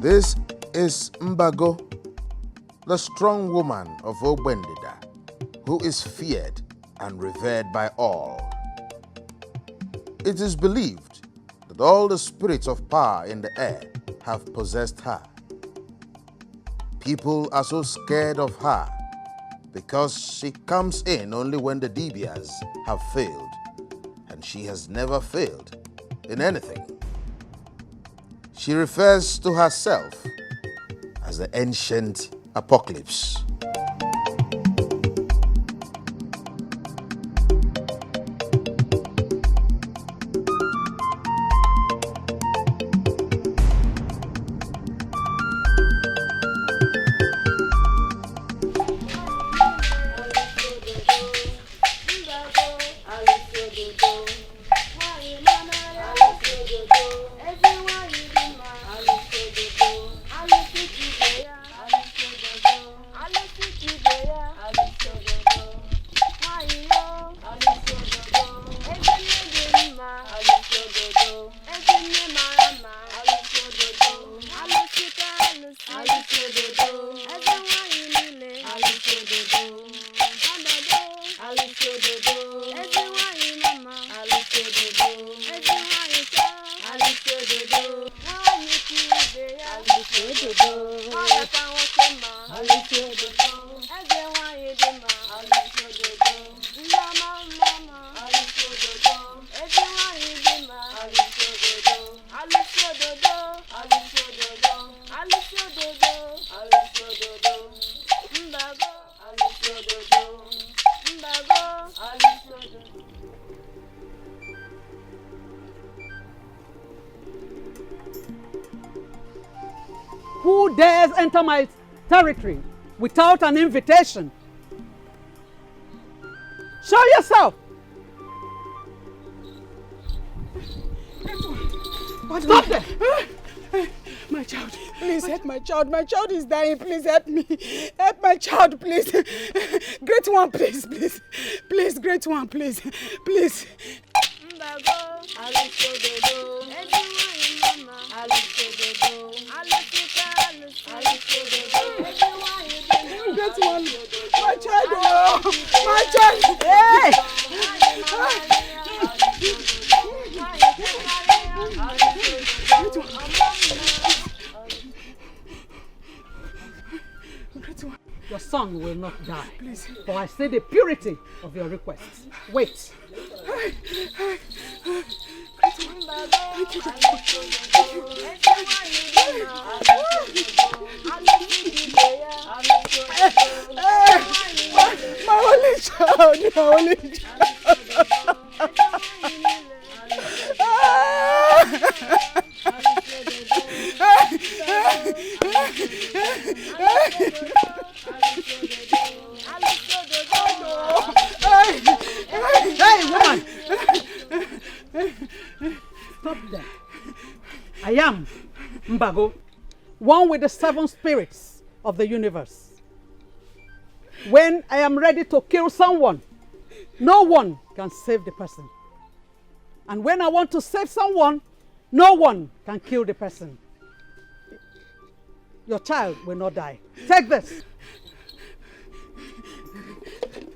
This is Mbago, the strong woman of Ogbendida, who is feared and revered by all. It is believed that all the spirits of power in the air have possessed her. People are so scared of her because she comes in only when the Dibias have failed, and she has never failed in anything. She refers to herself as the ancient apocalypse. Who dares enter my territory without an invitation? Show yourself! Stop there! My child, please help my child. My child is dying. Please help me. Help my child, please. Great one, please, please. Please, great one, please. Please. Great one. My child, oh, my child. Hey! Your son will not die. Please. For I say the purity of your request. Wait. My only child, my only child. Hey, woman! Stop there. I am Mbago, one with the 7 spirits of the universe. When I am ready to kill someone, no one can save the person. And when I want to save someone, no one can kill the person. Your child will not die. Take this.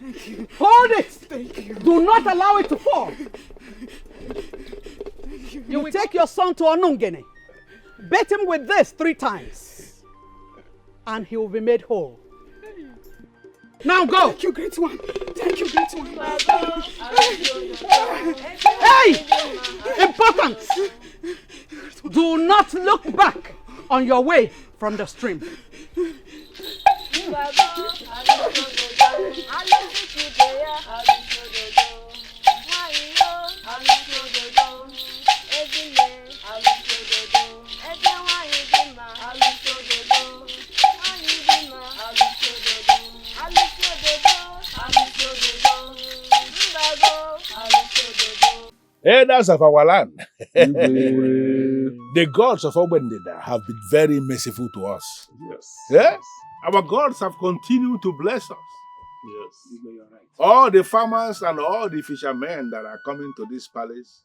Thank you. Hold it. Thank you. Do not allow it to fall. You will take your son to Onungene. Beat him with this 3 times. And he will be made whole. Now go. Thank you, great one. Thank you, great one. Hey! Important! Do not look back on your way from the stream. Elders of our land, the gods of Ogbendida have been very merciful to us. Yes. Yes? Our gods have continued to bless us. Yes. You're right. All the farmers and all the fishermen that are coming to this palace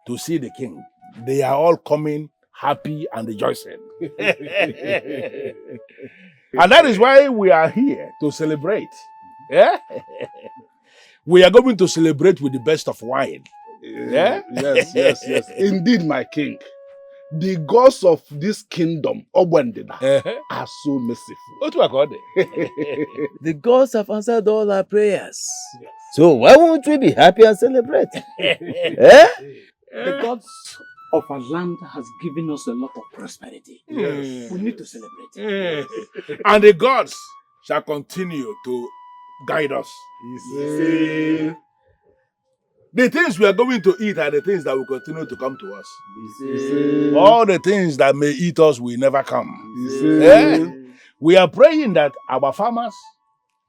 to see the king, they are all coming happy and rejoicing. And that is why we are here to celebrate. Yeah? We are going to celebrate with the best of wine. Yeah? Yes. Indeed, my king. The gods of this kingdom, Obwendida, are so merciful. The gods have answered all our prayers. Yes. So why won't we be happy and celebrate? The gods of our land has given us a lot of prosperity. Yes. We need to celebrate. Yes. And the gods shall continue to guide us. Yes. The things we are going to eat are the things that will continue to come to us. Yes. All the things that may eat us will never come. Yes. We are praying that our farmers,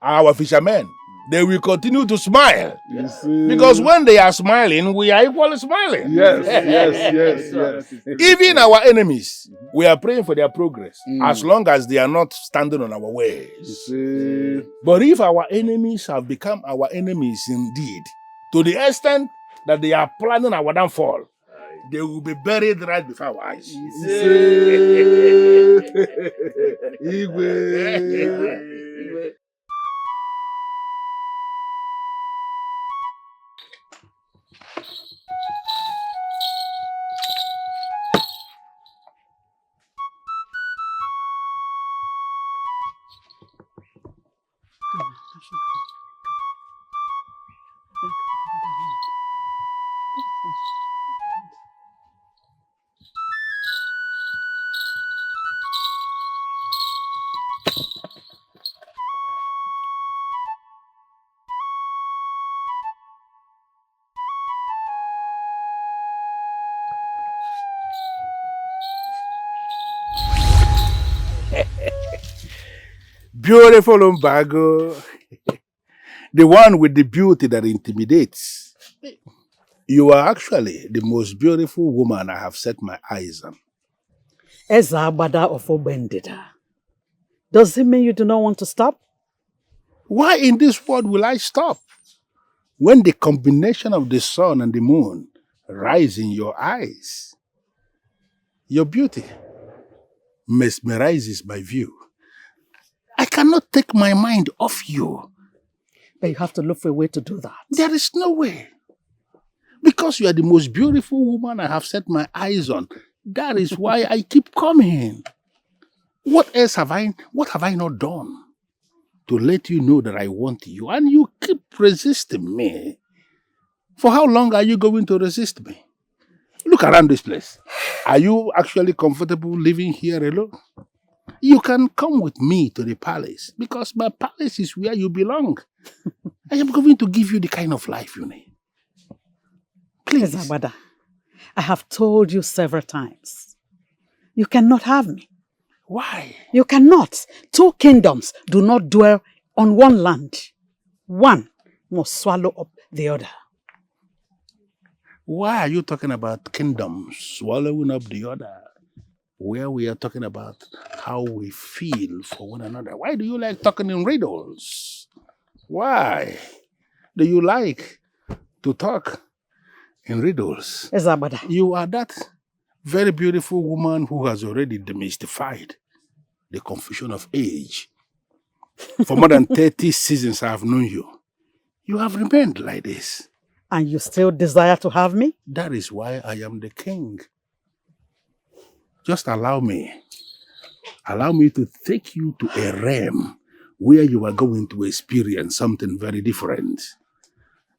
our fishermen, they will continue to smile. Yes. Because when they are smiling, we are equally smiling. Yes. Even our enemies, we are praying for their progress, as long as they are not standing on our ways. Yes. But if our enemies have become our enemies indeed, to the extent that they are planning our downfall, they will be buried right before our eyes. Igwe. Beautiful Umbago, the one with the beauty that intimidates. You are actually the most beautiful woman I have set my eyes on. Ezabada of Obendida. Does it mean you do not want to stop? Why in this world will I stop? When the combination of the sun and the moon rise in your eyes, your beauty mesmerizes my view. I cannot take my mind off you. But you have to look for a way to do that. There is no way. Because you are the most beautiful woman I have set my eyes on. That is why I keep coming. What have I not done to let you know that I want you? And you keep resisting me. For how long are you going to resist me? Look around this place. Are you actually comfortable living here alone? You can come with me to the palace because my palace is where you belong. I am going to give you the kind of life you need. Please. Ezabada, I have told you several times. You cannot have me. Why? You cannot. Two kingdoms do not dwell on one land. One must swallow up the other. Why are you talking about kingdoms swallowing up the other? Where we are talking about how we feel for one another. Why do you like talking in riddles? Why do you like to talk in riddles? Ezabada. You are that very beautiful woman who has already demystified the confusion of age. For more than 30 seasons I have known you. You have remained like this. And you still desire to have me? That is why I am the king. Just allow me. Allow me to take you to a realm where you are going to experience something very different.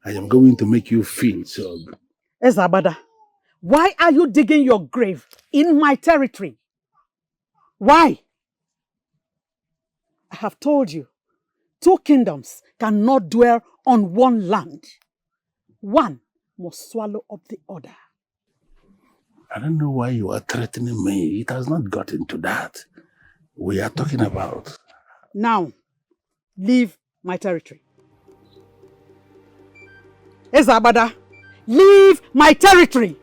I am going to make you feel so good. Ezabada, why are you digging your grave in my territory? Why? I have told you, two kingdoms cannot dwell on one land. One must swallow up the other. I don't know why you are threatening me. It has not gotten to that. We are talking about... Now, leave my territory. Ezabada, leave my territory.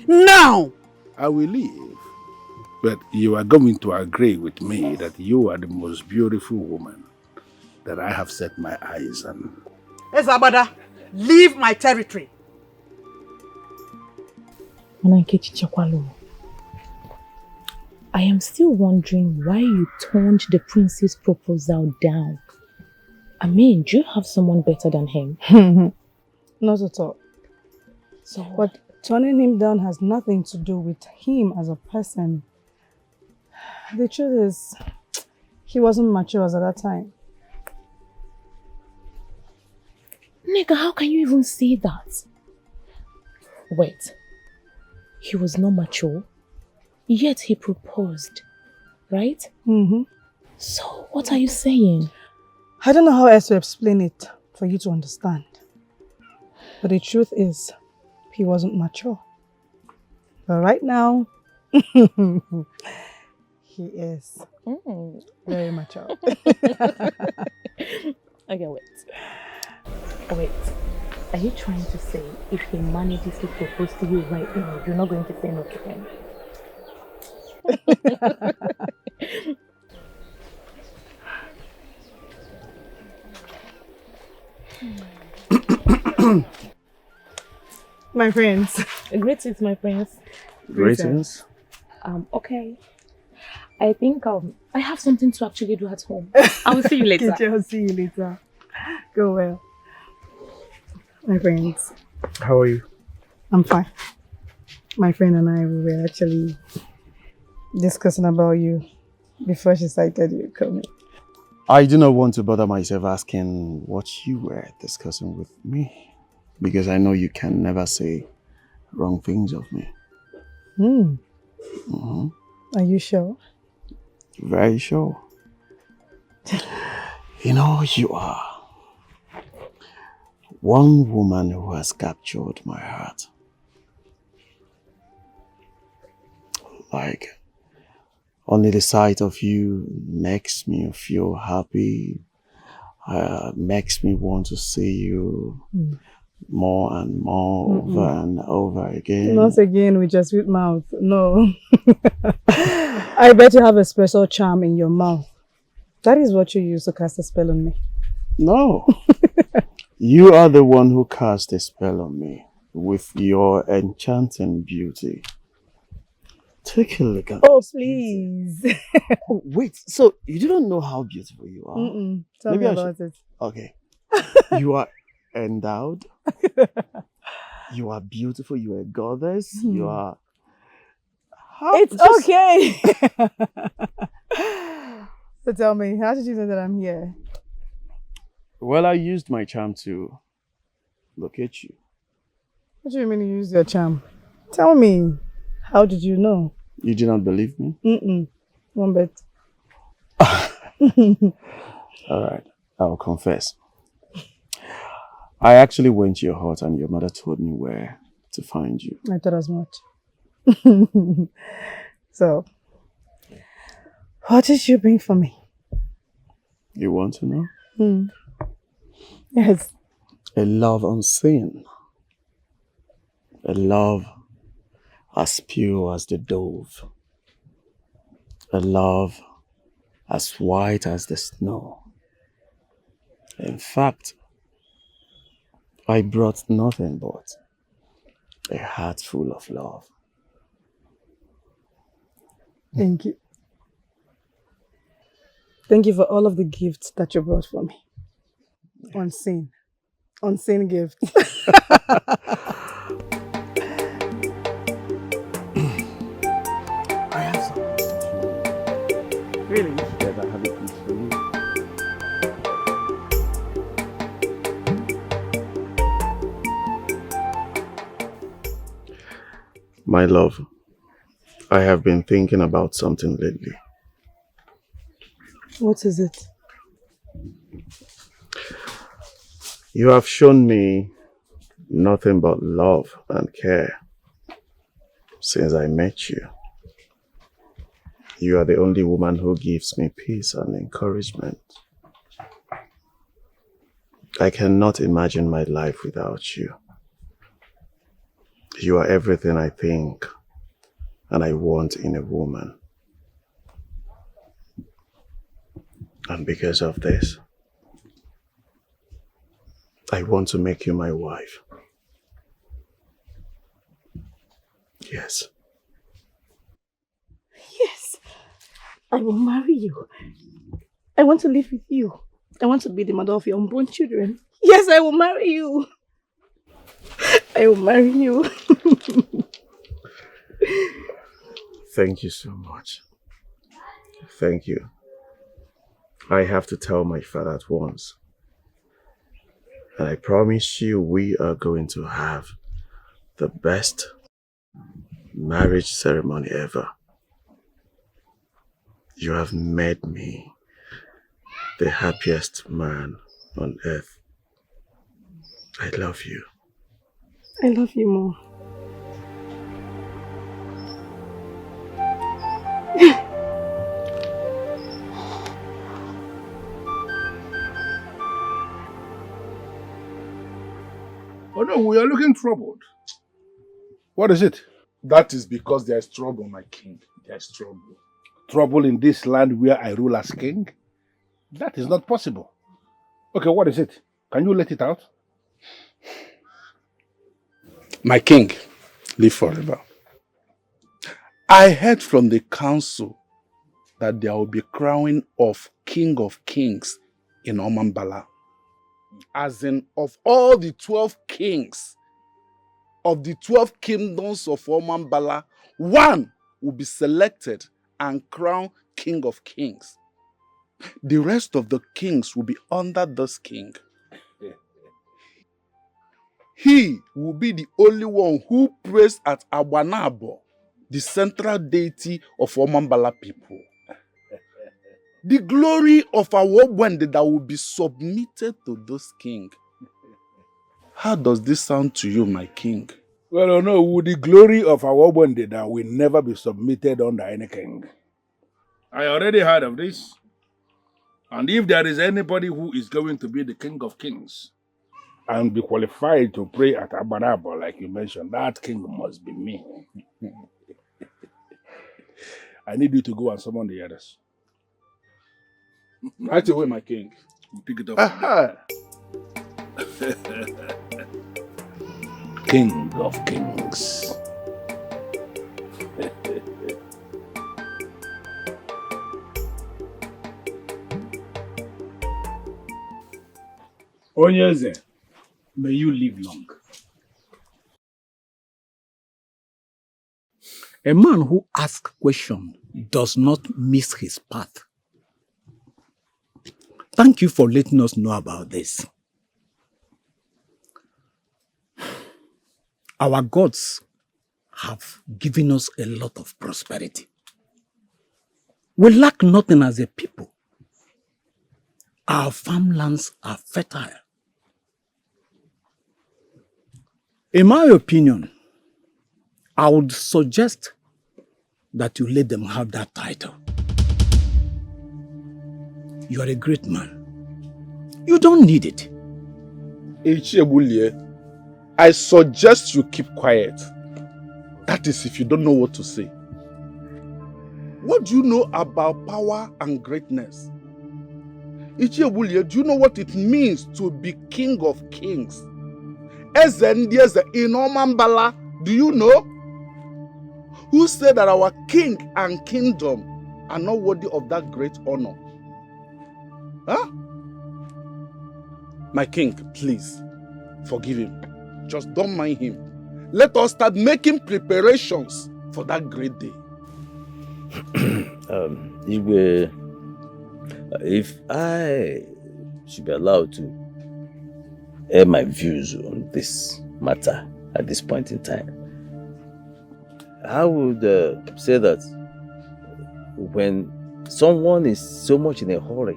Now! I will leave. But you are going to agree with me that you are the most beautiful woman that I have set my eyes on. Ezabada, leave my territory. I am still wondering why you turned the prince's proposal down. I mean, do you have someone better than him? Not at all. So, But turning him down has nothing to do with him as a person. The truth is, he wasn't mature at that time. Nigga, how can you even say that? Wait, he was not mature, yet he proposed, right? Mm-hmm. So, what are you saying? I don't know how else to explain it for you to understand. But the truth is, he wasn't mature. But right now, he is very mature. Okay, wait. Wait. Are you trying to say if he manages to propose to you right now, you're not going to say no to him? My friends. Greetings, my friends. Greetings. Okay. I think I have something to actually do at home. I will see you later. Okay, I'll see you later. Go well. My friends. How are you? I'm fine. My friend and I we were actually discussing about you before she cited you coming. I do not want to bother myself asking what you were discussing with me, because I know you can never say wrong things of me. Are you sure? Very sure. You know, you are one woman who has captured my heart. Like, only the sight of you makes me feel happy, makes me want to see you more and more over and over again. Not again with your sweet mouth. No. I bet you have a special charm in your mouth. That is what you use to cast a spell on me. No. You are the one who cast a spell on me with your enchanting beauty. Take a look at Oh, please. Oh, wait, so you don't know how beautiful you are? Tell Maybe me I about it. Okay. You are endowed. You are beautiful. You are a goddess. You are... It's okay. So tell me, how did you know that I'm here? Well, I used my charm to locate you. What do you mean you used your charm? Tell me, how did you know? You do not believe me? One bit. All right, I'll confess. I actually went to your hut and your mother told me where to find you. I thought as much. So, what did you bring for me? You want to know? Yes. A love unseen. A love as pure as the dove. A love as white as the snow. In fact, I brought nothing but a heart full of love. Thank you. Thank you for all of the gifts that you brought for me. Unseen. Unseen gifts. I have something for you. Really? Yes, I have it for you. My love, I have been thinking about something lately. What is it? You have shown me nothing but love and care since I met you. You are the only woman who gives me peace and encouragement. I cannot imagine my life without you. You are everything I think and I want in a woman. And because of this, I want to make you my wife. Yes. I will marry you. I want to live with you. I want to be the mother of your unborn children. Yes, I will marry you. I will marry you. Thank you so much. Thank you. I have to tell my father at once. And I promise you we are going to have the best marriage ceremony ever. You have made me the happiest man on earth. I love you. I love you more. Oh no, we are looking troubled. What is it? That is because there is trouble, my king. There is trouble. Trouble in this land where I rule as king? That is not possible. Okay, what is it? Can you let it out? My king, live forever. I heard from the council that there will be crowning of King of Kings in Omambala. As in, of all the 12 kings, of the 12 kingdoms of Omambala, one will be selected and crowned King of Kings. The rest of the kings will be under this king. He will be the only one who prays at Abanabo, the central deity of Omambala people. The glory of our Wende that will be submitted to this king. How does this sound to you, my king? Well, no, with the glory of our Wende that will never be submitted under any king. I already heard of this. And if there is anybody who is going to be the king of kings and be qualified to pray at Abanabo, like you mentioned, that king must be me. I need you to go and summon the others. Right away, my king. We'll pick it up. Aha! King of kings. Onyeze, may you live long. A man who asks questions does not miss his path. Thank you for letting us know about this. Our gods have given us a lot of prosperity. We lack nothing as a people. Our farmlands are fertile. In my opinion, I would suggest that you let them have that title. You are a great man. You don't need it. Echebulie, I suggest you keep quiet. That is if you don't know what to say. What do you know about power and greatness? Ichiebulie, do you know what it means to be king of kings? Ezendieze in Omambala, do you know? Who said that our king and kingdom are not worthy of that great honor? Huh? My king, please, forgive him. Just don't mind him. Let us start making preparations for that great day. If I should be allowed to air my views on this matter at this point in time, I would say that when someone is so much in a hurry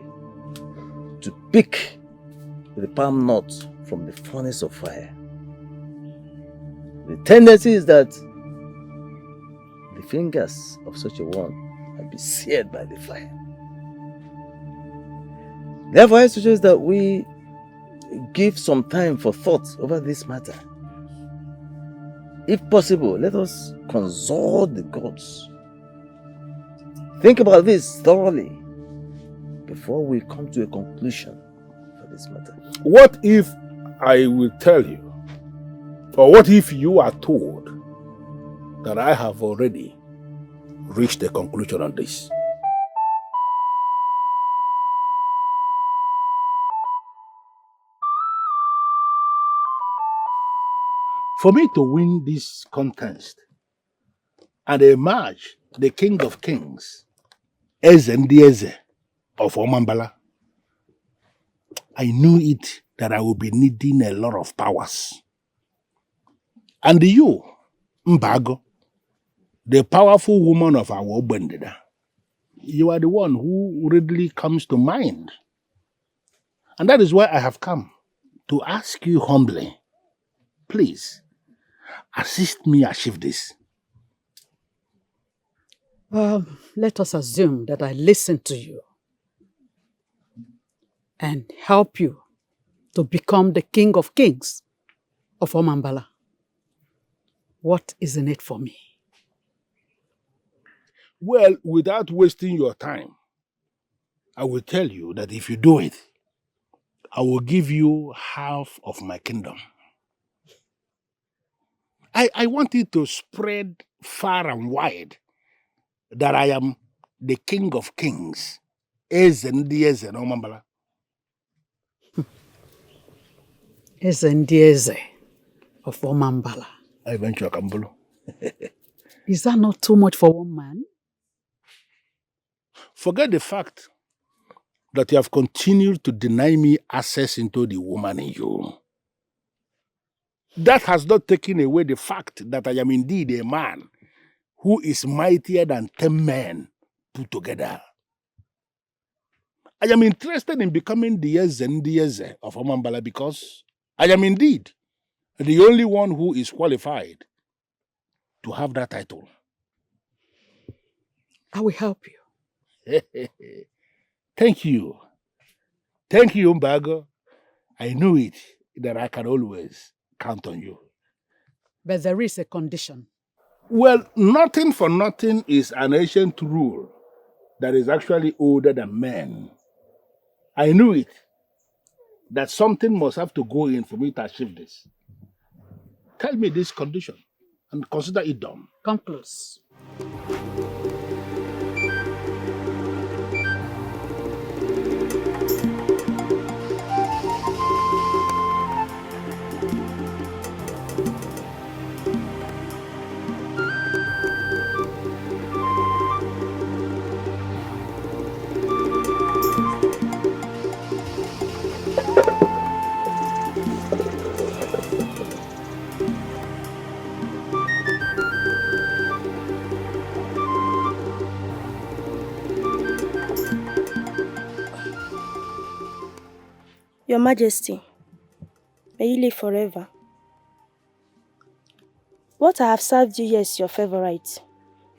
to pick the palm nut from the furnace of fire, the tendency is that the fingers of such a one will be seared by the fire. Therefore, I suggest that we give some time for thought over this matter. If possible, let us consult the gods. Think about this thoroughly before we come to a conclusion for this matter. What if I will tell you, or what if you are told that I have already reached a conclusion on this? For me to win this contest and emerge the king of kings, Eze Ndi Eze of Omambala, I knew it that I would be needing a lot of powers. And you, Mbago, the powerful woman of our Obendida, you are the one who readily comes to mind. And that is why I have come to ask you humbly, please, assist me achieve this. Let us assume that I listen to you and help you to become the king of kings of Omambala. What is in it for me? Well, without wasting your time, I will tell you that if you do it, I will give you half of my kingdom. I want it to spread far and wide that I am the king of kings, Eze Ndi Eze na Omambala. Eze Ndi Eze of Omambala. I venture Kambulu. Is that not too much for one man? Forget the fact that you have continued to deny me access into the woman in you. That has not taken away the fact that I am indeed a man who is mightier than 10 men put together. I am interested in becoming the Eze Ndi Eze of Omambala because I am indeed the only one who is qualified to have that title. I will help you. Thank you. Thank you, Mbago. I knew it, that I can always count on you. But there is a condition. Well, nothing for nothing is an ancient rule that is actually older than men. I knew it, that something must have to go in for me to achieve this. Tell me this condition and consider it done. Come close. Your Majesty, may you live forever. What I have served you here is your favorite.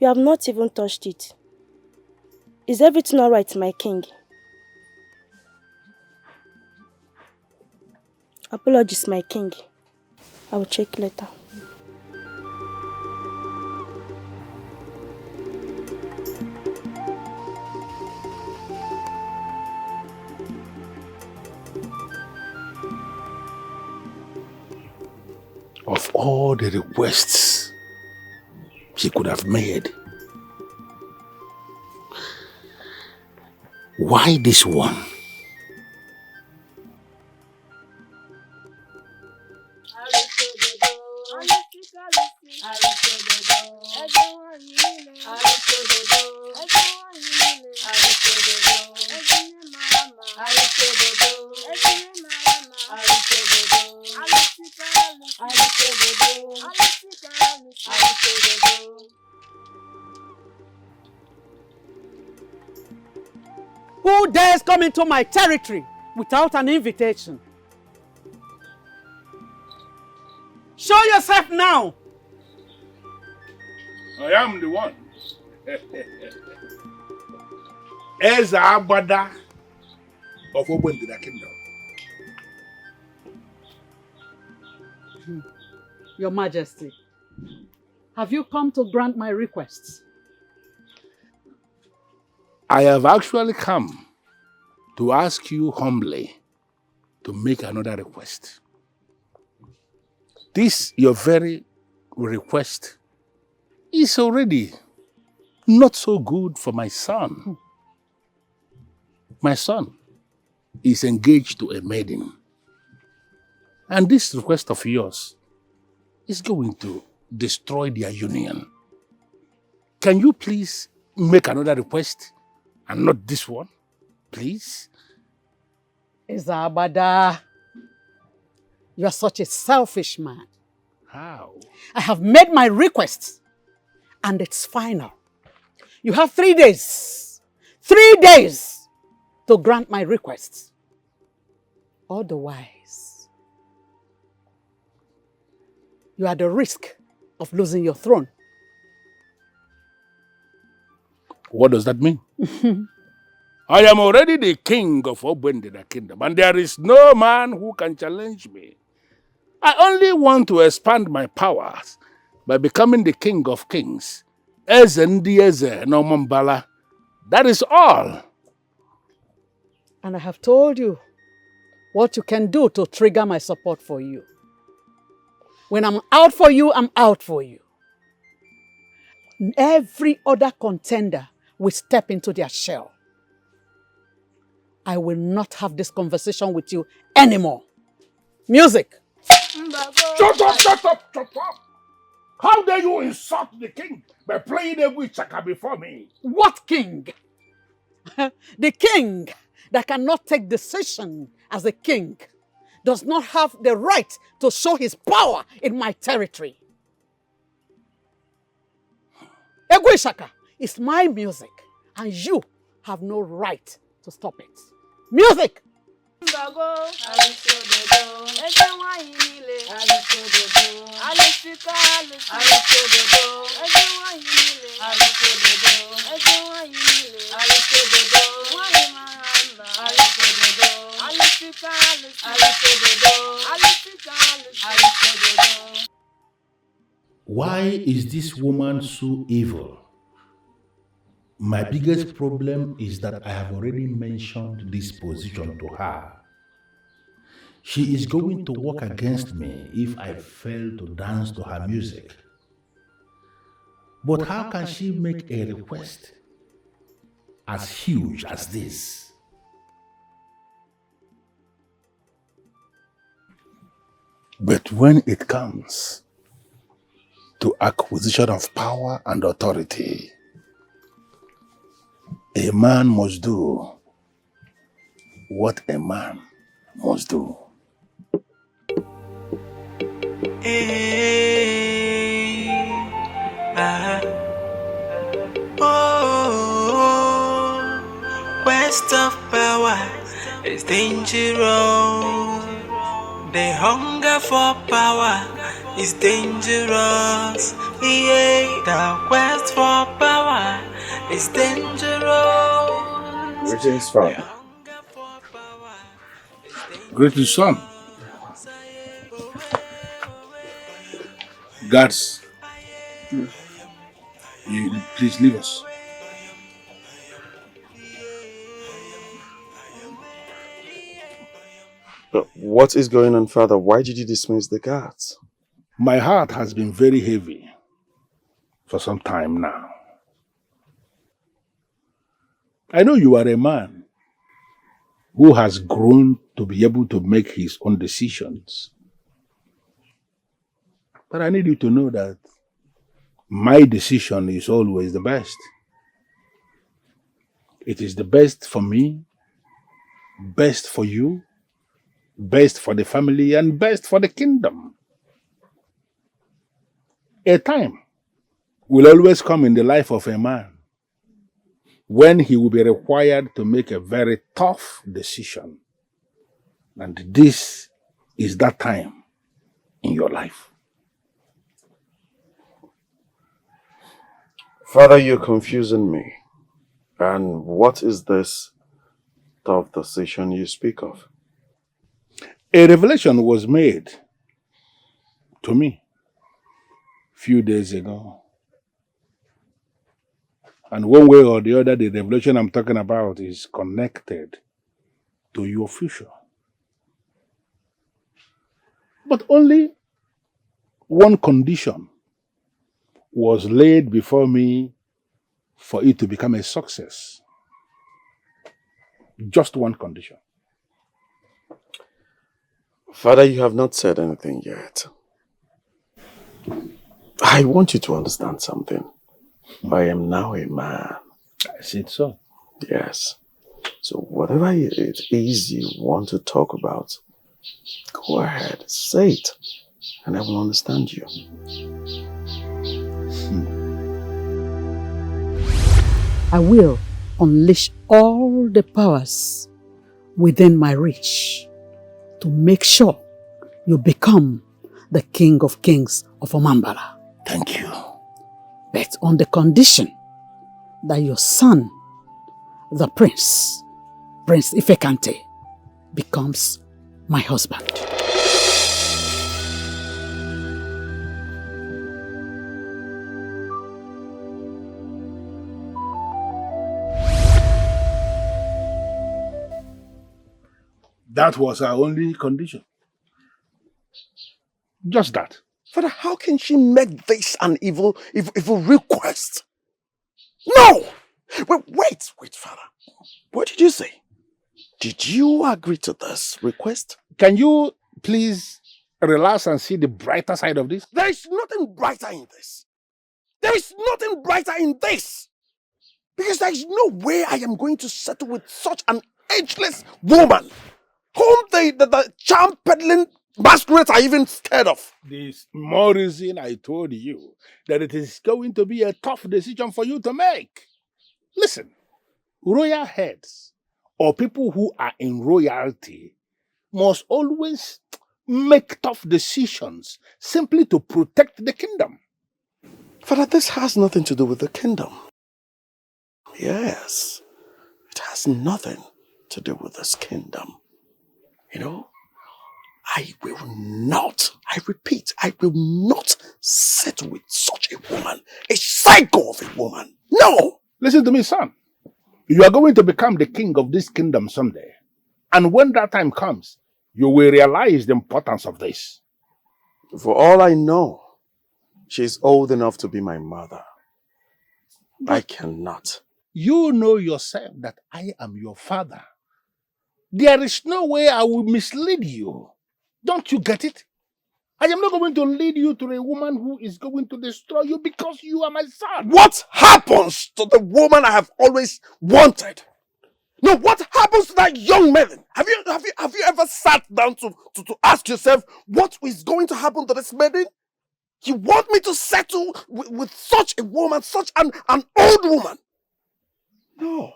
You have not even touched it. Is everything all right, my king? Apologies, my king. I will check later. Of all the requests she could have made, why this one? Who dares come into my territory without an invitation? Show yourself now! I am the one. Eze Agbada of Obendida Kingdom. Your Majesty, have you come to grant my requests? I have actually come to ask you humbly to make another request. This, your very request, is already not so good for my son. My son is engaged to a maiden. And this request of yours is going to destroy their union. Can you please make another request and not this one? Please? Izabada, you are such a selfish man. How? I have made my request and it's final. You have 3 days. 3 days to grant my request. Otherwise, you are at the risk of losing your throne. What does that mean? I am already the king of Obwendida Kingdom, and there is no man who can challenge me. I only want to expand my powers by becoming the king of kings. Eze ndi eze no Mambala. That is all. And I have told you what you can do to trigger my support for you. When I'm out for you, I'm out for you. Every other contender will step into their shell. I will not have this conversation with you anymore. Music. Shut up, shut up, shut up. How dare you insult the king by playing a witchaka before me? What king? The king that cannot take decision as a king does not have the right to show his power in my territory. Egwishaka is my music and you have no right to stop it. Music! Why is this woman so evil? My biggest problem is that I have already mentioned this position to her. She is going to work against me if I fail to dance to her music. But how can she make a request as huge as this? But when it comes to acquisition of power and authority, a man must do what a man must do. Quest of power is dangerous. The hunger for power is dangerous. Yeah, the quest for power is dangerous. Greetings, Father. Greetings, son. Guards, you please leave us. What is going on, Father? Why did you dismiss the guards? My heart has been very heavy for some time now. I know you are a man who has grown to be able to make his own decisions. But I need you to know that my decision is always the best. It is the best for me, best for you, best for the family, and best for the kingdom. A time will always come in the life of a man when he will be required to make a very tough decision. And this is that time in your life. Father, you're confusing me. And what is this tough decision you speak of? A revelation was made to me a few days ago. And one way or the other, the revelation I'm talking about is connected to your future. But only one condition was laid before me for it to become a success. Just one condition. Father, you have not said anything yet. I want you to understand something. I am now a man. I said so. Yes. So whatever it is you want to talk about, go ahead, say it, and I will understand you. I will unleash all the powers within my reach to make sure you become the King of Kings of Omambala. Thank you. But on the condition that your son, the Prince Ifekante, becomes my husband. That was our only condition. Just that. Father, how can she make this an evil request? No! Wait, Father. What did you say? Did you agree to this request? Can you please relax and see the brighter side of this? There is nothing brighter in this. There is nothing brighter in this. Because there is no way I am going to settle with such an ageless woman whom the charm peddling masquerades are even scared of. This more reason I told you that it is going to be a tough decision for you to make. Listen, royal heads or people who are in royalty must always make tough decisions simply to protect the kingdom. Father, this has nothing to do with the kingdom. Yes, it has nothing to do with this kingdom. You know, I will not, I repeat, I will not settle with such a woman, a psycho of a woman. No! Listen to me, son. You are going to become the king of this kingdom someday. And when that time comes, you will realize the importance of this. For all I know, she's old enough to be my mother. But I cannot. You know yourself that I am your father. There is no way I will mislead you. Don't you get it? I am not going to lead you to a woman who is going to destroy you because you are my son. What happens to the woman I have always wanted? No, what happens to that young maiden? Have you ever sat down to ask yourself what is going to happen to this maiden? You want me to settle with such a woman, such an old woman? No.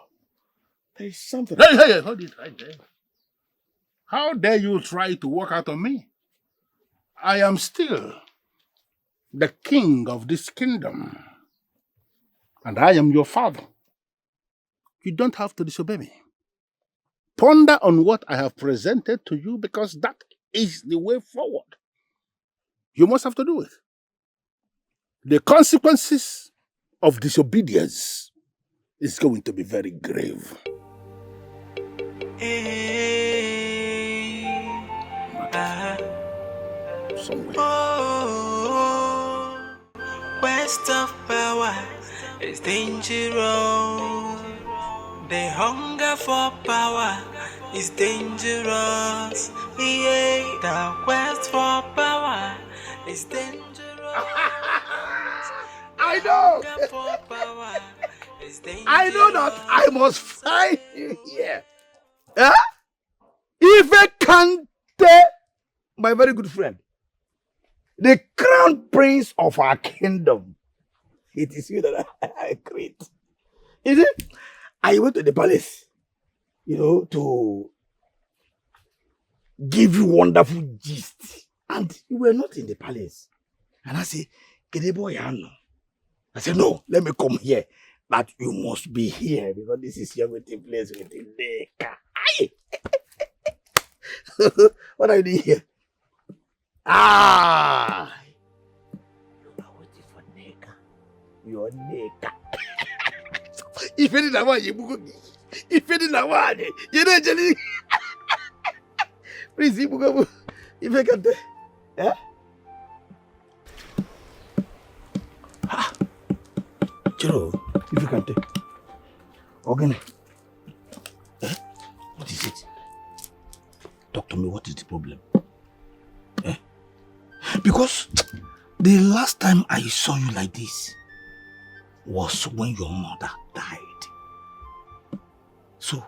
There is something. Hey, hold it right there. How dare you try to walk out on me? I am still the king of this kingdom. And I am your father. You don't have to disobey me. Ponder on what I have presented to you because that is the way forward. You must have to do it. The consequences of disobedience is going to be very grave. Somewhere. Oh, quest of power is dangerous. The hunger for power is dangerous. Yeah, the quest for power is dangerous. I know. I know that I must find you here. Huh? Ifekante, my very good friend, the crown prince of our kingdom. It is you that I create. Is it? I went to the palace, to give you wonderful gist. And you were not in the palace. And I said, I said, no, let me come here. But you must be here because this is your meeting place with the Neka. What are you doing here? Ah! You are waiting for Neka. Your Neka. If any Nawani, if any Nawani, you know, Jenny. Please, if I can tell. Eh? Ha! Chiro, if you can tell. Ogene. Eh? What is it? Talk to me, what is the problem? Eh? Because The last time I saw you like this was when your mother died. So,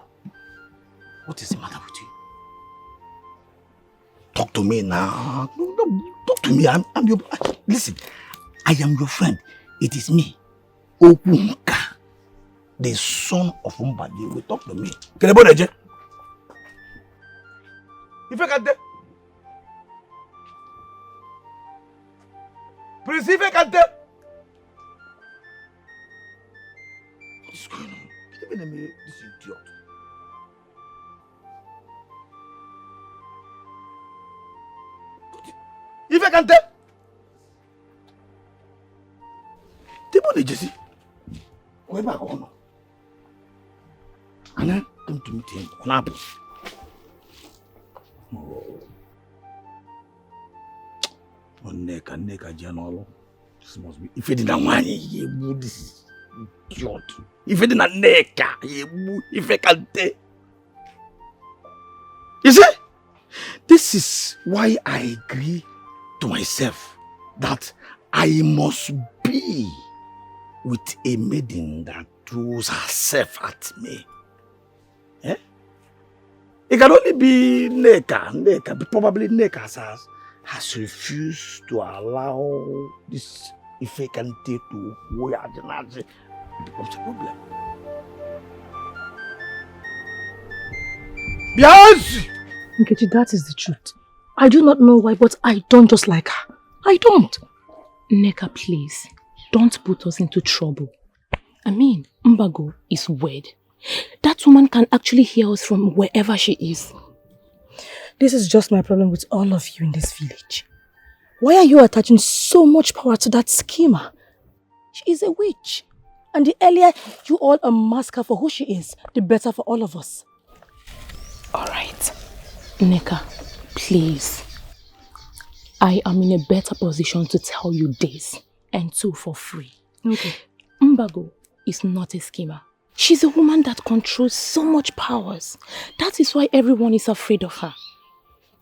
what is the matter with you? Talk to me now. No, talk to me. I'm your... Listen, I am your friend. It is me, Okunka, the son of Umbadi. Will talk to me. Kelebodeje. If I can tell. Prince, if I can tell. What is going on? Give me this idiot. If I can tell. Jesse, where am I going? And I come to meet him on Apple. Neka Janolo. This must be. If it didn't want you, this idiot. If it didn't Neka, if I can tell. You see, this is why I agree to myself that I must be with a maiden that throws herself at me. Eh? It can only be Neka, probably Neka has refused to allow this Ifekante to wear the Nazi. It becomes a problem. Yes! Nkechi, that is the truth. I do not know why, but I don't just like her. I don't. Neka, please, don't put us into trouble. I mean, Mbago is wed. That woman can actually hear us from wherever she is. This is just my problem with all of you in this village. Why are you attaching so much power to that schemer? She is a witch. And the earlier you all unmask her for who she is, the better for all of us. Alright. Neka, please. I am in a better position to tell you this, and two for free. Okay. Mbago is not a schemer. She's a woman that controls so much powers. That is why everyone is afraid of her.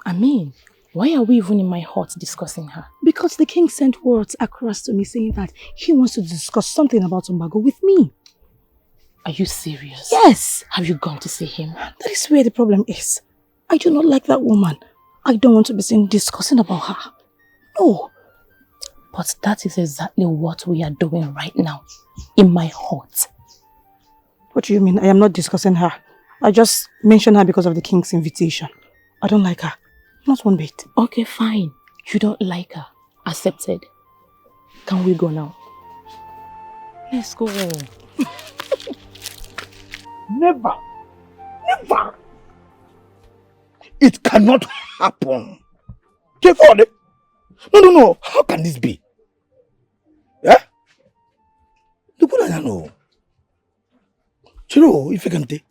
I mean, why are we even in my heart discussing her? Because the king sent words across to me saying that he wants to discuss something about Mbago with me. Are you serious? Yes. Have you gone to see him? That is where the problem is. I do not like that woman. I don't want to be seen discussing about her. No. But that is exactly what we are doing right now. In my heart. What do you mean? I am not discussing her. I just mentioned her because of the king's invitation. I don't like her. Not one bit. Okay, fine. You don't like her. Accepted. Can we go now? Let's go. Never. Never. It cannot happen. No. How can this be? Yeah? Look what I know. Chiro, if you can take.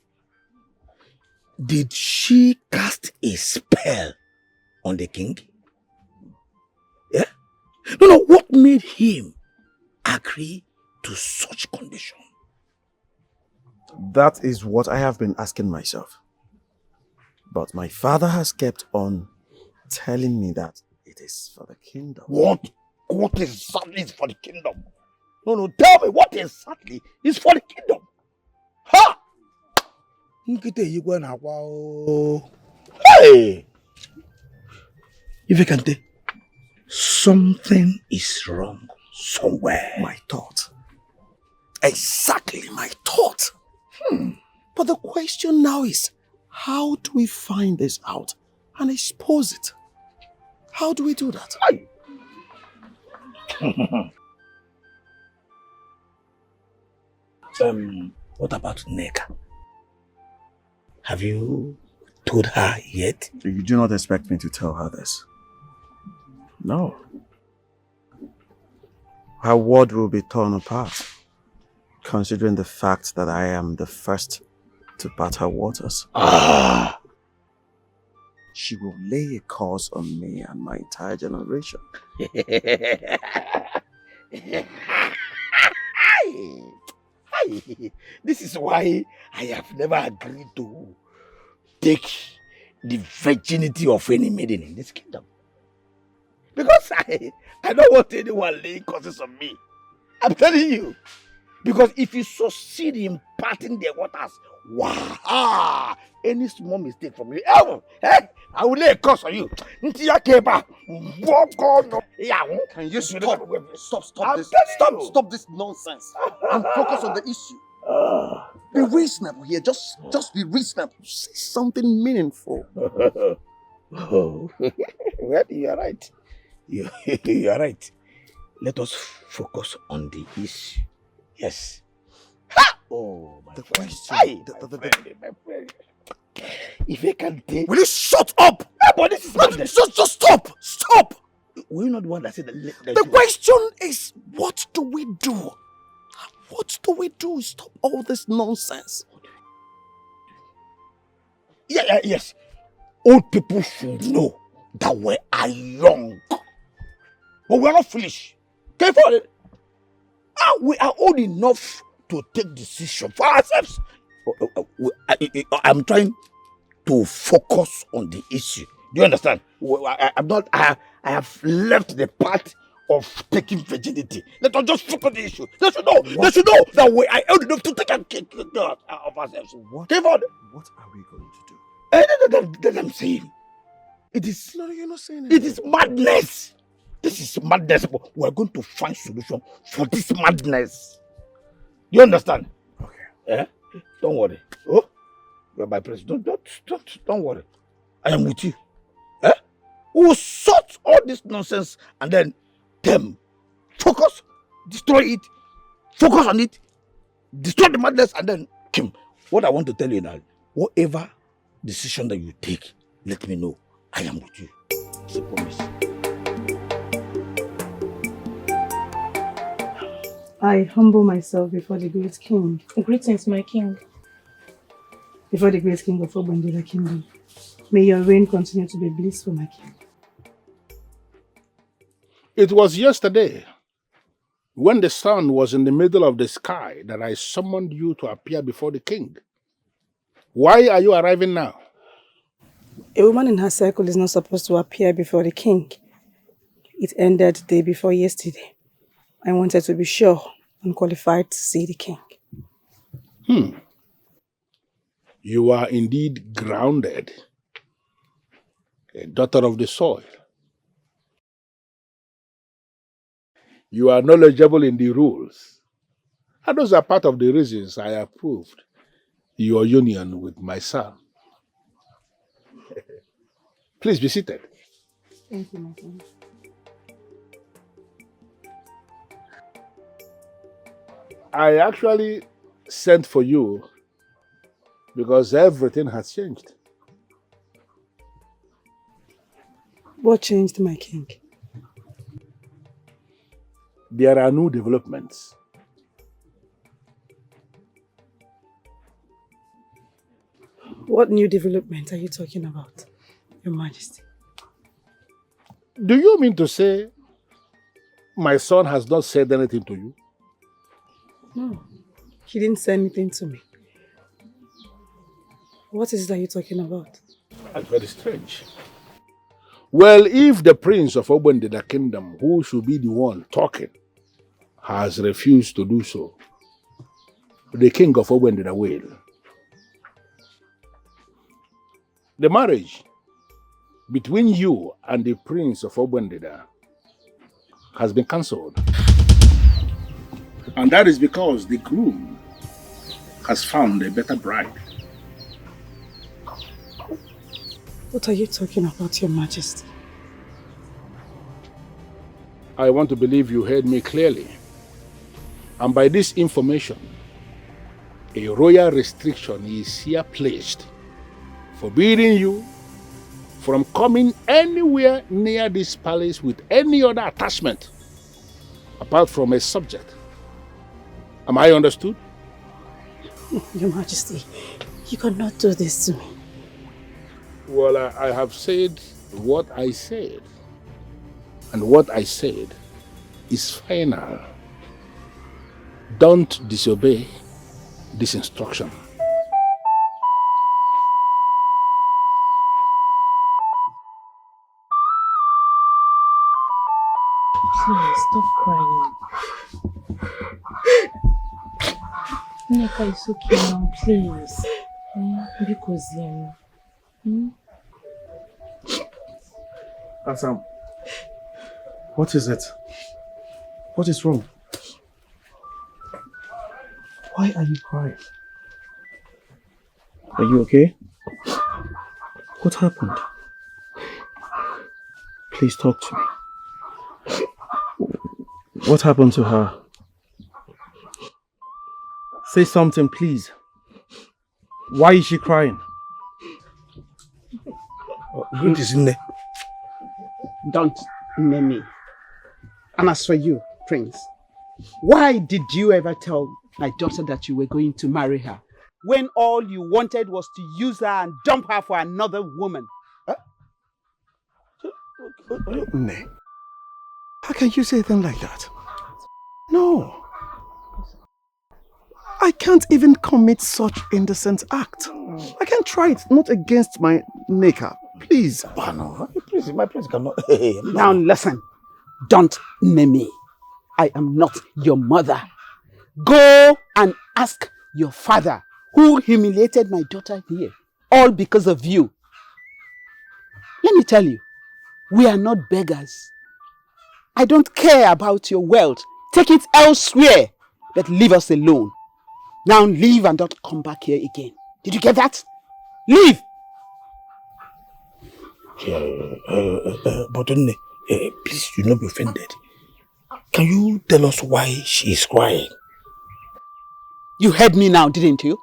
Did she cast a spell on the king? Yeah? No. What made him agree to such condition? That is what I have been asking myself. But my father has kept on telling me that it is for the kingdom. What? What exactly is for the kingdom? No, tell me what exactly is for the kingdom. Ha! Hey! If you can tell, something is wrong somewhere. My thought. Exactly my thought. But the question now is, how do we find this out and expose it? How do we do that? What about Neka? Have you told her yet? You do not expect me to tell her this? No. Her word will be torn apart, considering the fact that I am the first to part her waters. She will lay a curse on me and my entire generation. This is why I have never agreed to take the virginity of any maiden in this kingdom. Because I don't want anyone laying curses on me. I'm telling you. Because if you succeed in parting their waters, wow, any small mistake from you, I will lay a curse on you. Can you stop? Stop this. Stop this nonsense and focus on the issue. Be reasonable here. Just be reasonable. Say something meaningful. Oh, well, you are right. You are right. Let us focus on the issue. Yes. Ha! Oh, my the friend. question. My friend. If I can take... Will you shut up? But this is just stop. Stop. Were you not the one that said that? The question is, what do we do? What do we do? Stop all this nonsense. Yes. Old people should know that we are young. But we are not foolish. Can you follow it? We are old enough to take decisions for ourselves. I'm trying to focus on the issue. Do you understand? I have left the part of taking virginity. Let us just focus on the issue. They should know that we are old enough to take care of ourselves. What are we going to do? That I'm saying. It is. No, you're not saying it. It is madness. This is madness. We are going to find solution for this madness. You understand? Okay. Don't worry. Oh, you're my president. Don't worry. I am with you. We'll sort all this nonsense and then focus, destroy it, focus on it, destroy the madness, and then Kim. What I want to tell you now, whatever decision that you take, let me know. I am with you. It's a promise. I humble myself before the great king. Greetings, my king. Before the great king of Obandela kingdom. May your reign continue to be blissful, my king. It was yesterday, when the sun was in the middle of the sky, that I summoned you to appear before the king. Why are you arriving now? A woman in her circle is not supposed to appear before the king. It ended the day before yesterday. I wanted to be sure and qualified to see the king. You are indeed grounded, a daughter of the soil. You are knowledgeable in the rules. And those are part of the reasons I approved your union with my son. Please be seated. Thank you, my king. I actually sent for you because everything has changed. What changed, my king? There are new developments. What new development are you talking about, Your Majesty? Do you mean to say my son has not said anything to you? No, he didn't say anything to me. What is it that you're talking about? That's very strange. Well, if the prince of Obandela kingdom, who should be the one talking, has refused to do so, the king of Obandela will. The marriage between you and the prince of Obandela has been cancelled. And that is because the groom has found a better bride. What are you talking about, Your Majesty? I want to believe you heard me clearly. And by this information, a royal restriction is here placed, forbidding you from coming anywhere near this palace with any other attachment, apart from a subject. Am I understood? Your Majesty, you cannot do this to me. Well, I have said what I said. And what I said is final. Don't disobey this instruction. Stop crying. Neka, it's okay now, please. Because Asam, what is it? What is wrong? Why are you crying? Are you okay? What happened? Please talk to me. What happened to her? Say something, please. Why is she crying? Good is in there. Don't name me. And as for you, Prince, why did you ever tell my daughter that you were going to marry her when all you wanted was to use her and dump her for another woman? Nay. How can you say a thing like that? No. I can't even commit such indecent act. I can't try it, not against my Neka. Please. Please, my prince cannot. Now listen, don't name me. I am not your mother. Go and ask your father who humiliated my daughter here, all because of you. Let me tell you, we are not beggars. I don't care about your wealth. Take it elsewhere, but leave us alone. Now leave and don't come back here again. Did you get that? Leave! But please do not be offended. Can you tell us why she is crying? You heard me now, didn't you?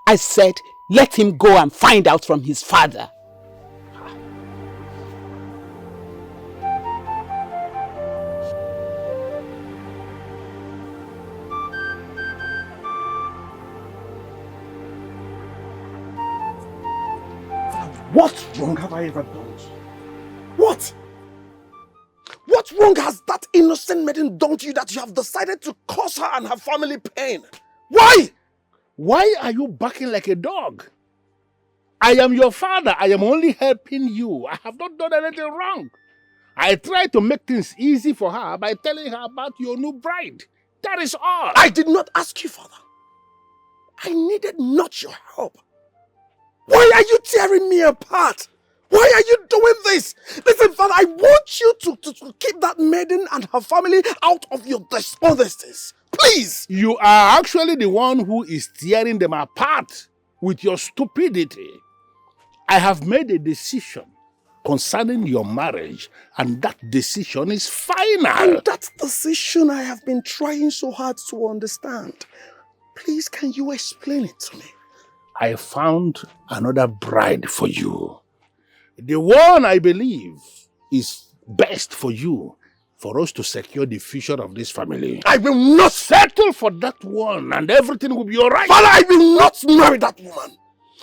I said, let him go and find out from his father. What wrong have I ever done? What? What wrong has that innocent maiden done to you that you have decided to cause her and her family pain? Why? Why are you barking like a dog? I am your father. I am only helping you. I have not done anything wrong. I tried to make things easy for her by telling her about your new bride. That is all. I did not ask you, father. I needed not your help. Why are you tearing me apart? Why are you doing this? Listen, father, I want you to keep that maiden and her family out of your dishonesties. Please! You are actually the one who is tearing them apart with your stupidity. I have made a decision concerning your marriage, and that decision is final. And that decision I have been trying so hard to understand. Please, can you explain it to me? I found another bride for you. The one I believe is best for you, for us to secure the future of this family. I will not settle for that one, and everything will be all right. Father, I will not marry that woman.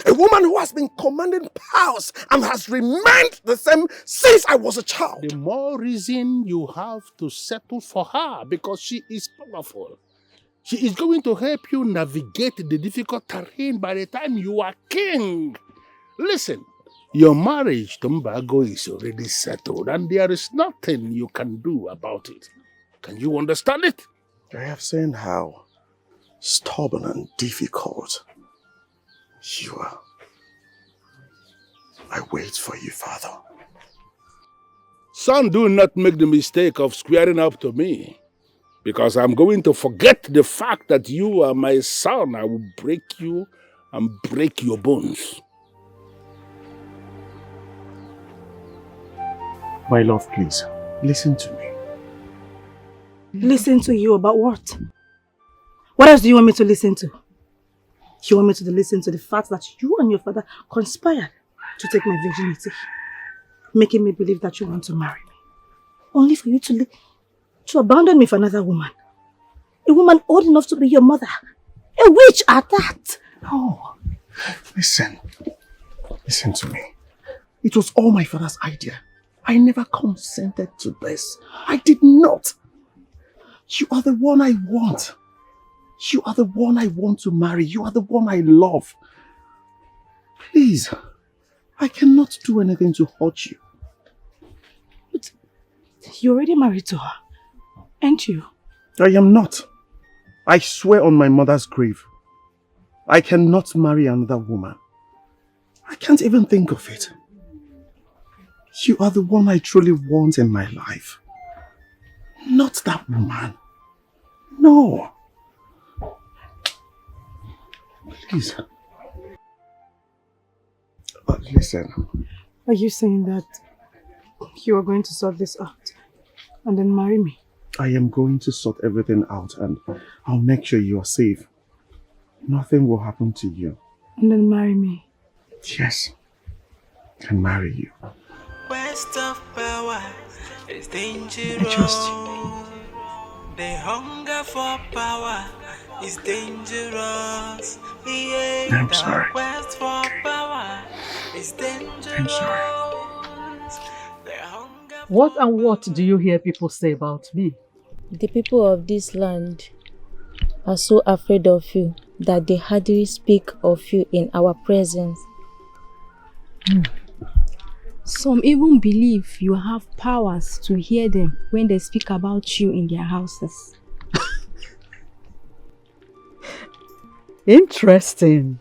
A woman who has been commanding powers and has remained the same since I was a child. The more reason you have to settle for her, because she is powerful. She is going to help you navigate the difficult terrain by the time you are king. Listen, your marriage to Mbago is already settled, and there is nothing you can do about it. Can you understand it? I have seen how stubborn and difficult you are. I wait for you, Father. Son, do not make the mistake of squaring up to me, because I'm going to forget the fact that you are my son. I will break you and break your bones. My love, please, listen to me. Listen to you about what? What else do you want me to listen to? You want me to listen to the fact that you and your father conspired to take my virginity, making me believe that you want to marry me, only for you to abandon me for another woman. A woman old enough to be your mother. A witch at that. No. Listen to me. It was all my father's idea. I never consented to this. I did not. You are the one I want. You are the one I want to marry. You are the one I love. Please, I cannot do anything to hurt you. But you're already married to her. Ain't you? I am not. I swear on my mother's grave. I cannot marry another woman. I can't even think of it. You are the one I truly want in my life. Not that woman. No. Please. Listen. Are you saying that you are going to sort this out and then marry me? I am going to sort everything out and I'll make sure you are safe. Nothing will happen to you. And then marry me? Yes. And marry you. Quest of power is dangerous. I trust you. The hunger for power is dangerous. Yeah, I'm the sorry. quest for power is dangerous. I'm sorry. What and what do you hear people say about me? The people of this land are so afraid of you that they hardly speak of you in our presence. Some even believe you have powers to hear them when they speak about you in their houses. Interesting.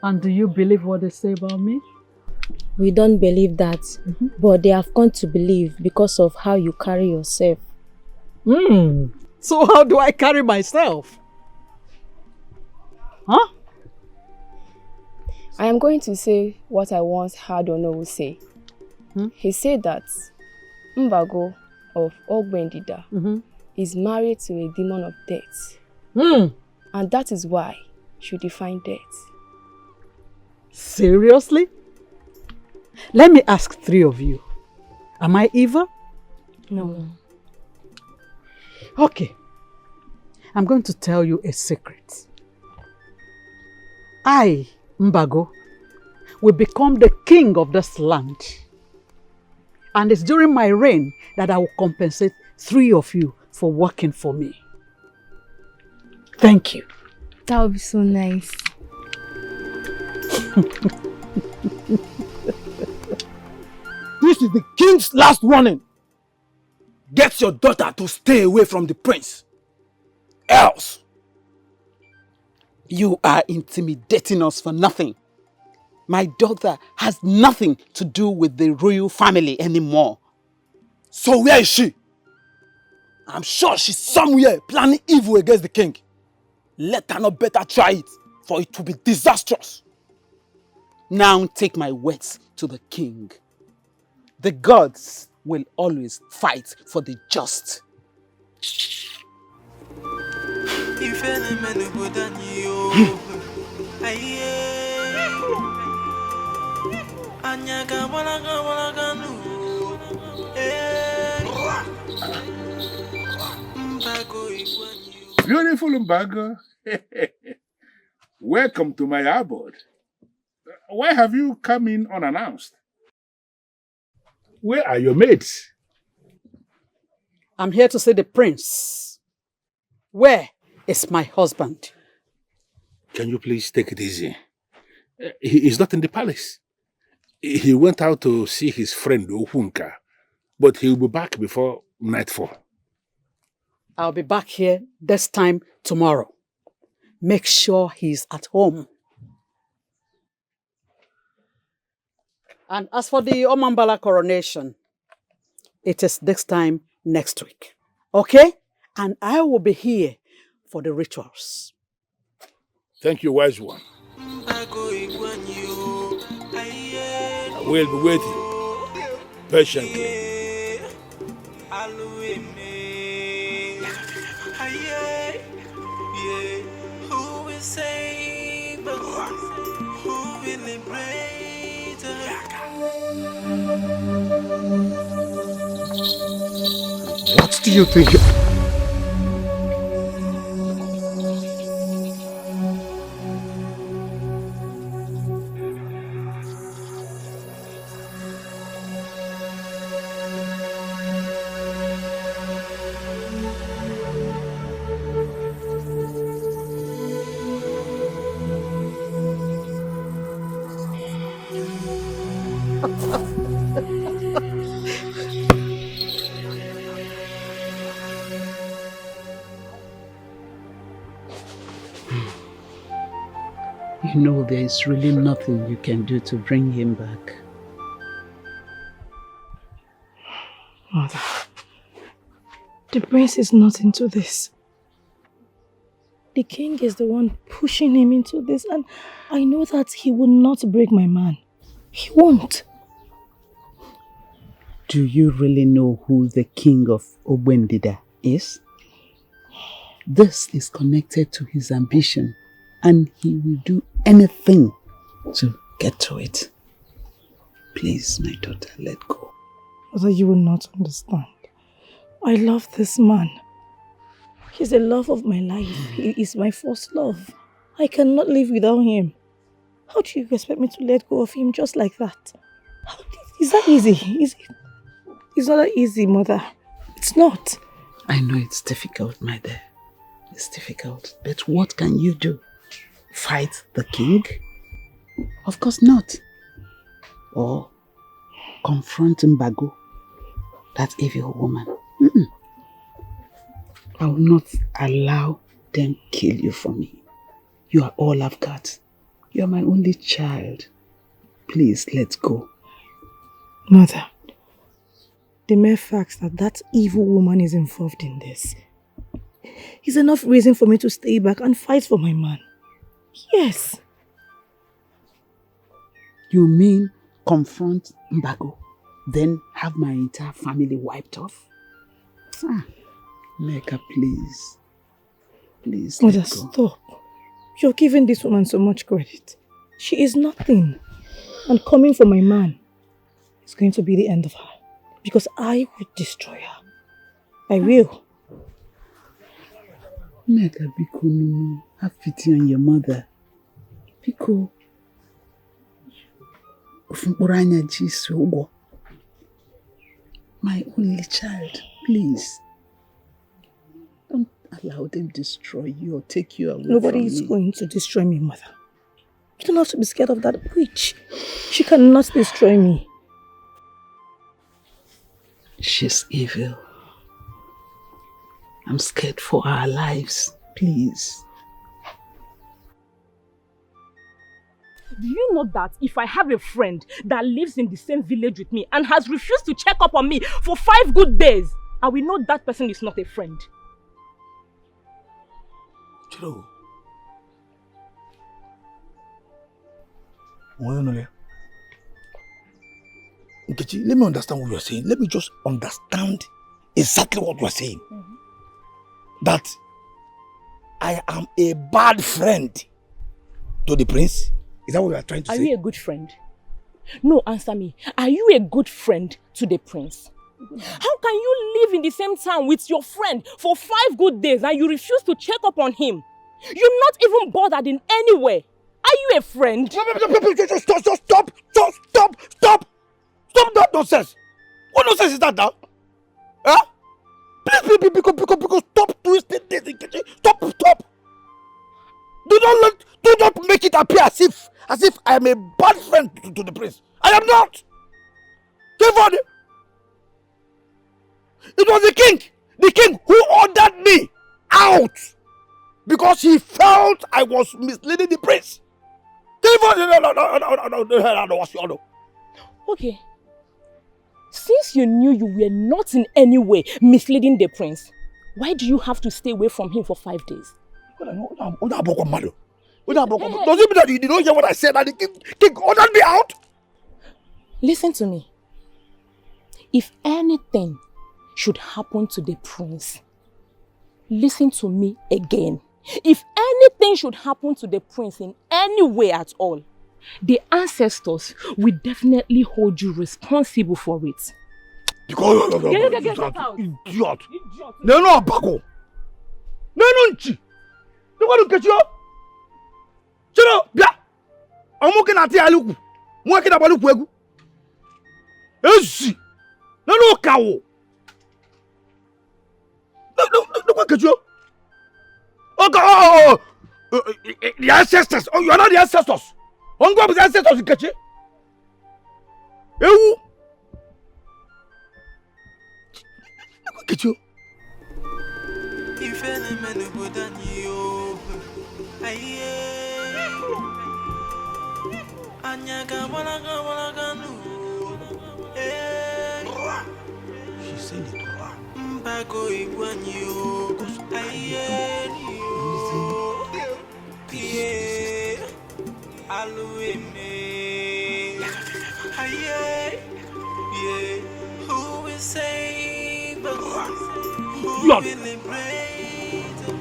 And do you believe what they say about me? We don't believe that, but they have come to believe because of how you carry yourself. So how do I carry myself? Huh? I am going to say what I once heard Ono say. He said that Mbago of Ogbendida is married to a demon of death. And that is why she defined death. Seriously? Let me ask three of you. Am I evil? No. Okay. I'm going to tell you a secret. I, Mbago, will become the king of this land. And it's during my reign that I will compensate three of you for working for me. Thank you. That would be so nice. This is the king's last warning. Get your daughter to stay away from the prince. Else, you are intimidating us for nothing. My daughter has nothing to do with the royal family anymore. So where is she? I'm sure she's somewhere planning evil against the king. Let her not better try it, for it will be disastrous. Now take my words to the king. The gods will always fight for the just. Beautiful Mbago. Welcome to my abode. Why have you come in unannounced? Where are your mates? I'm here to see the prince. Where is my husband? Can you please take it easy? He is not in the palace. He went out to see his friend Ofunka, but he will be back before nightfall. I'll be back here this time tomorrow. Make sure he's at home. And as for the Omambala coronation, it is this time next week. Okay? And I will be here for the rituals. Thank you, wise one. I will be waiting patiently. Who will save us? Who will liberate us? What do you think? know there is really nothing you can do to bring him back. Mother, the prince is not into this. The king is the one pushing him into this, and I know that he will not break my man. He won't. Do you really know who the king of Ogbendida is? This is connected to his ambition, and he will do anything to get to it. Please, my daughter, let go. Mother, you will not understand. I love this man. He's the love of my life. He is my first love. I cannot live without him. How do you expect me to let go of him just like that? Is that easy? It's not that easy, Mother. It's not. I know it's difficult, my dear. It's difficult. But what can you do? Fight the king? Of course not. Or confront Mbago, that evil woman. I will not allow them kill you for me. You are all I've got. You are my only child. Please, let's go. Mother, the mere fact that that evil woman is involved in this is enough reason for me to stay back and fight for my man. Yes. You mean confront Mbago, then have my entire family wiped off? Neka, please. Please, Mother, let go. stop. You're giving this woman so much credit. She is nothing. And coming for my man is going to be the end of her. Because I will destroy her. I will. Neka, Biko, no. Have pity on your mother. Biko. My only child, please. Don't allow them destroy you or take you away from me. Nobody is going to destroy me, Mother. You don't have to be scared of that witch. She cannot destroy me. She's evil. I'm scared for our lives. Please. Do you know that if I have a friend that lives in the same village with me and has refused to check up on me for 5 good days, I will know that person is not a friend? True. Nkechi, let me understand what you are saying. Let me just understand exactly what you are saying. That I am a bad friend to the prince? Is that what you are trying to say? Are you a good friend? No, answer me. Are you a good friend to the prince? How can you live in the same town with your friend for 5 good days and you refuse to check up on him? You're not even bothered in any way. Are you a friend? Stop that nonsense. What nonsense is that now? Huh? Please, because stop twisting this. Stop. Do not make it appear as if I am a bad friend to the prince. I am not. It was the king who ordered me out because he felt I was misleading the prince. No. Okay. Since you knew you were not in any way misleading the prince, why do you have to stay away from him for 5 days? Does it mean that you did not hear what I said and the king ordered me out? Listen to me. If anything should happen to the prince, listen to me again. If anything should happen to the prince in any way at all, the ancestors will definitely hold you responsible for it. Because Get out. Idiot. No, Bago. No, Nchi. You want to get you up? Chino, bia. I'm working at the aluku. I'm working at Baluku. Esi. No, cow. No, get you up. Oh, the ancestors. Oh, you are not the ancestors. On go with the ancestors, get you. You. Get you. She said it wrong. Who will save us? Who Lord. will liberate us?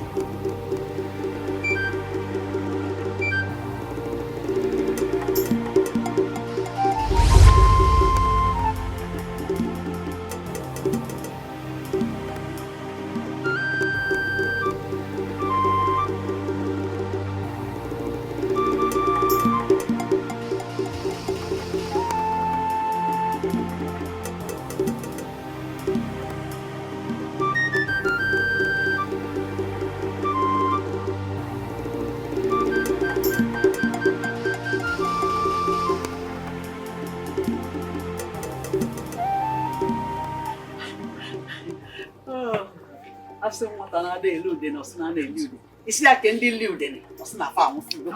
Asị nwata na-ada elu ude na ọsị na-ana eli ude. Isi ya ka ndị li ude na ọsị na-afa anwụsị ude.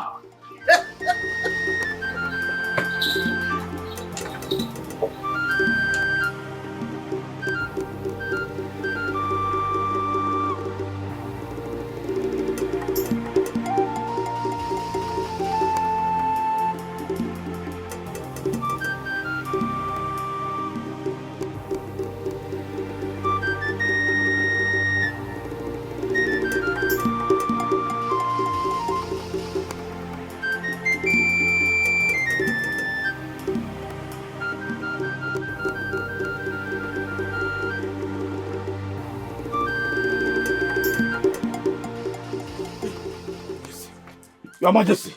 Your Majesty,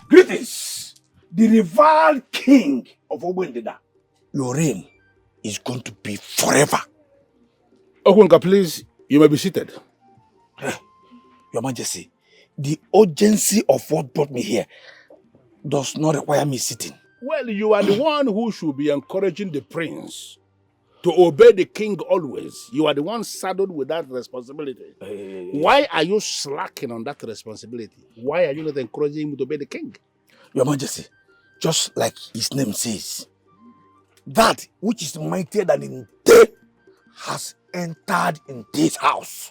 greetings, the revered king of Ogbendida. Your reign is going to be forever. Ogunka, please, you may be seated. Your Majesty, the urgency of what brought me here does not require me sitting. Well, you are the one who should be encouraging the prince to obey the king always. You are the one saddled with that responsibility. Why are you slacking on that responsibility? Why are you not encouraging him to obey the king? Your Majesty, just like his name says, that which is mightier than in day has entered in this house.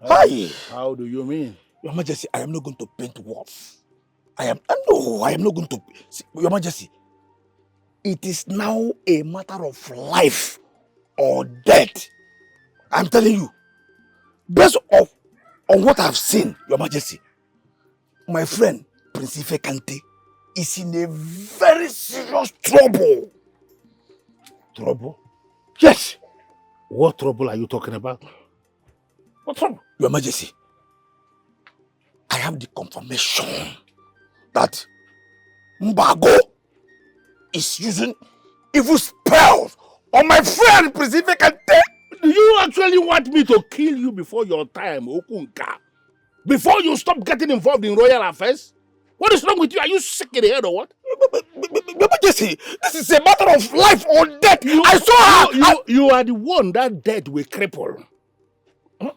How do you mean? Your Majesty, I am not going to paint walls. I am not going to. Your Majesty, it is now a matter of life or death. I'm telling you, based on what I've seen, Your Majesty, my friend Prince Ifekante is in a very serious trouble. Trouble? Yes. What trouble are you talking about? What trouble? Your Majesty, I have the confirmation that Mbago is using evil spells on my friend Prince Ifekante. Do you actually want me to kill you before your time, Okunka? Before you stop getting involved in royal affairs? What is wrong with you? Are you sick in the head or what? Your Majesty, this is a matter of life or death. I saw her. You are the one that death will cripple. Huh?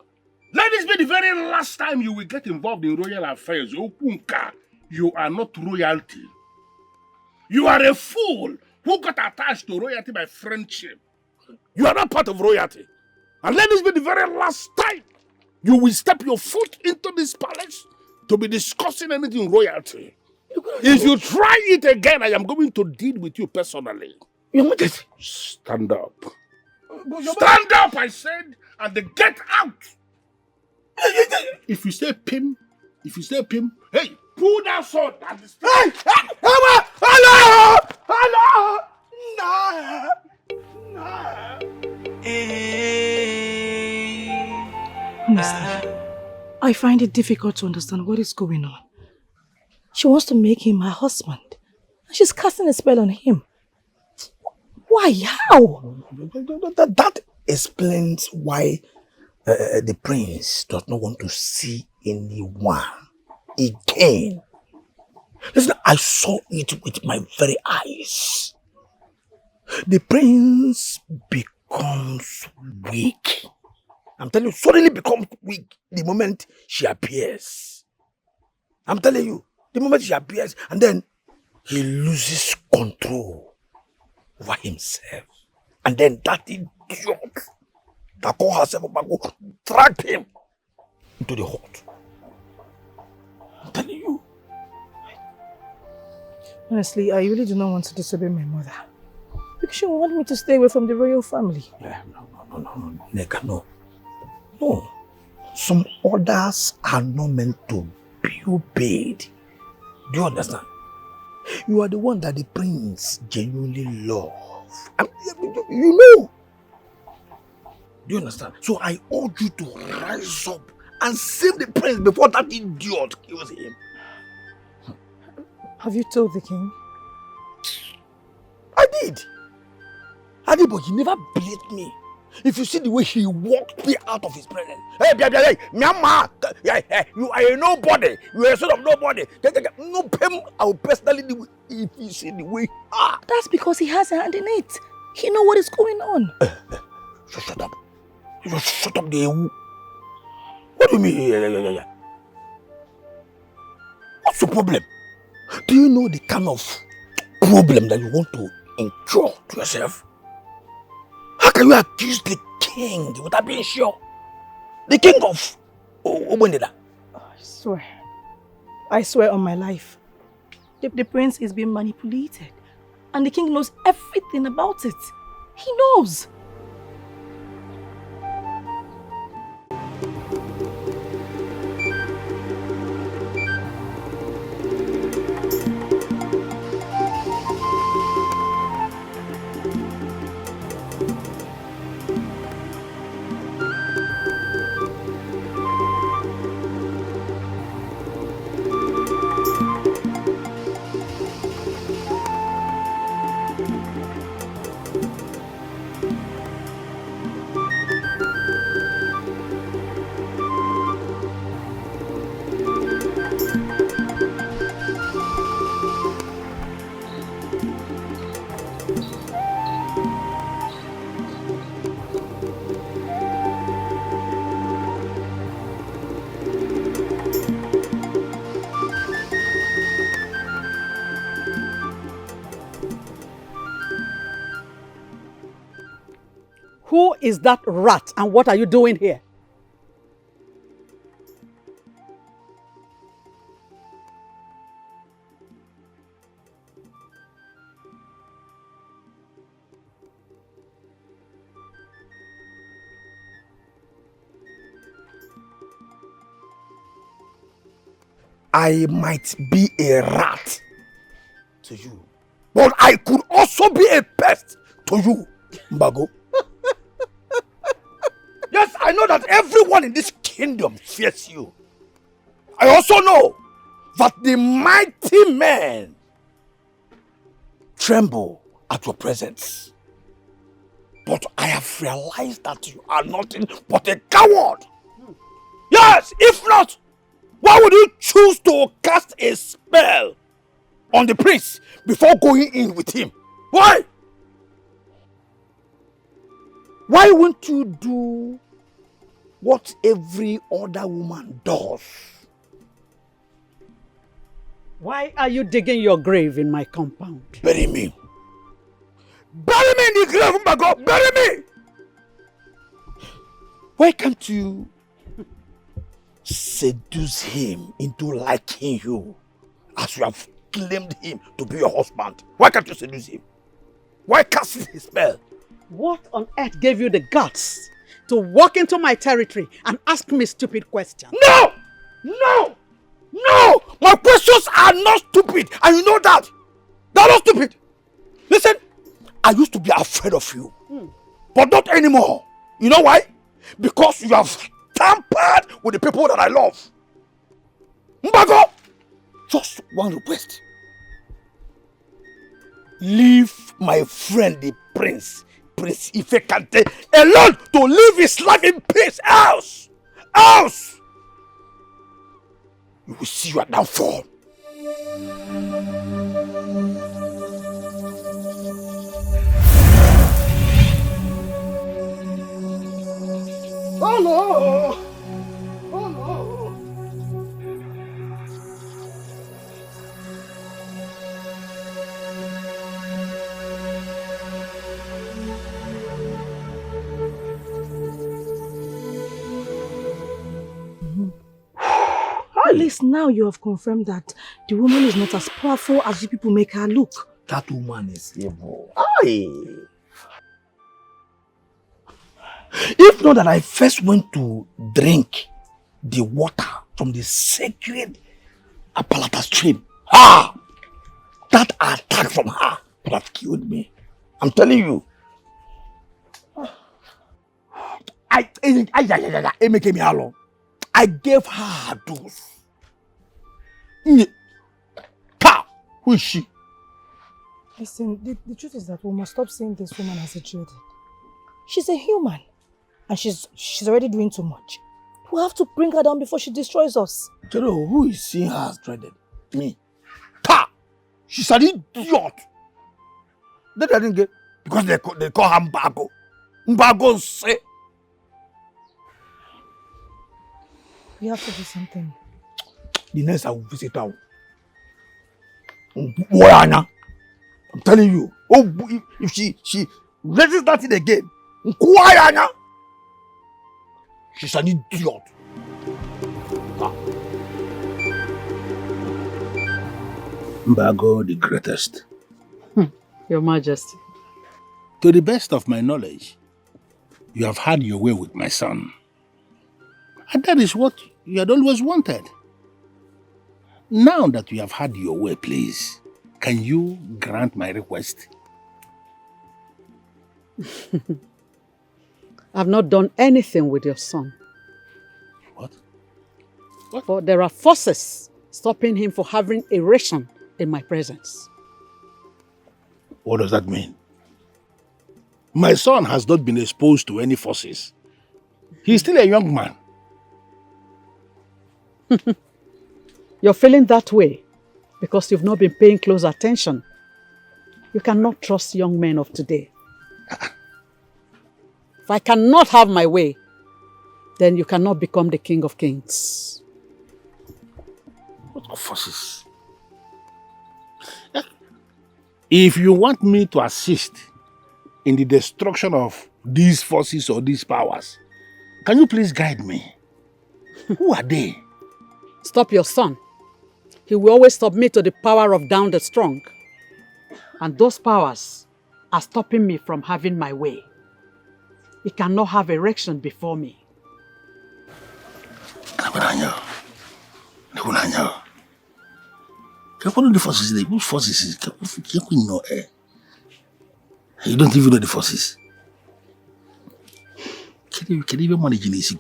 Let this be the very last time you will get involved in royal affairs. Okunka, you are not royalty. You are a fool who got attached to royalty by friendship. You are not part of royalty. And let this be the very last time you will step your foot into this palace to be discussing anything royalty. If you try it again, I am going to deal with you personally. Your Majesty, stand up. Stand up, I said, and then get out. If you say pim, hey, pull that sword and hey, hello, Honestly, I find it difficult to understand what is going on. She wants to make him her husband. And she's casting a spell on him. Why? How? That explains why the prince does not want to see anyone again. Listen, I saw it with my very eyes. The prince becomes weak. I'm telling you, suddenly becomes weak the moment she appears. I'm telling you, the moment she appears, and then he loses control over himself. And then that idiot that called herself Mbago dragged him into the hut. I'm telling you. Honestly, I really do not want to disobey my mother. Because she wanted me to stay away from the royal family. Yeah, no, Neka, no. No. Some orders are not meant to be obeyed. Do you understand? You are the one that the prince genuinely loves. You know. Do you understand? So I urge you to rise up and save the prince before that idiot kills him. Have you told the king? I did, but he never believed me. If you see the way he walked me out of his presence. Hey, Myanmar, you are a nobody. You are a son of nobody. No pain, I will personally do if you see the way. That's because he has a hand in it. He knows what is going on. Shut up. You just shut up there. What do you mean? What's the problem? Do you know the kind of problem that you want to incur to yourself? How can you accuse the king without being sure? The king of Obendida. I swear on my life. The prince is being manipulated. And the king knows everything about it. He knows. Who is that rat and what are you doing here? I might be a rat to you, but I could also be a pest to you, Mbago. Yes, I know that everyone in this kingdom fears you. I also know that the mighty men tremble at your presence. But I have realized that you are nothing but a coward. Yes, if not, why would you choose to cast a spell on the prince before going in with him? Why? Why won't you do what every other woman does? Why are you digging your grave in my compound? Bury me. Bury me in the grave, Mbago! Bury me! Why can't you seduce him into liking you as you have claimed him to be your husband? Why can't you seduce him? Why cast his spell? What on earth gave you the guts to walk into my territory and ask me stupid questions? No! No! No! My questions are not stupid, and you know that. They're not stupid. Listen, I used to be afraid of you, but not anymore. You know why? Because you have tampered with the people that I love. Mbago, just one request. Leave my friend the Prince Ifekante alone to live his life in peace. Else, you will see your downfall. Hello! Hello! At least now you have confirmed that the woman is not as powerful as you people make her look. That woman is evil. Aye. If not that I first went to drink the water from the sacred Apalata stream, that attack from her would have killed me. I'm telling you. I gave her a dose. Who is she? Listen, the truth is that we must stop seeing this woman as a dreaded. She's a human. And she's already doing too much. We have to bring her down before she destroys us. Jero, who is seeing her as dreaded? Me. She's an idiot. That I didn't get because they call her Mbago. Mbago say. We have to do something. The next I will visit her. I'm telling you. Oh, if she raises that thing again, she's an idiot. Mbago the greatest. Your Majesty. To the best of my knowledge, you have had your way with my son. And that is what you had always wanted. Now that you have had your way, please, can you grant my request? I've not done anything with your son. What? But there are forces stopping him from having erection in my presence. What does that mean? My son has not been exposed to any forces. He's still a young man. You're feeling that way because you've not been paying close attention. You cannot trust young men of today. If I cannot have my way, then you cannot become the King of Kings. What forces? If you want me to assist in the destruction of these forces or these powers, can you please guide me? Who are they? Stop your son. He will always submit to the power of down the strong. And those powers are stopping me from having my way. He cannot have erection before me. The forces, which forces? You don't even know the forces. Can you even manage this?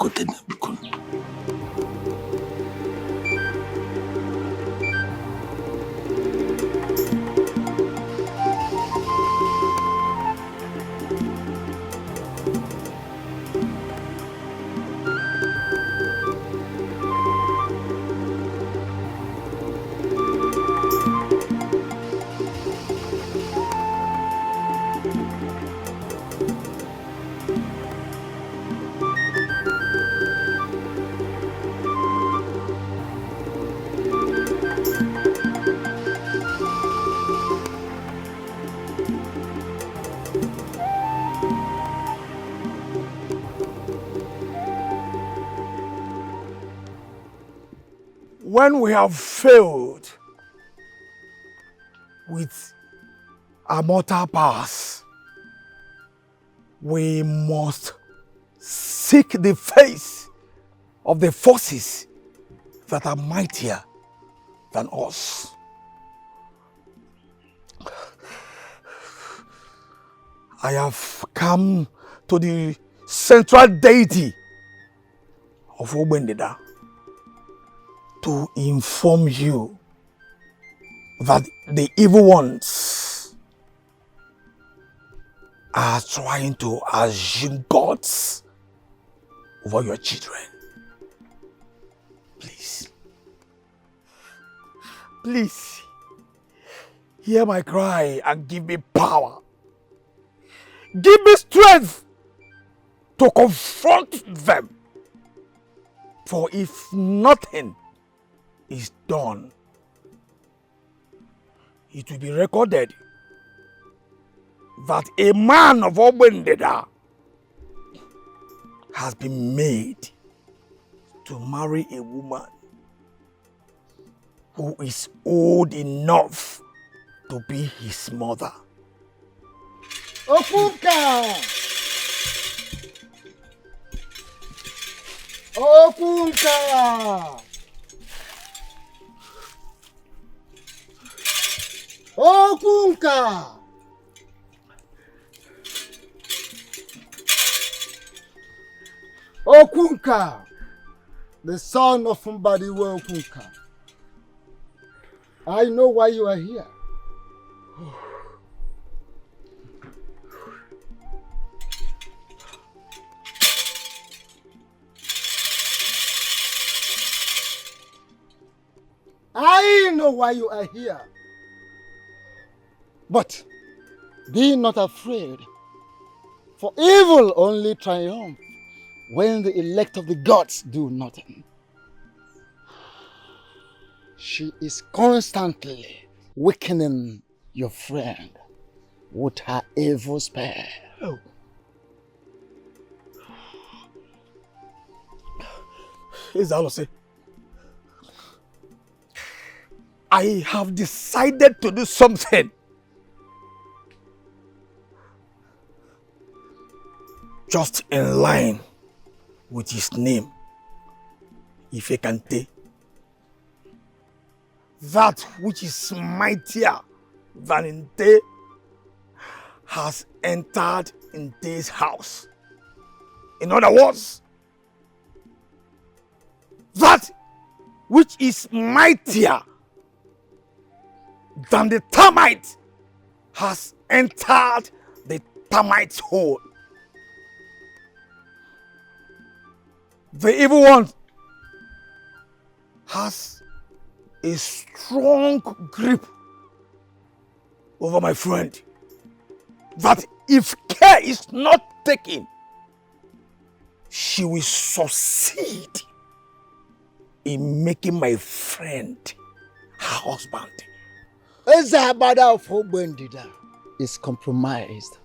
When we have failed with our mortal powers, we must seek the face of the forces that are mightier than us. I have come to the central deity of Ogbendida to inform you that the evil ones are trying to assume gods over your children. Please, please, hear my cry and give me power. Give me strength to confront them. For if nothing is done, it will be recorded that a man of Ogbendida has been made to marry a woman who is old enough to be his mother. Okunka! Okunka! Okunka! Okunka! The son of Mbadiwe Okunka. I know why you are here. I know why you are here. But be not afraid, for evil only triumphs when the elect of the gods do nothing. She is constantly weakening your friend with her evil spell. Oh. Izalose, I have decided to do something. Just in line with his name, Ifekante. That which is mightier than Nte has entered Nte's house. In other words, that which is mightier than the termite has entered the termite's hole. The evil one has a strong grip over my friend, that if care is not taken, she will succeed in making my friend her husband. Ezabada of Obendida is compromised.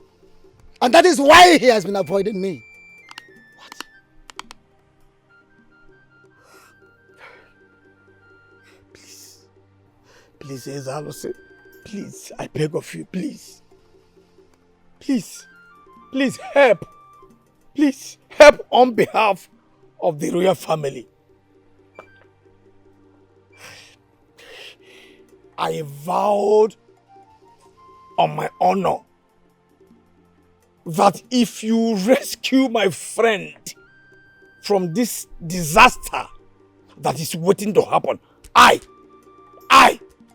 And that is why he has been avoiding me. Please, Ezalose, please, I beg of you, please. Please, please help. Please help on behalf of the royal family. I vowed on my honor that if you rescue my friend from this disaster that is waiting to happen, I,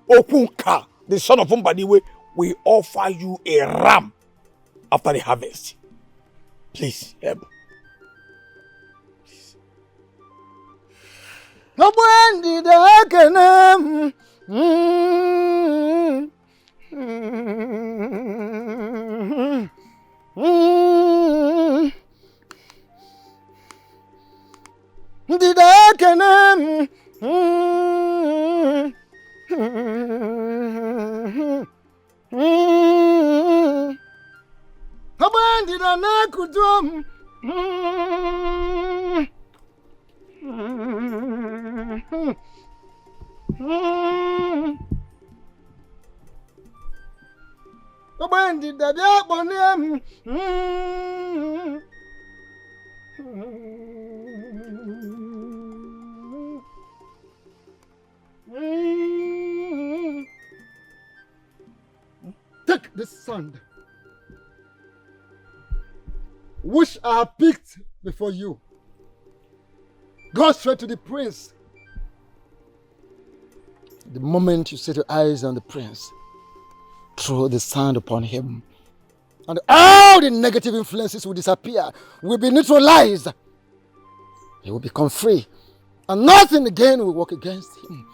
Okunka, the son of Mbadiwe, will offer you a ram after the harvest. Please help. Take this sand, which I have picked before you. Go straight to the prince. The moment you set your eyes on the prince, throw the sand upon him, and all the negative influences will disappear, will be neutralized. He will become free, and nothing again will work against him.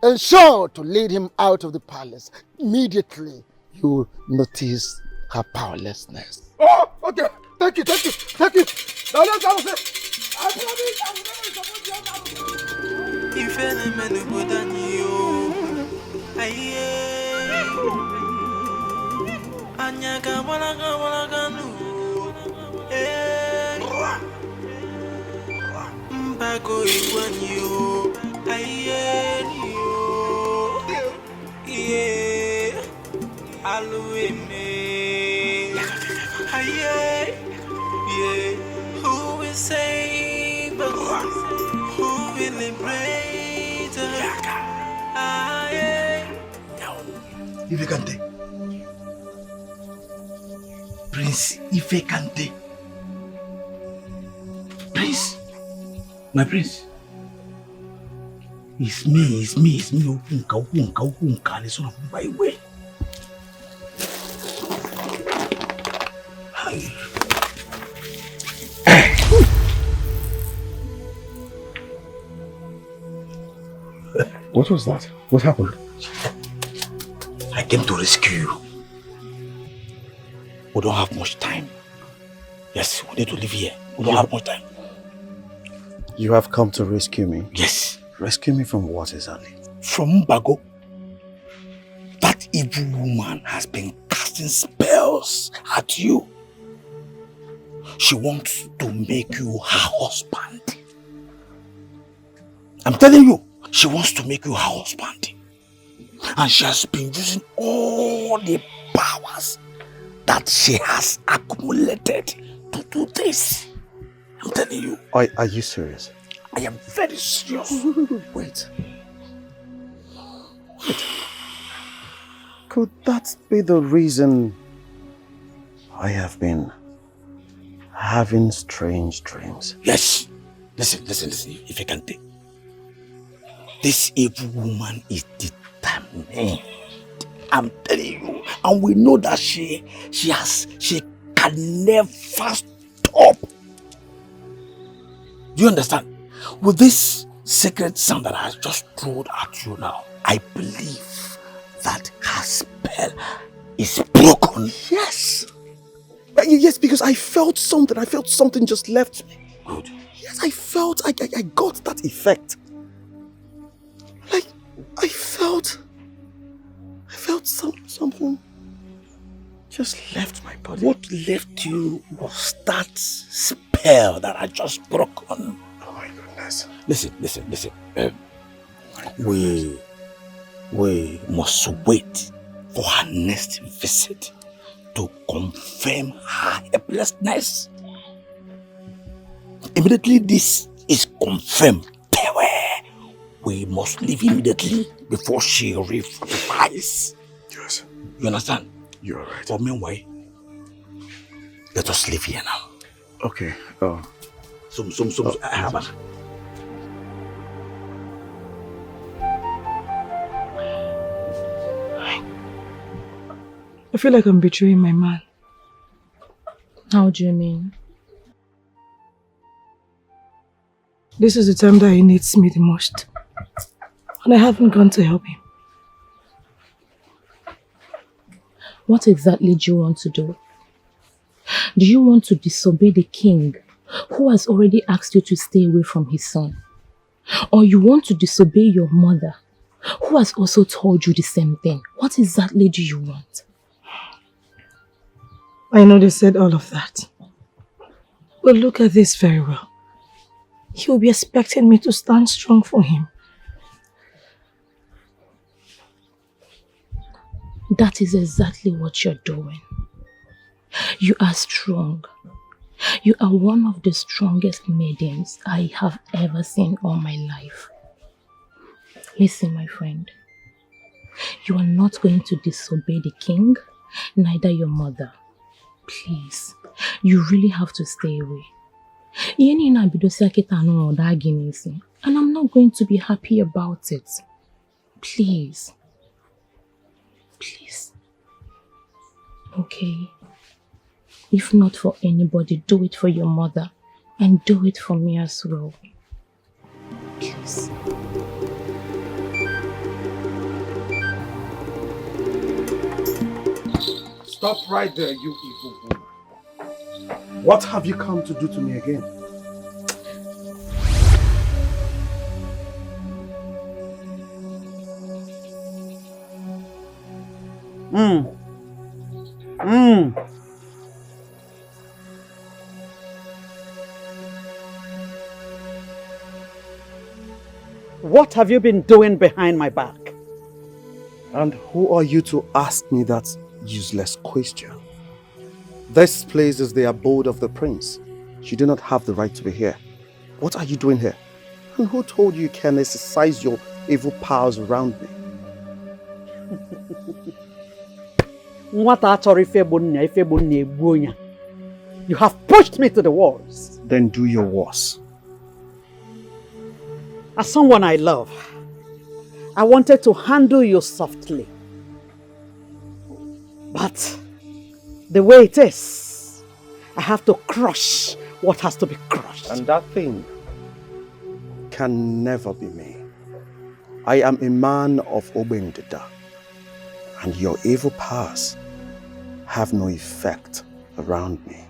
Ensure to lead him out of the palace. Immediately, you will notice her powerlessness. Oh, okay. Thank you. Now let's go. I Mbago when you, I hear you, yeah, Halloween, yeah, who will save us? Who will liberate us? Ifekante. Prince Ifekante. Prince. My prince. It's me. Upunka, the son of my way. What was that? What happened? I came to rescue you. We don't have much time. Yes, we need to leave here. We don't have much time. You have come to rescue me? Yes. Rescue me from what exactly? From Mbago. That evil woman has been casting spells at you. She wants to make you her husband. I'm telling you, she wants to make you her husband. And she has been using all the powers that she has accumulated to do this. I'm telling you. Are you serious? I am very serious. Wait. Could that be the reason I have been having strange dreams? Yes. Listen. If I can take. This evil woman is determined. I'm telling you. And we know that she can never stop. Do you understand? With this sacred sound that I just thrown at you now, I believe that her spell is broken. Yes. Yes, because I felt something. I felt something just left me. Good. Yes, I got that effect. Like, I felt something just left my body. What left you was that spell that I just broken. Oh my goodness. Listen. We must wait for her next visit to confirm her helplessness. Immediately this is confirmed, we must leave immediately before she revives. Yes. You understand? You're right. But meanwhile, let us leave here now. Okay. I feel like I'm betraying my man. How do you mean? This is the time that he needs me the most. And I haven't gone to help him. What exactly do you want to do? Do you want to disobey the king who has already asked you to stay away from his son? Or you want to disobey your mother who has also told you the same thing? What exactly do you want? I know they said all of that. But look at this very well. He will be expecting me to stand strong for him. That is exactly what you're doing. You are strong. You are one of the strongest maidens I have ever seen all my life. Listen, my friend. You are not going to disobey the king, neither your mother. Please, you really have to stay away. And I'm not going to be happy about it. Please. Please. Okay. If not for anybody, do it for your mother. And do it for me as well. Please. Stop right there, you evil woman. What have you come to do to me again? What have you been doing behind my back? And who are you to ask me that useless question? This place is the abode of the prince. You do not have the right to be here. What are you doing here? And who told you can exercise your evil powers around me? You have pushed me to the walls. Then do your worst. As someone I love, I wanted to handle you softly. But the way it is, I have to crush what has to be crushed. And that thing can never be me. I am a man of Obendida, and your evil powers have no effect around me.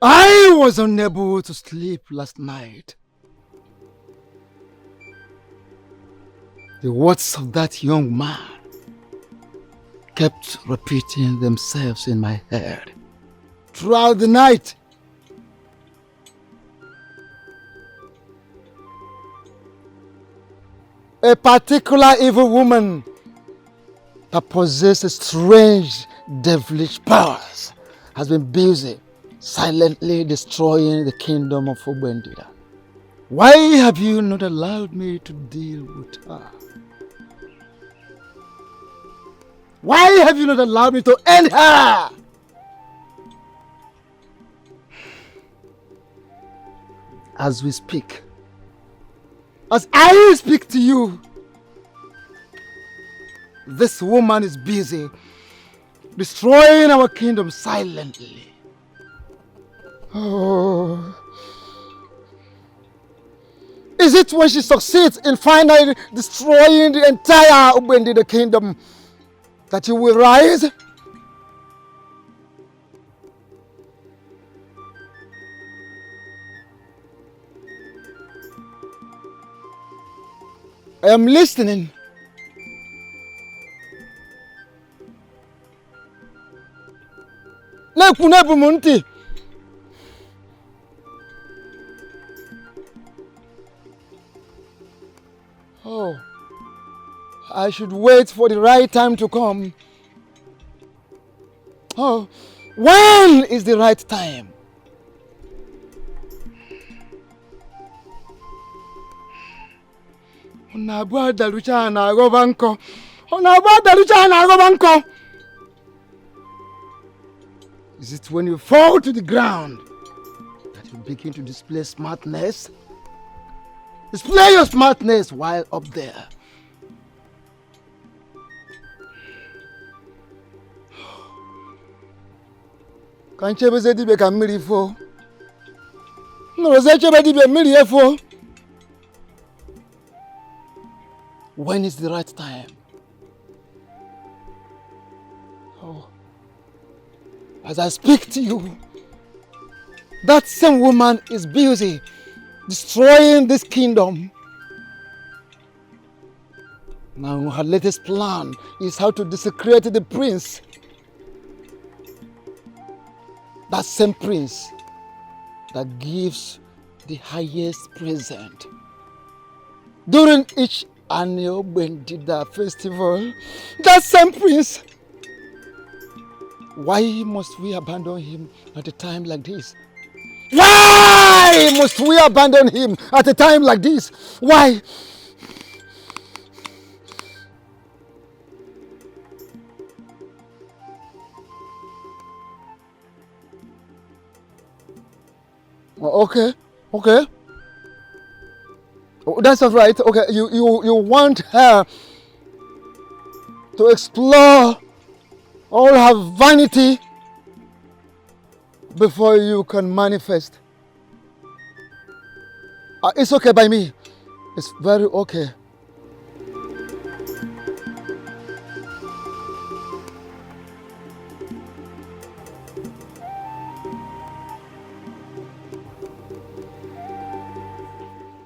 I was unable to sleep last night. The words of that young man kept repeating themselves in my head throughout the night. A particular evil woman that possesses strange devilish powers has been busy silently destroying the kingdom of Obendida. Why have you not allowed me to deal with her? Why have you not allowed me to end her? As we speak, as I speak to you, this woman is busy destroying our kingdom silently. Oh. Is it when she succeeds in finally destroying the entire Obendida kingdom that you will rise? I am listening. Munti. Oh, I should wait for the right time to come. Oh, when is the right time? Is it when you fall to the ground that you begin to display smartness? Display your smartness while up there. When is the right time? Oh, as I speak to you, that same woman is busy destroying this kingdom. Now her latest plan is how to desecrate the prince. That same prince that gives the highest present during each annual Bendida festival. That same prince. Why must we abandon him at a time like this? Why must we abandon him at a time like this? Why? Okay. Oh, that's all right. Okay, you want her to explore all her vanity before you can manifest. It's okay by me. It's very okay.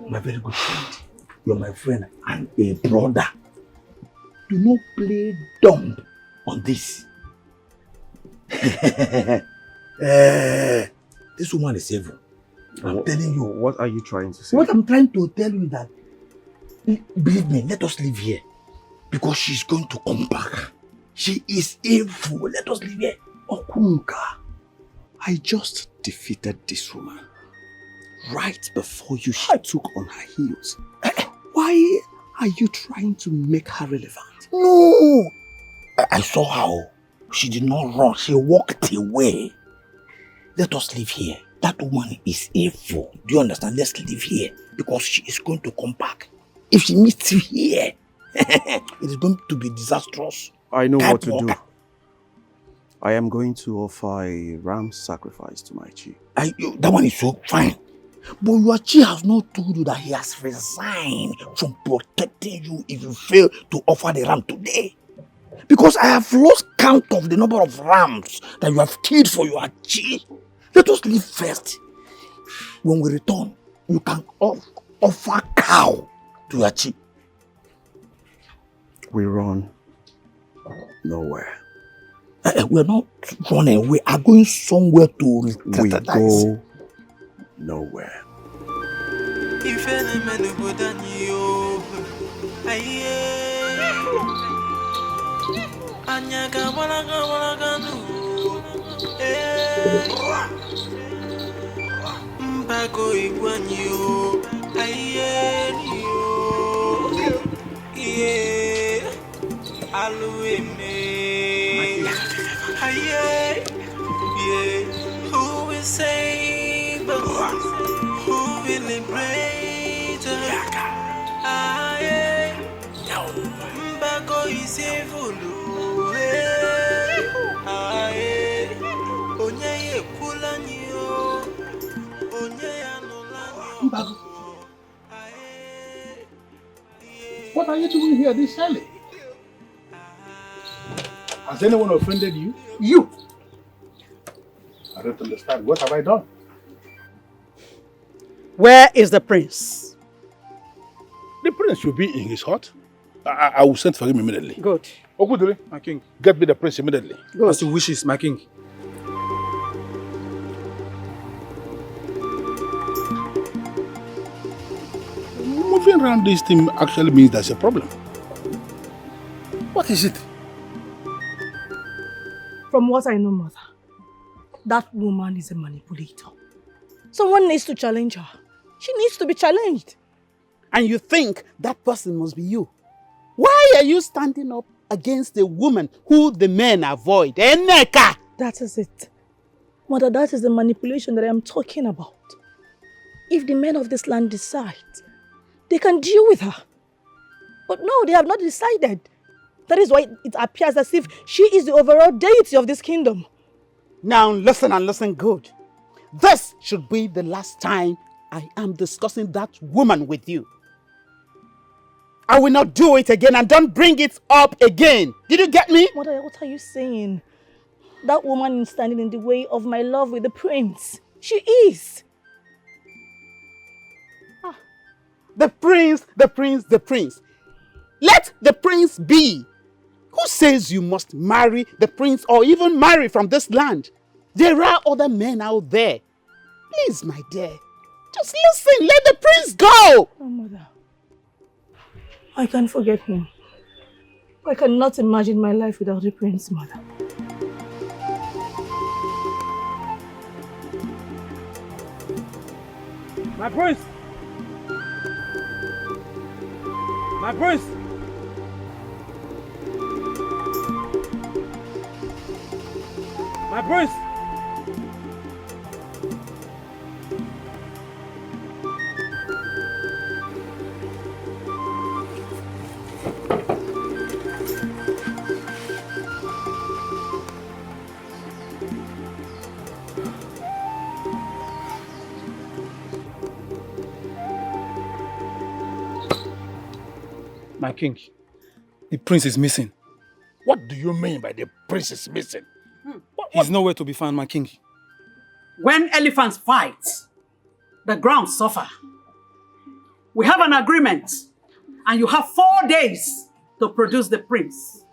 My very good friend. You're my friend and a brother. Do not play dumb on this. This woman is evil. I'm telling you. What are you trying to say? What I'm trying to tell you is that, believe me, let us live here. Because she's going to come back. She is evil. Let us live here. Okunka. I just defeated this woman right before she took on her heels. Why are you trying to make her relevant? No! I saw how she did not run. She walked away. Let us live here. That woman is evil. Do you understand? Let's live here because she is going to come back. If she meets you here, it is going to be disastrous. I know what to do. I am going to offer a ram sacrifice to my chief. That one is so fine. But your chief has not told you that he has resigned from protecting you if you fail to offer the ram today. Because I have lost count of the number of rams that you have killed for your chief. Let us live first. When we return, you can offer cow to your chief. We run nowhere. We are not running. We are going somewhere to We go nowhere. Mbago igwanyo aye yo yeah alueme aye yeah who will save us who will liberate us aye Mbago is evil aye onye kulanyo Mbago, what are you doing here this early? Has anyone offended you? You! I don't understand. What have I done? Where is the prince? The prince should be in his hut. I will send for him immediately. Good. Okudere, my king. Get me the prince immediately. Good. As you wishes, my king. Moving around this thing actually means there's a problem. What is it? From what I know, mother, that woman is a manipulator. Someone needs to challenge her. She needs to be challenged. And you think that person must be you? Why are you standing up against a woman who the men avoid? Eneka! That is it. Mother, that is the manipulation that I am talking about. If the men of this land decide, they can deal with her. But no, they have not decided. That is why it appears as if she is the overall deity of this kingdom. Now listen and listen good. This should be the last time I am discussing that woman with you. I will not do it again, and don't bring it up again. Did you get me? Mother, what are you saying? That woman is standing in the way of my love with the prince. She is. The prince. Let the prince be. Who says you must marry the prince or even marry from this land? There are other men out there. Please, my dear, just listen. Let the prince go. Oh, mother. I can't forget him. I cannot imagine my life without the prince, mother. My prince! My prince! My prince! My king, the prince is missing. What do you mean by the prince is missing? He's nowhere to be found, my king. When elephants fight, the ground suffer. We have an agreement, and you have 4 days to produce the prince.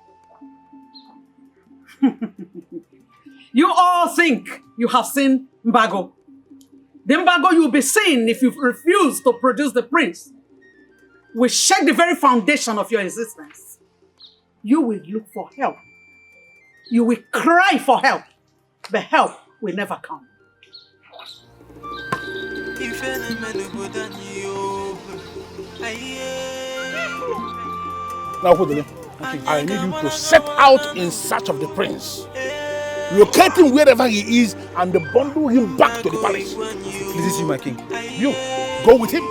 You all think you have seen Mbago. The Mbago you'll be seeing if you refuse to produce the prince will shake the very foundation of your existence. You will look for help. You will cry for help, but help will never come. Now, Kodole, I need you to set out in search of the prince. Locate him wherever he is and bundle him back to the palace. Please see my king. You, go with him.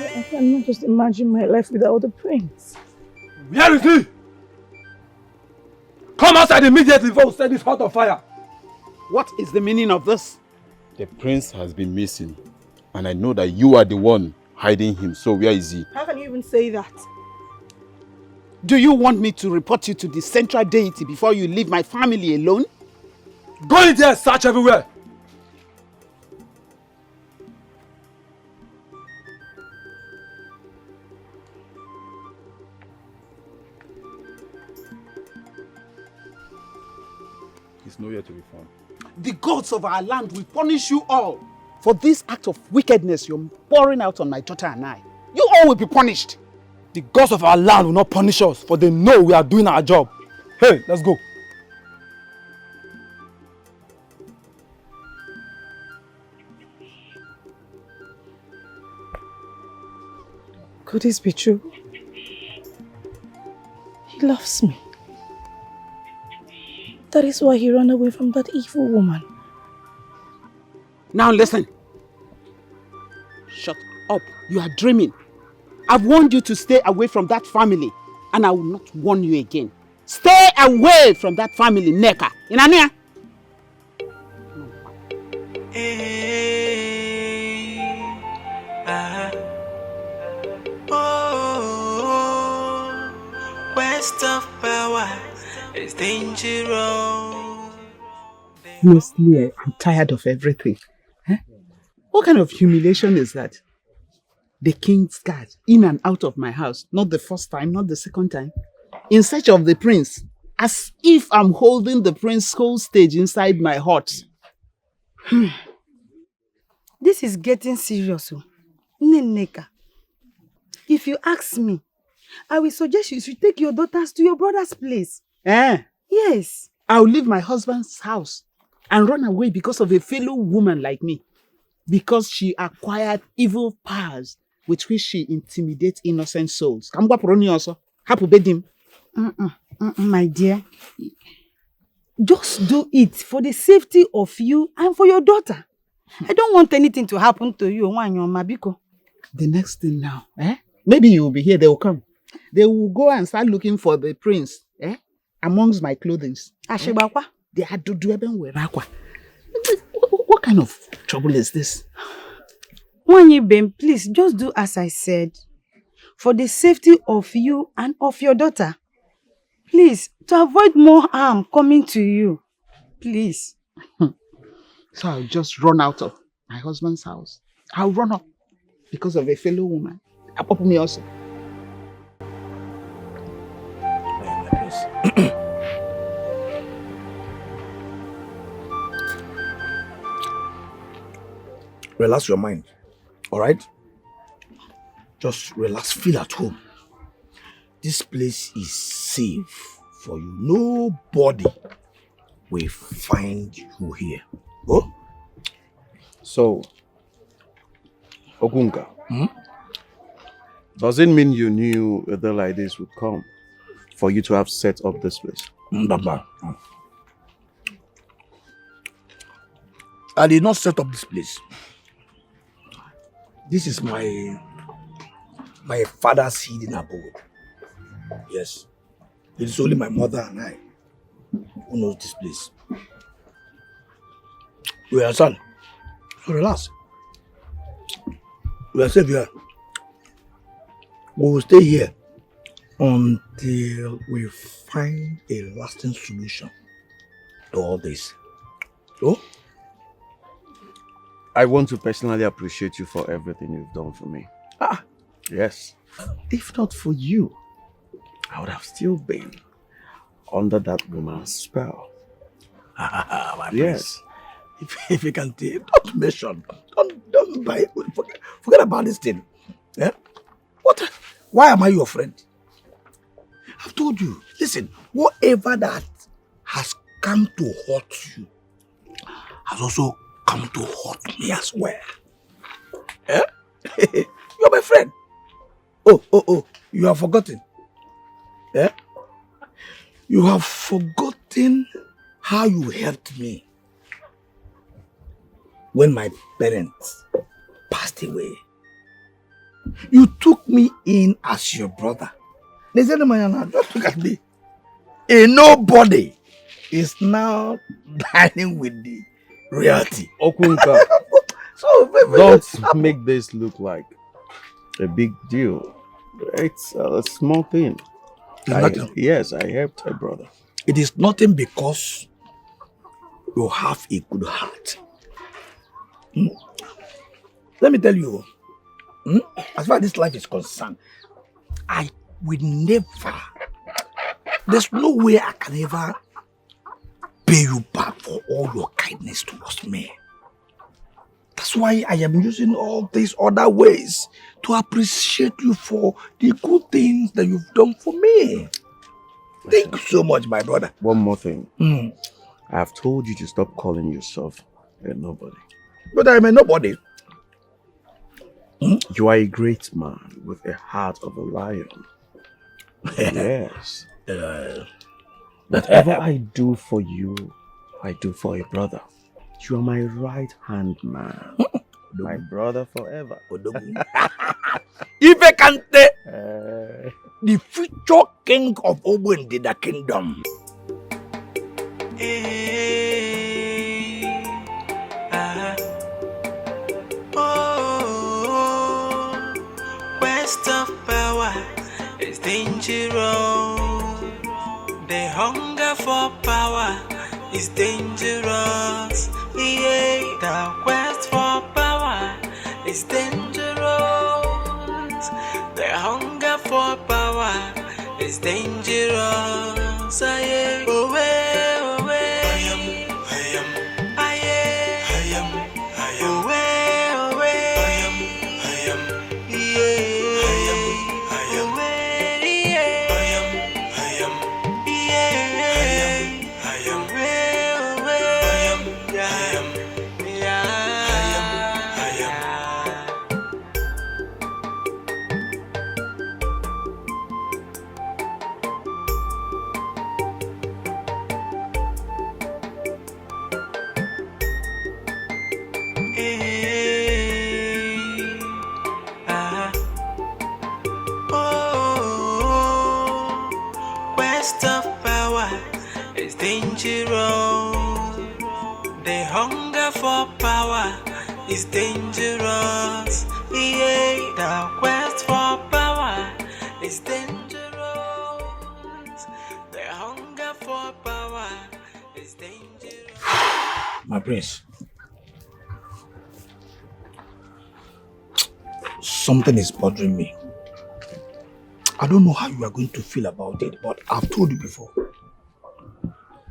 I cannot just imagine my life without the prince. Where is he? Come outside immediately before we set this heart on fire. What is the meaning of this? The prince has been missing, and I know that you are the one hiding him. So where is he? How can you even say that? Do you want me to report you to the central deity before you leave my family alone? Go in there, search everywhere. He's nowhere to be found. The gods of our land will punish you all for this act of wickedness you're pouring out on my daughter and I. You all will be punished. The gods of our land will not punish us, for they know we are doing our job. Hey, let's go. Could this be true? He loves me. That is why he ran away from that evil woman. Now listen. Shut up. You are dreaming. I've warned you to stay away from that family, and I will not warn you again. Stay away from that family, Neka. Inania? Quest of power is dangerous. Honestly, I'm tired of everything. What kind of humiliation is that? The king's guard, in and out of my house, not the first time, not the second time, in search of the prince, as if I'm holding the prince's whole stage inside my heart. This is getting serious. Neneka, if you ask me, I will suggest you should take your daughters to your brother's place. Yes. I'll leave my husband's house and run away because of a fellow woman like me. Because she acquired evil powers with which she intimidates innocent souls. My dear, just do it for the safety of you and for your daughter. I don't want anything to happen to you, Mabiko. The next thing now, maybe you will be here, they will come. They will go and start looking for the prince, amongst my clothing. They had to do What kind of trouble is this? Wanyibem, please just do as I said. For the safety of you and of your daughter. Please, to avoid more harm coming to you. Please. So I'll just run out of my husband's house. I'll run up because of a fellow woman. Apart from me also. Relax your mind, all right? Just relax, feel at home. This place is safe for you. Nobody will find you here. Oh? So, Ogunga, does it mean you knew a day like this would come for you to have set up this place? Baba. I did not set up this place. This is my father's hidden abode. Yes. It is only my mother and I who knows this place. We are son. So relax. We are safe here. We will stay here until we find a lasting solution to all this. So, I want to personally appreciate you for everything you've done for me. Yes. If not for you, I would have still been under that woman's spell. My Yes. prince, if you can take, don't mention, don't buy, forget about this thing. Yeah? What? Why am I your friend? I've told you, listen, whatever that has come to hurt you has also come to hurt me as well. Eh? You're my friend. Oh, you have forgotten. Eh? You have forgotten how you helped me when my parents passed away. You took me in as your brother. They said, just look at me. A nobody is now dining with the royalty. Okunka, don't make this look like a big deal. It's a small thing. Yes, I helped her brother. It is nothing because you have a good heart. Let me tell you, as far as this life is concerned, I will never, there's no way I can ever pay you back for all your kindness towards me. That's why I am using all these other ways to appreciate you for the good things that you've done for me. Thank you so much, my brother. One more thing. I have told you to stop calling yourself a nobody. But I am a nobody. You are a great man with a heart of a lion. Yes. Whatever I do for you, I do for a brother. You are my right-hand man. My brother forever. Ife Kante, the future king of Ogbendida Kingdom. Quest of power is dangerous. The hunger for power is dangerous. Yeah, the quest for power is dangerous. The hunger for power is dangerous. Yeah. Away, away. Quest of power is dangerous. The hunger for power is dangerous. Yeah, the quest for power is dangerous. The hunger for power is dangerous. My prince, something is bothering me. I don't know how you are going to feel about it, but I've told you before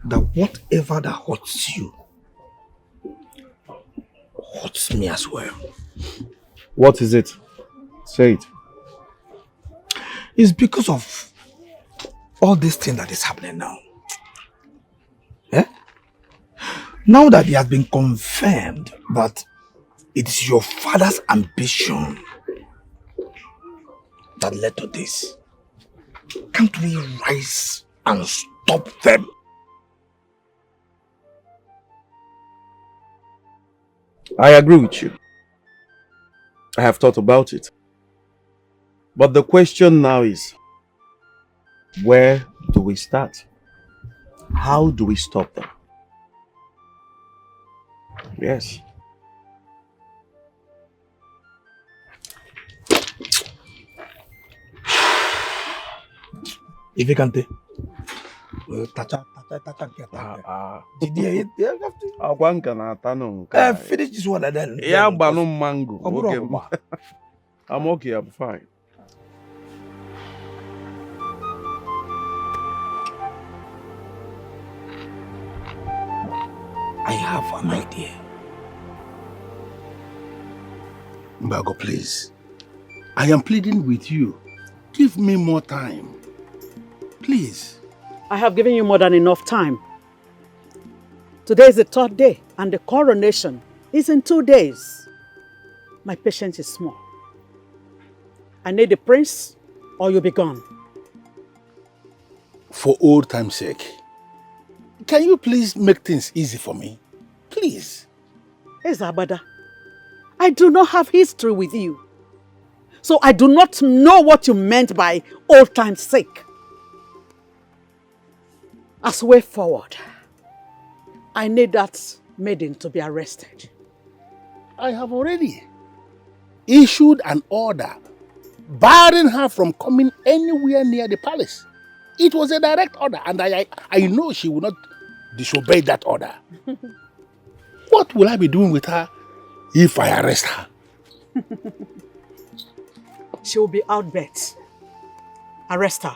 that whatever that hurts you hurts me as well. What is it? Say it. It's because of all this thing that is happening now. Eh? Now that it has been confirmed that it is your father's ambition that led to this, can't we rise and stop them? I agree with you. I have thought about it. But the question now is, where do we start? How do we stop them? Yes. If you can't finish this one and then. Yeah, mango. I'm okay, I'm fine. I have an idea. Mbago, please. I am pleading with you. Give me more time. Please. I have given you more than enough time. Today is the 3rd day and the coronation is in 2 days. My patience is small. I need the prince or you'll be gone. For old time's sake, can you please make things easy for me? Please. Ezabada, I do not have history with you. So I do not know what you meant by old time's sake. As way forward, I need that maiden to be arrested. I have already issued an order barring her from coming anywhere near the palace. It was a direct order, and I know she will not disobey that order. What will I be doing with her if I arrest her? She will be out bet. Arrest her.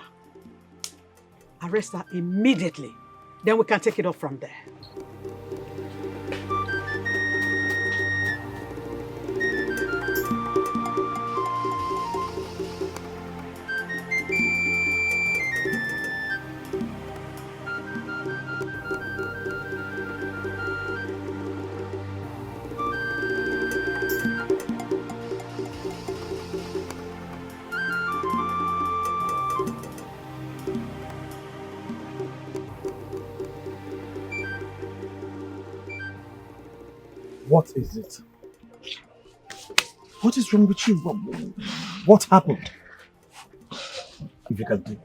Arrest her immediately. Then we can take it up from there. What is it? What is wrong with you? What happened? If you can do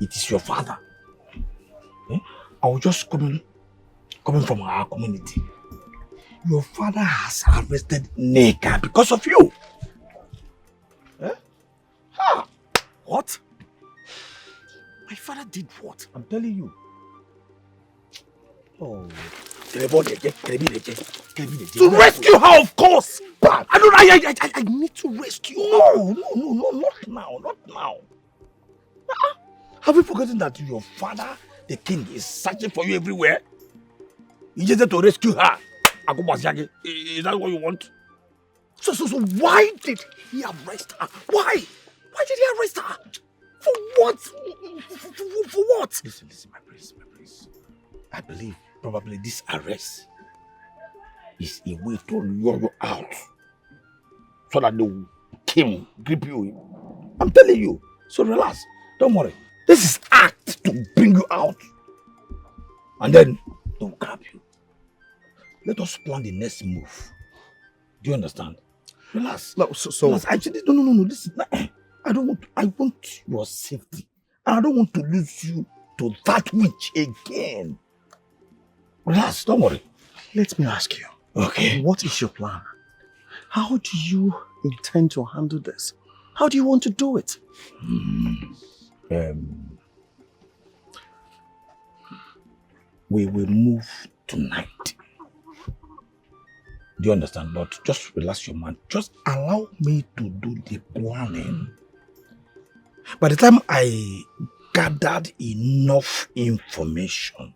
it is your father. I was just coming from our community. Your father has arrested Neka because of you. What? My father did what? I'm telling you. Oh. To rescue her, of course! I need to rescue her. No, not now. Have you forgotten that your father, the king, is searching for you everywhere? You just have to rescue her. Is that what you want? So why did he arrest her? Why? Why did he arrest her? For what? For what? Listen, my prince. I believe probably this arrest is a way to lure you out so that they will kill, grip you. I'm telling you. So relax. Don't worry. This is act to bring you out. And then they'll grab you. Let us plan the next move. Do you understand? Relax. No, Relax. Actually, no. Listen. I want your safety. And I don't want to lose you to that witch again. Relax, don't worry. Let me ask you. Okay. What is your plan? How do you intend to handle this? How do you want to do it? We will move tonight. Do you understand? But just relax your mind. Just allow me to do the planning. By the time I gathered enough information,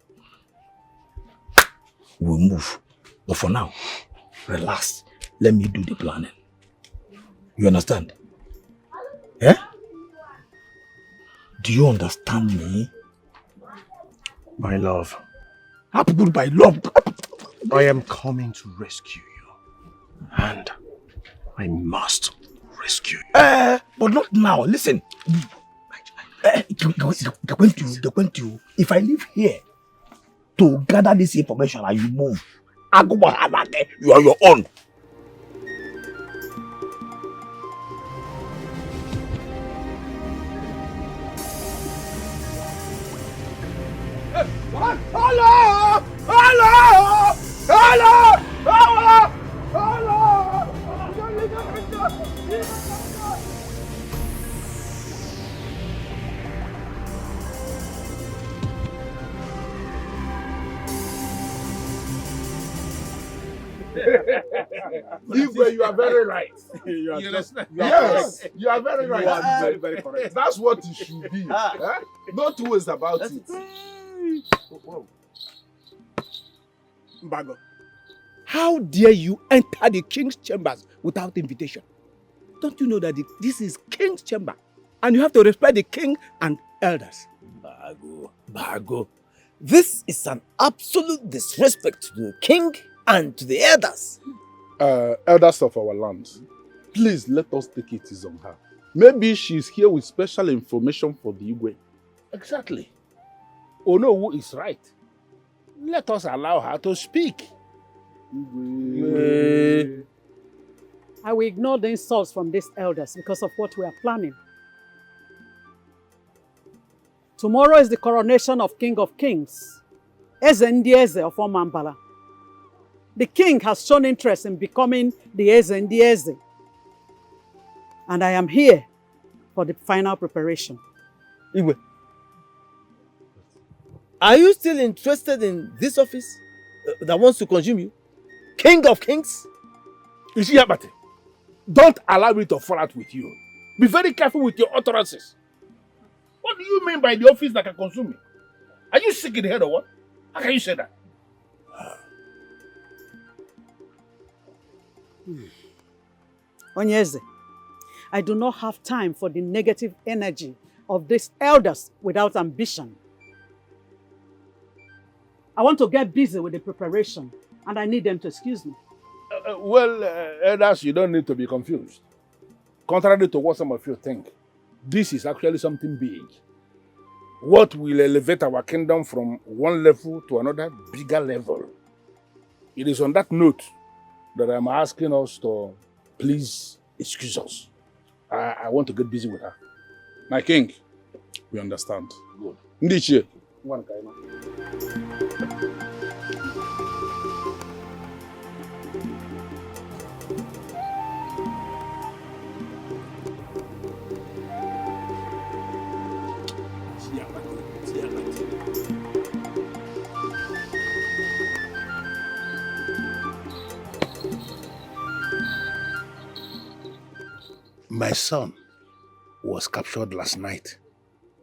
we'll move. But for now, relax. Let me do the planning. You understand? Yeah? Do you understand me? My love. How people by love? I am coming to rescue you. And I must rescue you. But not now. Listen. They're going to, if I live here to gather this information and you move, you are your own. Hello! Hello! Hello! Hello! Hello! Igwe, you are very right. You understand? Yes, you are very right. You are very, very correct. That's what it should be. No two ways about it. Whoa. Mbago, how dare you enter the king's chambers without invitation? Don't you know that this is king's chamber and you have to respect the king and elders? Bago, this is an absolute disrespect to the king and to the elders. Elders of our land, please let us take it easy on her. Maybe she's here with special information for the Igwe. Exactly. Onowu is right. Let us allow her to speak. I will ignore the insults from these elders because of what we are planning. Tomorrow is the coronation of King of Kings, Eze Ndi Eze of Omambala. The king has shown interest in becoming the Eze Ndi Eze. And I am here for the final preparation. Igwe, are you still interested in this office that wants to consume you? King of Kings? Ishiabate, don't allow me to fall out with you. Be very careful with your utterances. What do you mean by the office that can consume me? Are you sick in the head or what? How can you say that? Onyeze, I do not have time for the negative energy of these elders without ambition. I want to get busy with the preparation and I need them to excuse me. Elders, you don't need to be confused. Contrary to what some of you think, this is actually something big. What will elevate our kingdom from one level to another bigger level. It is on that note that I'm asking us to please excuse us. I want to get busy with her. My king, we understand. Good. Ndiche. One kaima. My son was captured last night.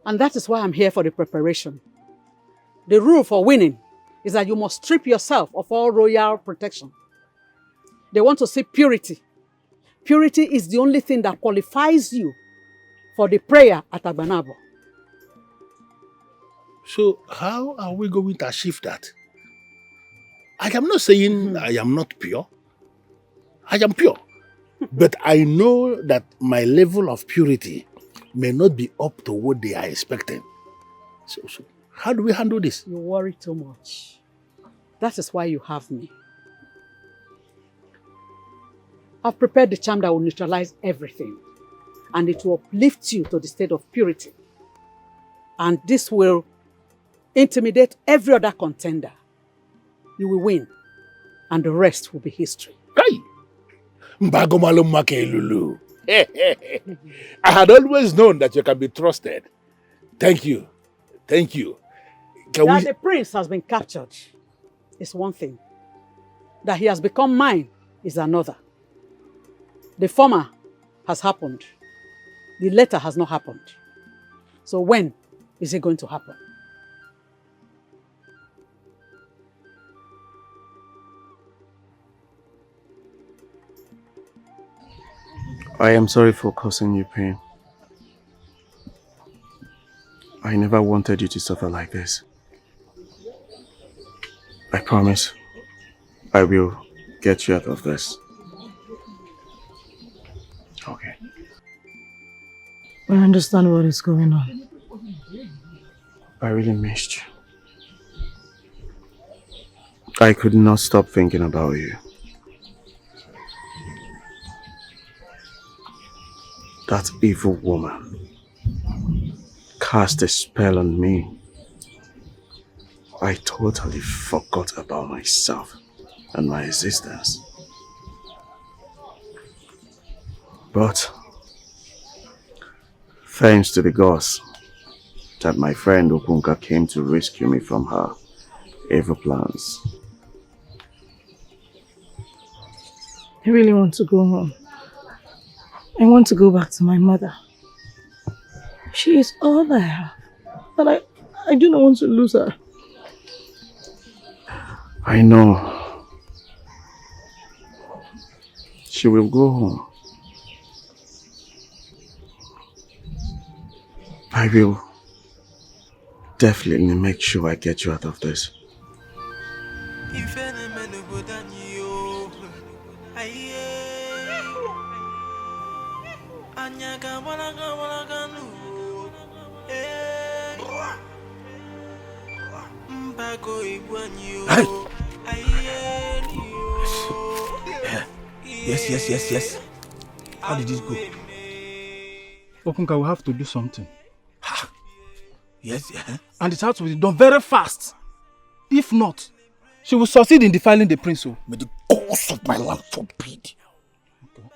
And that is why I'm here for the preparation. The rule for winning is that you must strip yourself of all royal protection. They want to see purity. Purity is the only thing that qualifies you for the prayer at Agbanabo. So how are we going to achieve that? I am not saying I am not pure. I am pure. But I know that my level of purity may not be up to what they are expecting. So how do we handle this? You worry too much. That is why you have me. I've prepared the charm that will neutralize everything. And it will uplift you to the state of purity. And this will intimidate every other contender. You will win. And the rest will be history. Hey! I had always known that you can be trusted. Thank you. Thank you. That the prince has been captured is one thing. That he has become mine is another. The former has happened. The latter has not happened. So when is it going to happen? I am sorry for causing you pain. I never wanted you to suffer like this. I promise I will get you out of this. Okay. I understand what is going on. I really missed you. I could not stop thinking about you. That evil woman cast a spell on me. I totally forgot about myself and my existence. But thanks to the gods that my friend Okunka came to rescue me from her evil plans. I really want to go home. I want to go back to my mother. She is all I have. And I do not want to lose her. I know. She will go home. I will definitely make sure I get you out of this. Yes. How did it go? Okunka will have to do something. Yes. And it has to be done very fast. If not, she will succeed in defiling the prince. May the gods of my land forbid. Okay.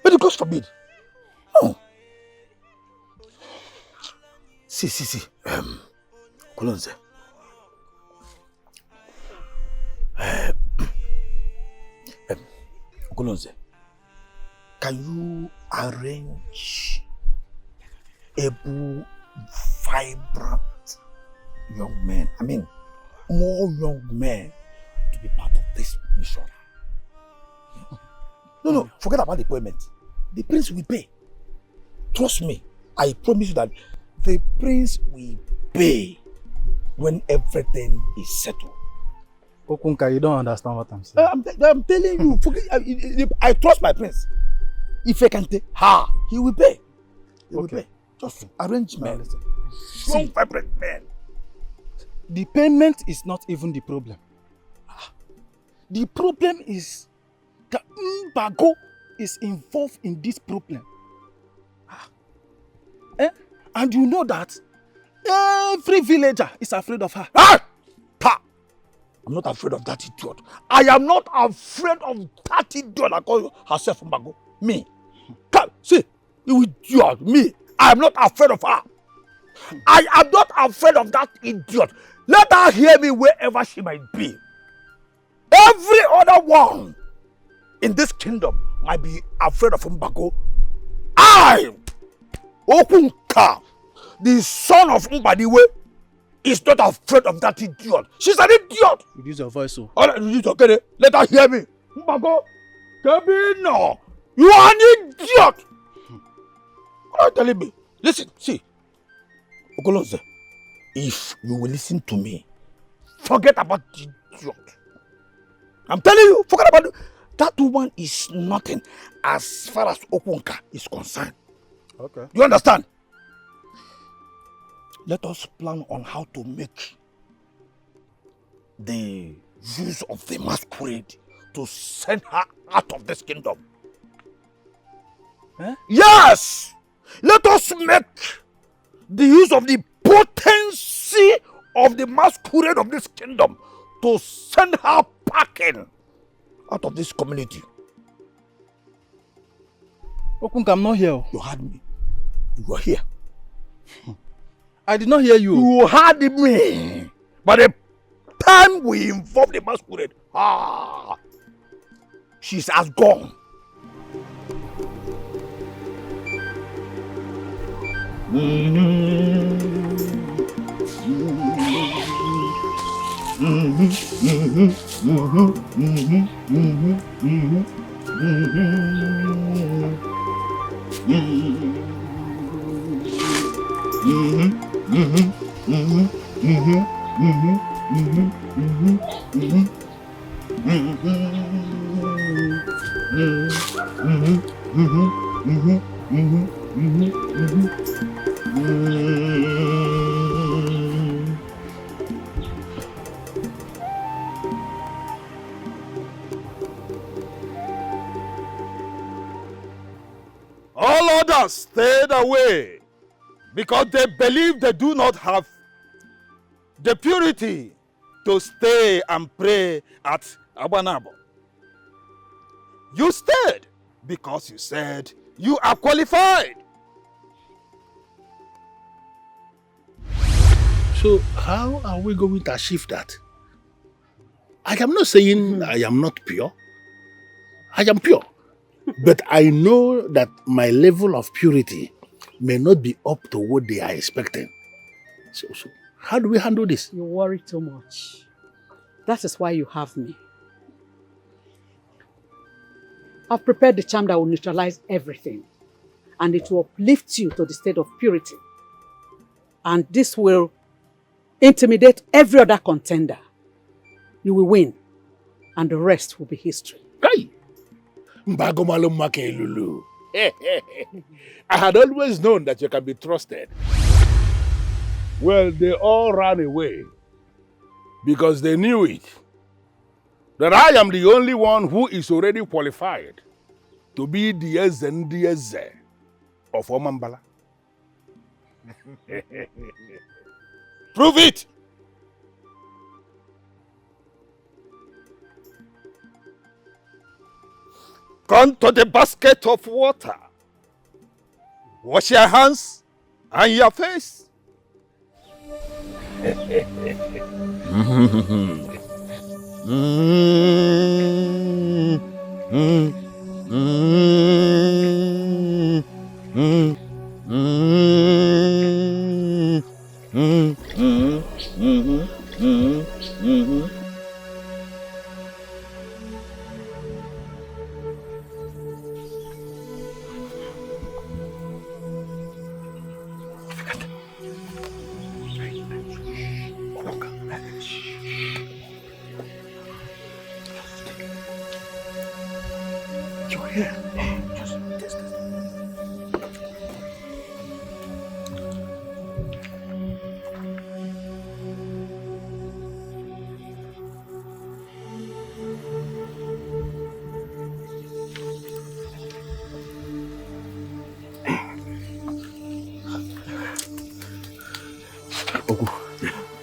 May the gods forbid. Oh. See. Kolonze. Kolonze. Can you arrange able, vibrant young men? I mean, more young men to be part of this mission. No, forget about the payment. The prince will pay. Trust me, I promise you that the prince will pay when everything is settled. Okunka, you don't understand what I'm saying. I'm telling you, I trust my prince. If I can take he will pay. He will pay. Just arrange men. Strong, vibrant men. The payment is not even the problem. The problem is that Mbago is involved in this problem. And you know that every villager is afraid of her. I'm not afraid of that idiot. I am not afraid of that idiot that calls herself Mbago. Me. See, you idiot. Me. I am not afraid of her. I am not afraid of that idiot. Let her hear me wherever she might be. Every other one in this kingdom might be afraid of Mbago. I, Okunka, the son of Mbadiwe, is not afraid of that idiot. She's an idiot. Reduce your voice, so. All right, okay. Let her hear me. Mbago, Kebino, you are an idiot. All right, telling me. Listen, see. Okolonze, if you will listen to me, forget about the idiot. I'm telling you, forget about it. That woman is nothing as far as Okunka is concerned. Okay. Do you understand? Let us plan on how to make the use of the masquerade to send her out of this kingdom. Yes! Let us make the use of the potency of the masquerade of this kingdom to send her packing out of this community. Okunka, I'm not here. You heard me. You were here. I did not hear you. You heard me. By the time we involve the masquerade, she's as gone. All others stayed away because they believe they do not have the purity to stay and pray at Abanabo. You stayed because you said you are qualified. So how are we going to achieve that? I am not saying I am not pure. I am pure. But I know that my level of purity may not be up to what they are expecting. So how do we handle this? You worry too much. That is why you have me. I've prepared the charm that will neutralize everything. And it will uplift you to the state of purity. And this will intimidate every other contender. You will win. And the rest will be history. Hey! I had always known that you can be trusted. Well, they all ran away because they knew it. That I am the only one who is already qualified to be the Eze of Omambala. Prove it! Come to the basket of water. Wash your hands and your face.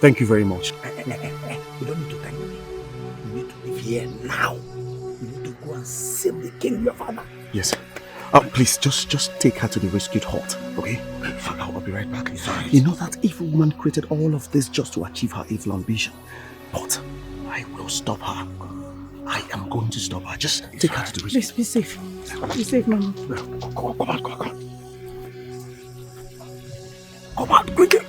Thank you very much. You don't need to thank me. You need to leave here now. You need to go and save the king, your father. Yes. Please, just take her to the rescued hut, okay? I'll be right back. Sorry. You know that evil woman created all of this just to achieve her evil ambition. But I will stop her. I am going to stop her. Just take her to the rescue. Please, be safe. Be safe, Mama. Come on. Come on, quickly.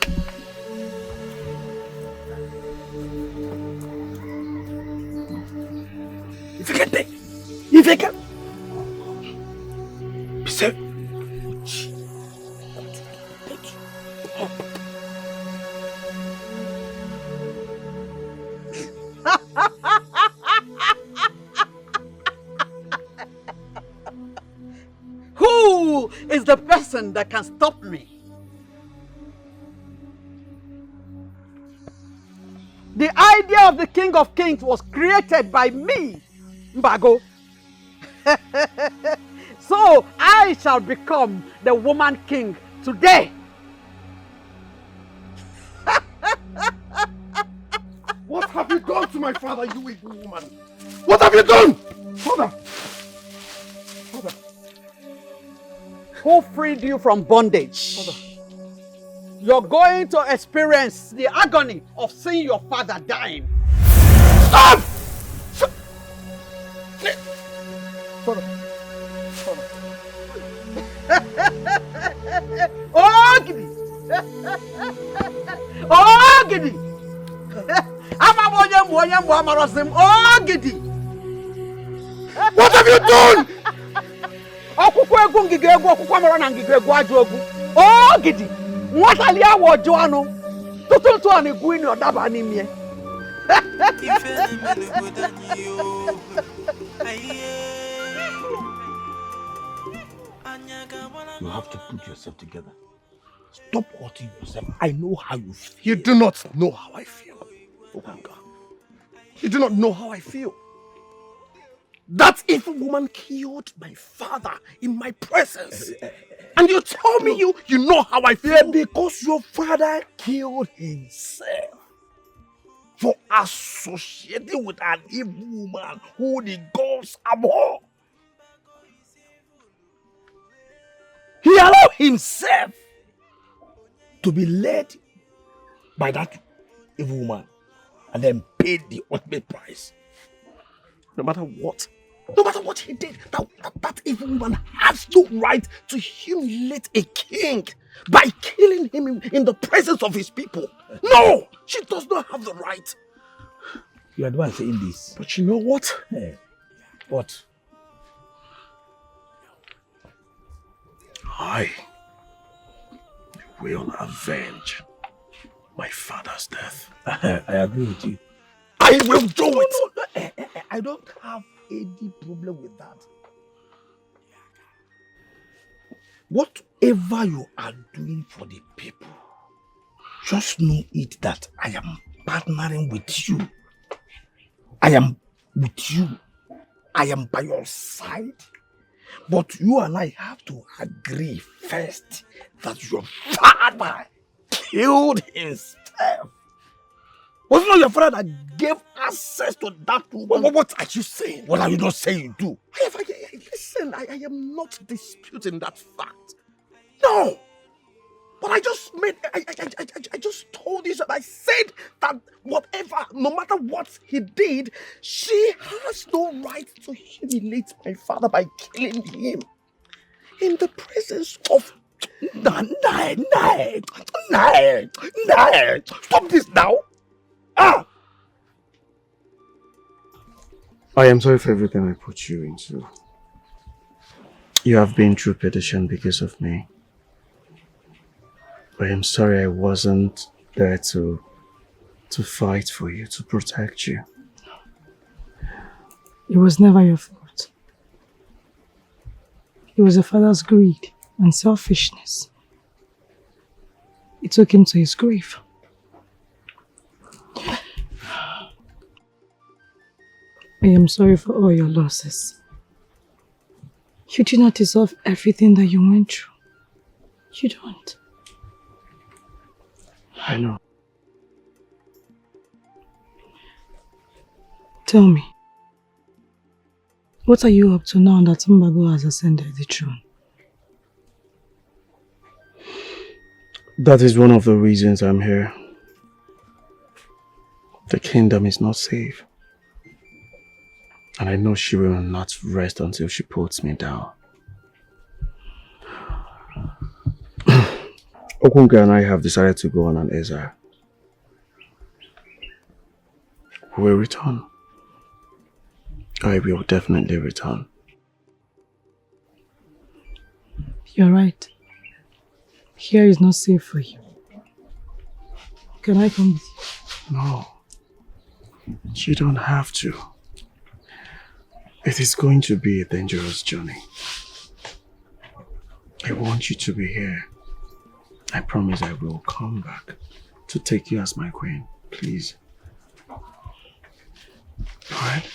If you can. Be safe. Who is the person that can stop me? The idea of the King of Kings was created by me, Mbago. So I shall become the woman king today. What have you done to my father, you evil woman? What have you done? Father! Who freed you from bondage? Father. You're going to experience the agony of seeing your father dying. Stop! Ogidi! Ogidi! Ogidi! What have you done? Ogidi! Mwatalia wo Joano. Tutu ani gwini odaba ni mie. You have to put yourself together. Stop hurting yourself. I know how you feel. You do not know how I feel. Okanga. You do not know how I feel. That evil woman killed my father in my presence. And you tell me you know how I feel? Because your father killed himself for associating with an evil woman who the gods abhor. He allowed himself to be led by that evil woman and then paid the ultimate price. No matter what he did, that evil woman has no right to humiliate a king by killing him in the presence of his people. No! She does not have the right. You are the one saying this. But you know what? What? I will avenge my father's death. I agree with you. I will do it! No. I don't have any problem with that. Whatever you are doing for the people, just know it that I am partnering with you. I am with you. I am by your side. But you and I have to agree first that your father killed himself. Was it not your father that gave access to that woman? What are you saying? What are you not saying you do? Listen, I am not disputing that fact. No! But I just told you that I said that whatever, no matter what he did, she has no right to humiliate my father by killing him in the presence of Nine. Stop this now. Ah! I am sorry for everything I put you into. You have been through perdition because of me. I am sorry I wasn't there to fight for you, to protect you. It was never your fault. It was your father's greed and selfishness. It took him to his grave. I am sorry for all your losses. You did not deserve everything that you went through. You don't. I know. Tell me, what are you up to now that Mbago has ascended the throne? That is one of the reasons I'm here. The kingdom is not safe. And I know she will not rest until she puts me down. Okunga and I have decided to go on an exile. We will return. I will definitely return. You're right. Here is not safe for you. Can I come with you? No. You don't have to. It is going to be a dangerous journey. I want you to be here. I promise I will come back to take you as my queen. Please. Alright?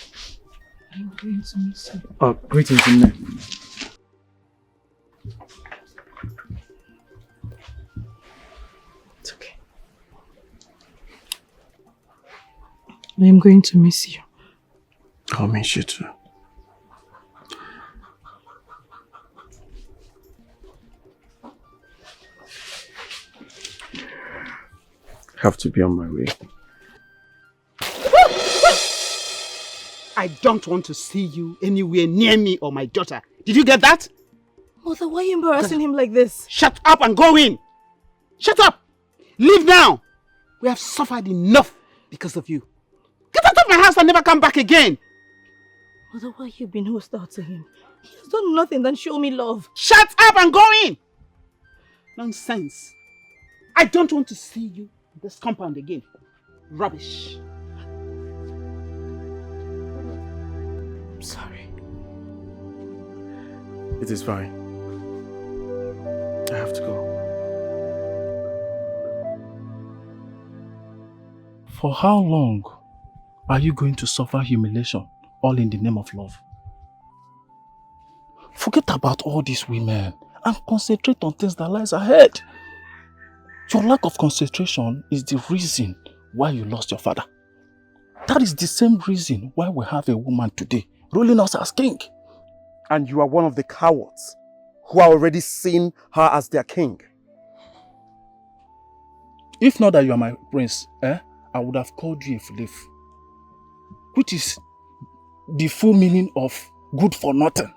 I'm going to miss you. Oh, greetings in there. It's okay. I am going to miss you. I'll miss you too. Have to be on my way. I don't want to see you anywhere near me or my daughter. Did you get that? Mother, why are you embarrassing him like this? Shut up and go in. Shut up. Leave now. We have suffered enough because of you. Get out of my house and never come back again. Mother, why you been hostile to him? He has done nothing than show me love. Shut up and go in. Nonsense. I don't want to see you in this compound again. Rubbish. I'm sorry. It is fine. I have to go. For how long are you going to suffer humiliation, all in the name of love? Forget about all these women and concentrate on things that lies ahead. Your lack of concentration is the reason why you lost your father. That is the same reason why we have a woman today ruling us as king. And you are one of the cowards who are already seeing her as their king. If not that you are my prince, I would have called you a Philip, which is the full meaning of good for nothing.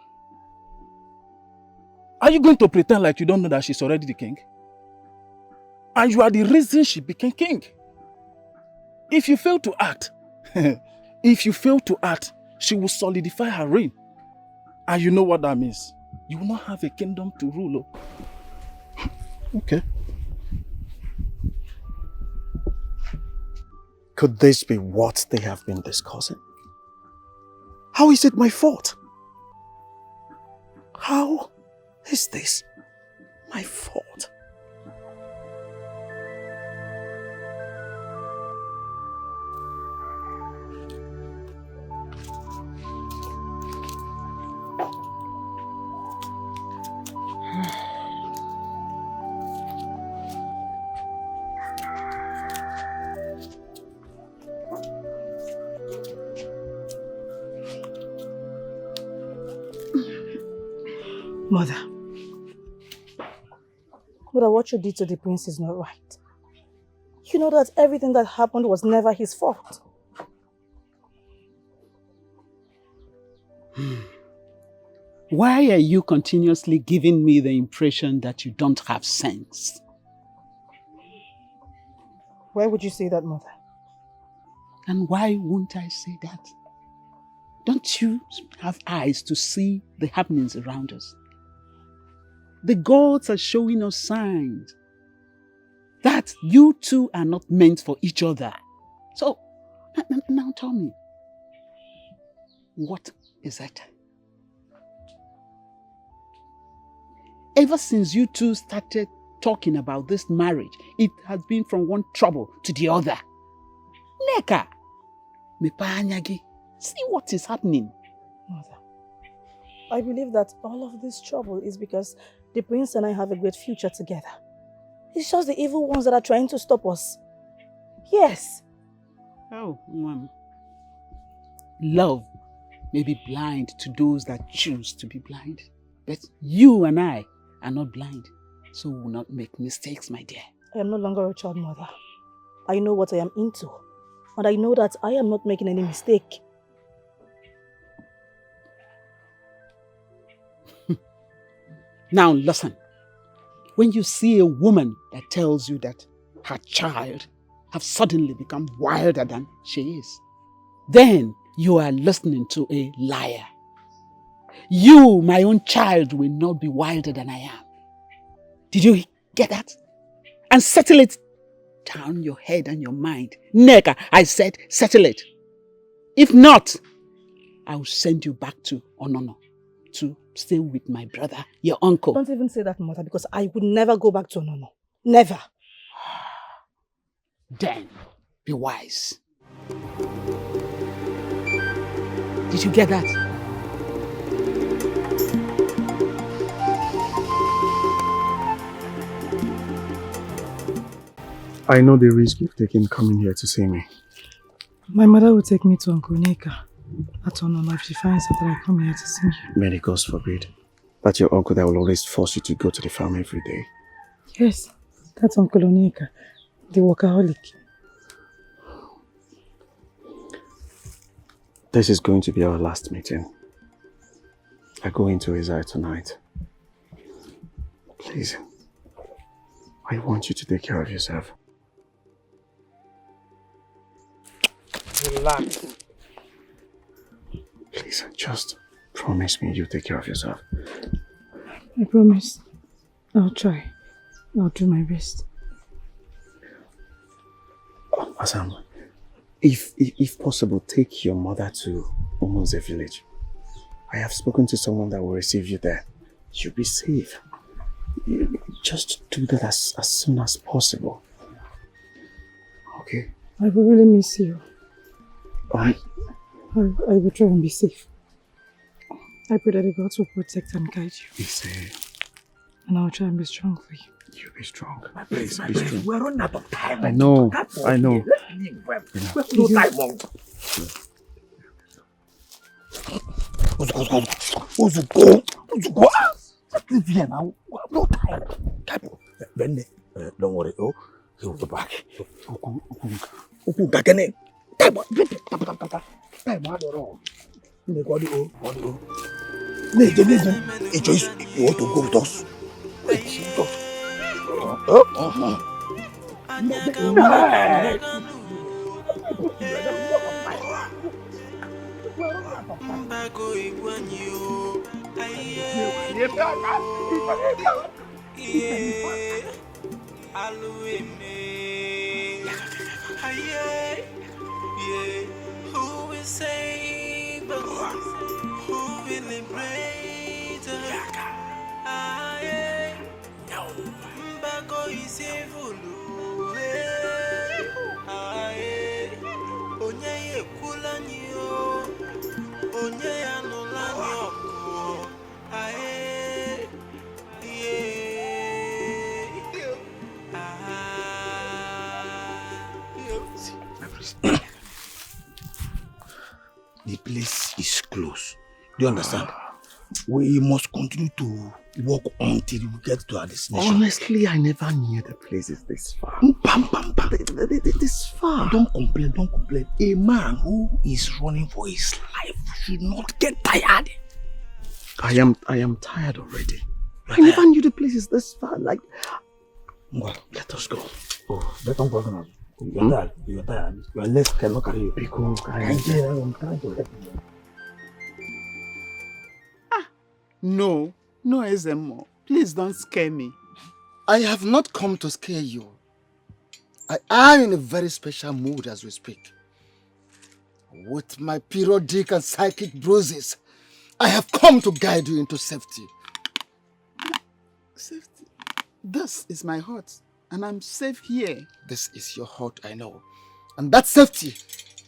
Are you going to pretend like you don't know that she's already the king? And you are the reason she became king. If you fail to act, she will solidify her reign. And you know what that means. You will not have a kingdom to rule. Okay. Could this be what they have been discussing? How is it my fault? How is this my fault? Mother, what you did to the prince is not right. You know that everything that happened was never his fault. Why are you continuously giving me the impression that you don't have sense? Why would you say that, Mother? And why won't I say that? Don't you have eyes to see the happenings around us? The gods are showing us signs that you two are not meant for each other. So, now tell me, what is it? Ever since you two started talking about this marriage, it has been from one trouble to the other. Neka, mepanyagi, see what is happening. Mother, I believe that all of this trouble is because the prince and I have a great future together. It's just the evil ones that are trying to stop us. Yes. Oh, Mom. Love may be blind to those that choose to be blind. But you and I are not blind, so we will not make mistakes, my dear. I am no longer a child, Mother. I know what I am into. And I know that I am not making any mistake. Now listen, when you see a woman that tells you that her child have suddenly become wilder than she is, then you are listening to a liar. You, my own child, will not be wilder than I am. Did you get that? And settle it down your head and your mind. Neka, I said settle it. If not, I will send you back to Onono to stay with my brother, your uncle. Don't even say that, Mother, because I would never go back to Onono. Never. Then, be wise. Did you get that? I know the risk you've taken coming here to see me. My mother will take me to Uncle Neka at Onono if she finds out that I come here to see you. May the gods forbid. That's your uncle that will always force you to go to the farm every day. Yes, that's Uncle Onyeka, the workaholic. This is going to be our last meeting. I go into his eye tonight. Please, I want you to take care of yourself. Relax. Please, just promise me you take care of yourself. I promise. I'll try. I'll do my best. Asam, if possible, take your mother to Umuze village. I have spoken to someone that will receive you there. You'll be safe. Just do that as soon as possible. Okay? I will really miss you. I will try and be safe. I pray that the gods will protect and guide you. And I'll try and be strong for you. You be strong. Please, be strong. We're running out of time. I know. Let's leave. We have no time more. Leave here now. We have no time. Then, don't worry. Oh, he'll be back. Time. Joyce, you want to go with us? Wait, Who will save us? Who will liberate us? Mbago is evil. Onye ye kulanyo, onye anulanyo. The place is close. Do you understand? We must continue to walk until we get to our destination. Honestly, I never knew the place is this far. This far. Don't complain, don't complain. A man who is running for his life should not get tired. I am tired already. I never knew the place is this far. Like, well, let us go. Oh, let them go now. You're tired. You're tired. Your legs cannot carry you. Because I'm trying to help you. No, Ezemo. Please don't scare me. I have not come to scare you. I am in a very special mood as we speak. With my periodic and psychic bruises, I have come to guide you into safety. Safety? This is my hut, and I'm safe here. This is your hut, I know. And that safety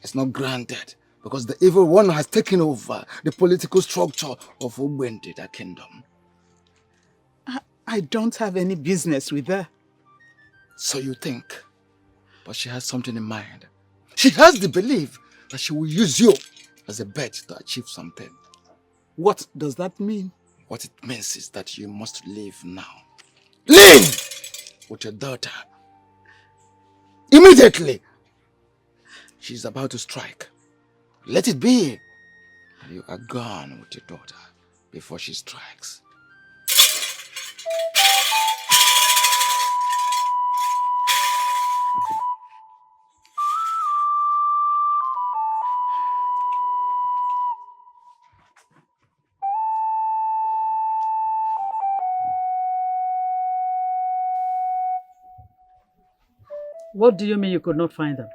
is not granted because the evil one has taken over the political structure of Ugbendida kingdom. I don't have any business with her. So you think, but she has something in mind. She has the belief that she will use you as a bet to achieve something. What does that mean? What it means is that you must leave now. Leave with your daughter. Immediately. She's about to strike. Let it be. You are gone with your daughter before she strikes. What do you mean you could not find them?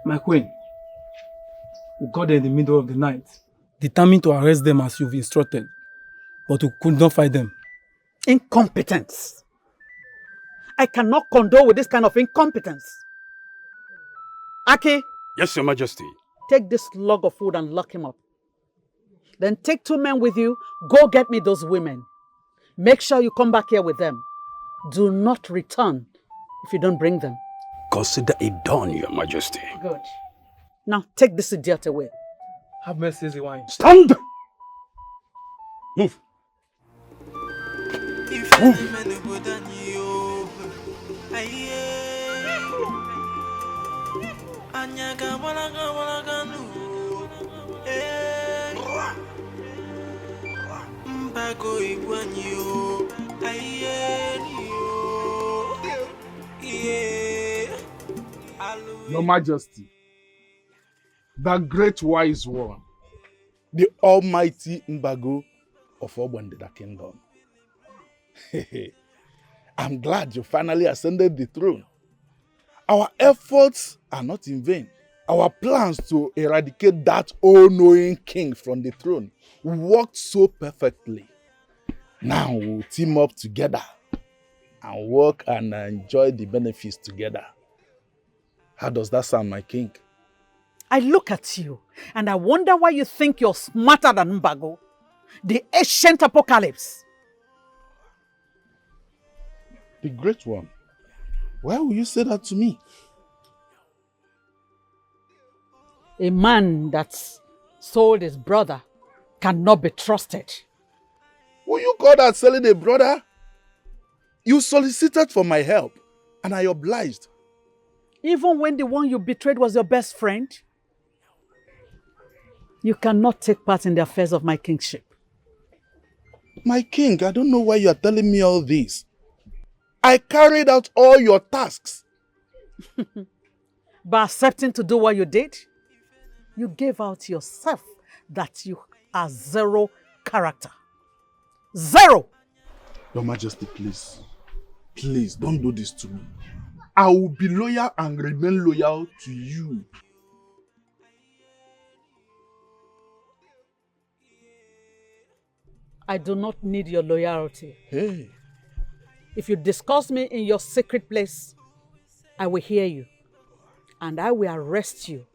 My queen, we got there in the middle of the night, determined to arrest them as you've instructed, but we could not find them. Incompetence. I cannot condole with this kind of incompetence. Aki. Yes, Your Majesty. Take this log of food and lock him up. Then take 2 men with you. Go get me those women. Make sure you come back here with them. Do not return if you don't bring them. Consider it done, Your Majesty. Good. Now take this idiot away. Have mercy, Ziwine. Stand! Move. Your Majesty, the great wise one, the almighty Mbago of Ogbendida Kingdom. I'm glad you finally ascended the throne. Our efforts are not in vain. Our plans to eradicate that all-knowing king from the throne worked so perfectly. Now we'll team up together and work and enjoy the benefits together. How does that sound, my king? I look at you and I wonder why you think you're smarter than Mbago, the ancient apocalypse. The great one. Why will you say that to me? A man that's sold his brother cannot be trusted. Will you call that selling a brother? You solicited for my help and I obliged. Even when the one you betrayed was your best friend? You cannot take part in the affairs of my kingship. My king, I don't know why you are telling me all this. I carried out all your tasks. By accepting to do what you did, you gave out yourself that you are zero character. Zero! Your Majesty, please. Please, don't do this to me. I will be loyal and remain loyal to you. I do not need your loyalty. Hey. If you discuss me in your secret place, I will hear you. And I will arrest you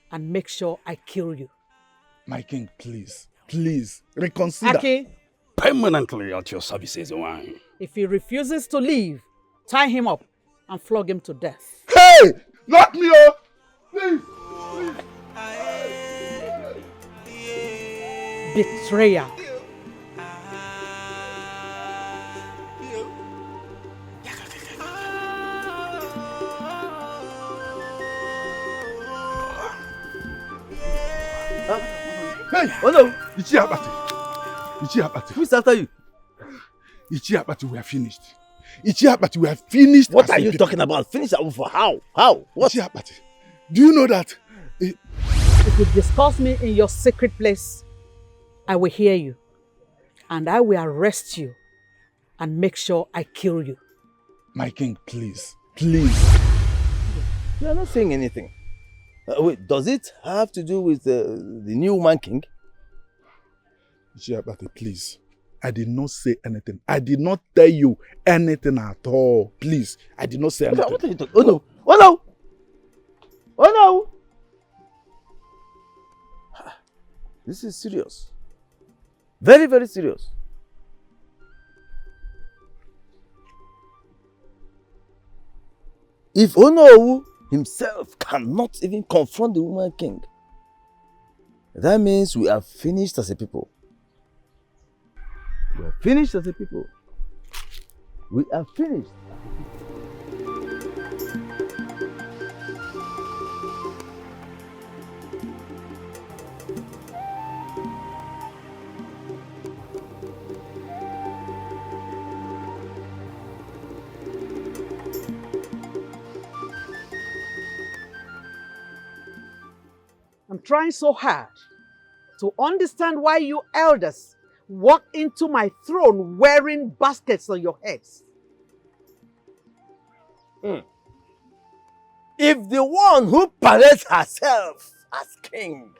and make sure I kill you. My king, please, please, reconsider. Aki, Permanently at your services, Wine. if he refuses to leave, tie him up and flog him to death. Hey! Not me, oh! Please! Betrayer. Hey, oh no! Ichi Abati. Ichi Abati. Who's after you? Ichi Abati, we are finished. Ichi Abati, we are finished. What are you talking about? Finish for how? How? What? Ichi Abati, do you know that? If you discuss me in your secret place, I will hear you. And I will arrest you and make sure I kill you. My king, please, please. You are not saying anything. Wait, does it have to do with the new woman king? Ichi Abati, please. I did not say anything. I did not tell you anything at all. Please, I did not say anything. What are you talking? Oh no! Oh no! Oh no! This is serious. Very, very serious. If Onowu himself cannot even confront the woman king, that means we are finished as a people. We are finished as a people. We are finished. I'm trying so hard to understand why you elders walk into my throne wearing baskets on your heads. If the one who parades herself as king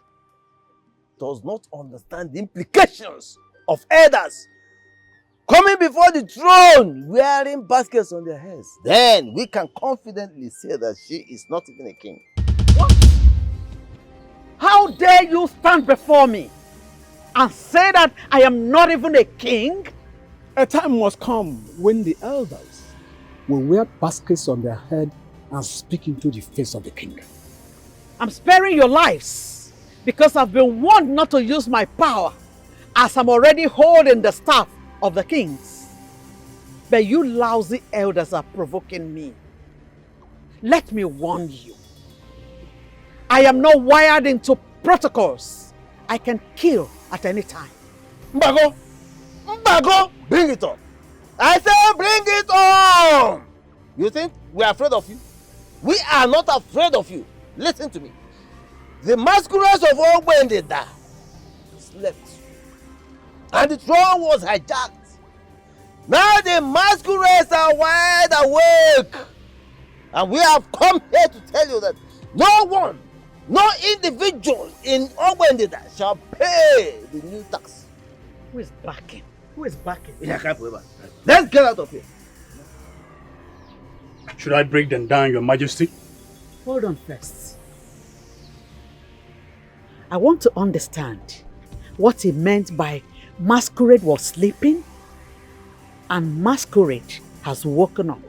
does not understand the implications of elders coming before the throne wearing baskets on their heads, then we can confidently say that she is not even a king. How dare you stand before me and say that I am not even a king? A time must come when the elders will wear baskets on their head and speak into the face of the king. I'm sparing your lives because I've been warned not to use my power as I'm already holding the staff of the kings. But you lousy elders are provoking me. Let me warn you. I am not wired into protocols. I can kill at any time. Mbago! Mbago! Bring it on! I say bring it on! You think we are afraid of you? We are not afraid of you. Listen to me. The masquerades of Ogbendida slept. And the throne was hijacked. Now the masquerades are wide awake. And we have come here to tell you that no one, no individual in Ogwendida shall pay the new tax. Who is backing? Who is backing? Let's get out of here. Should I break them down, Your Majesty? Hold on first. I want to understand what he meant by masquerade was sleeping and masquerade has woken up.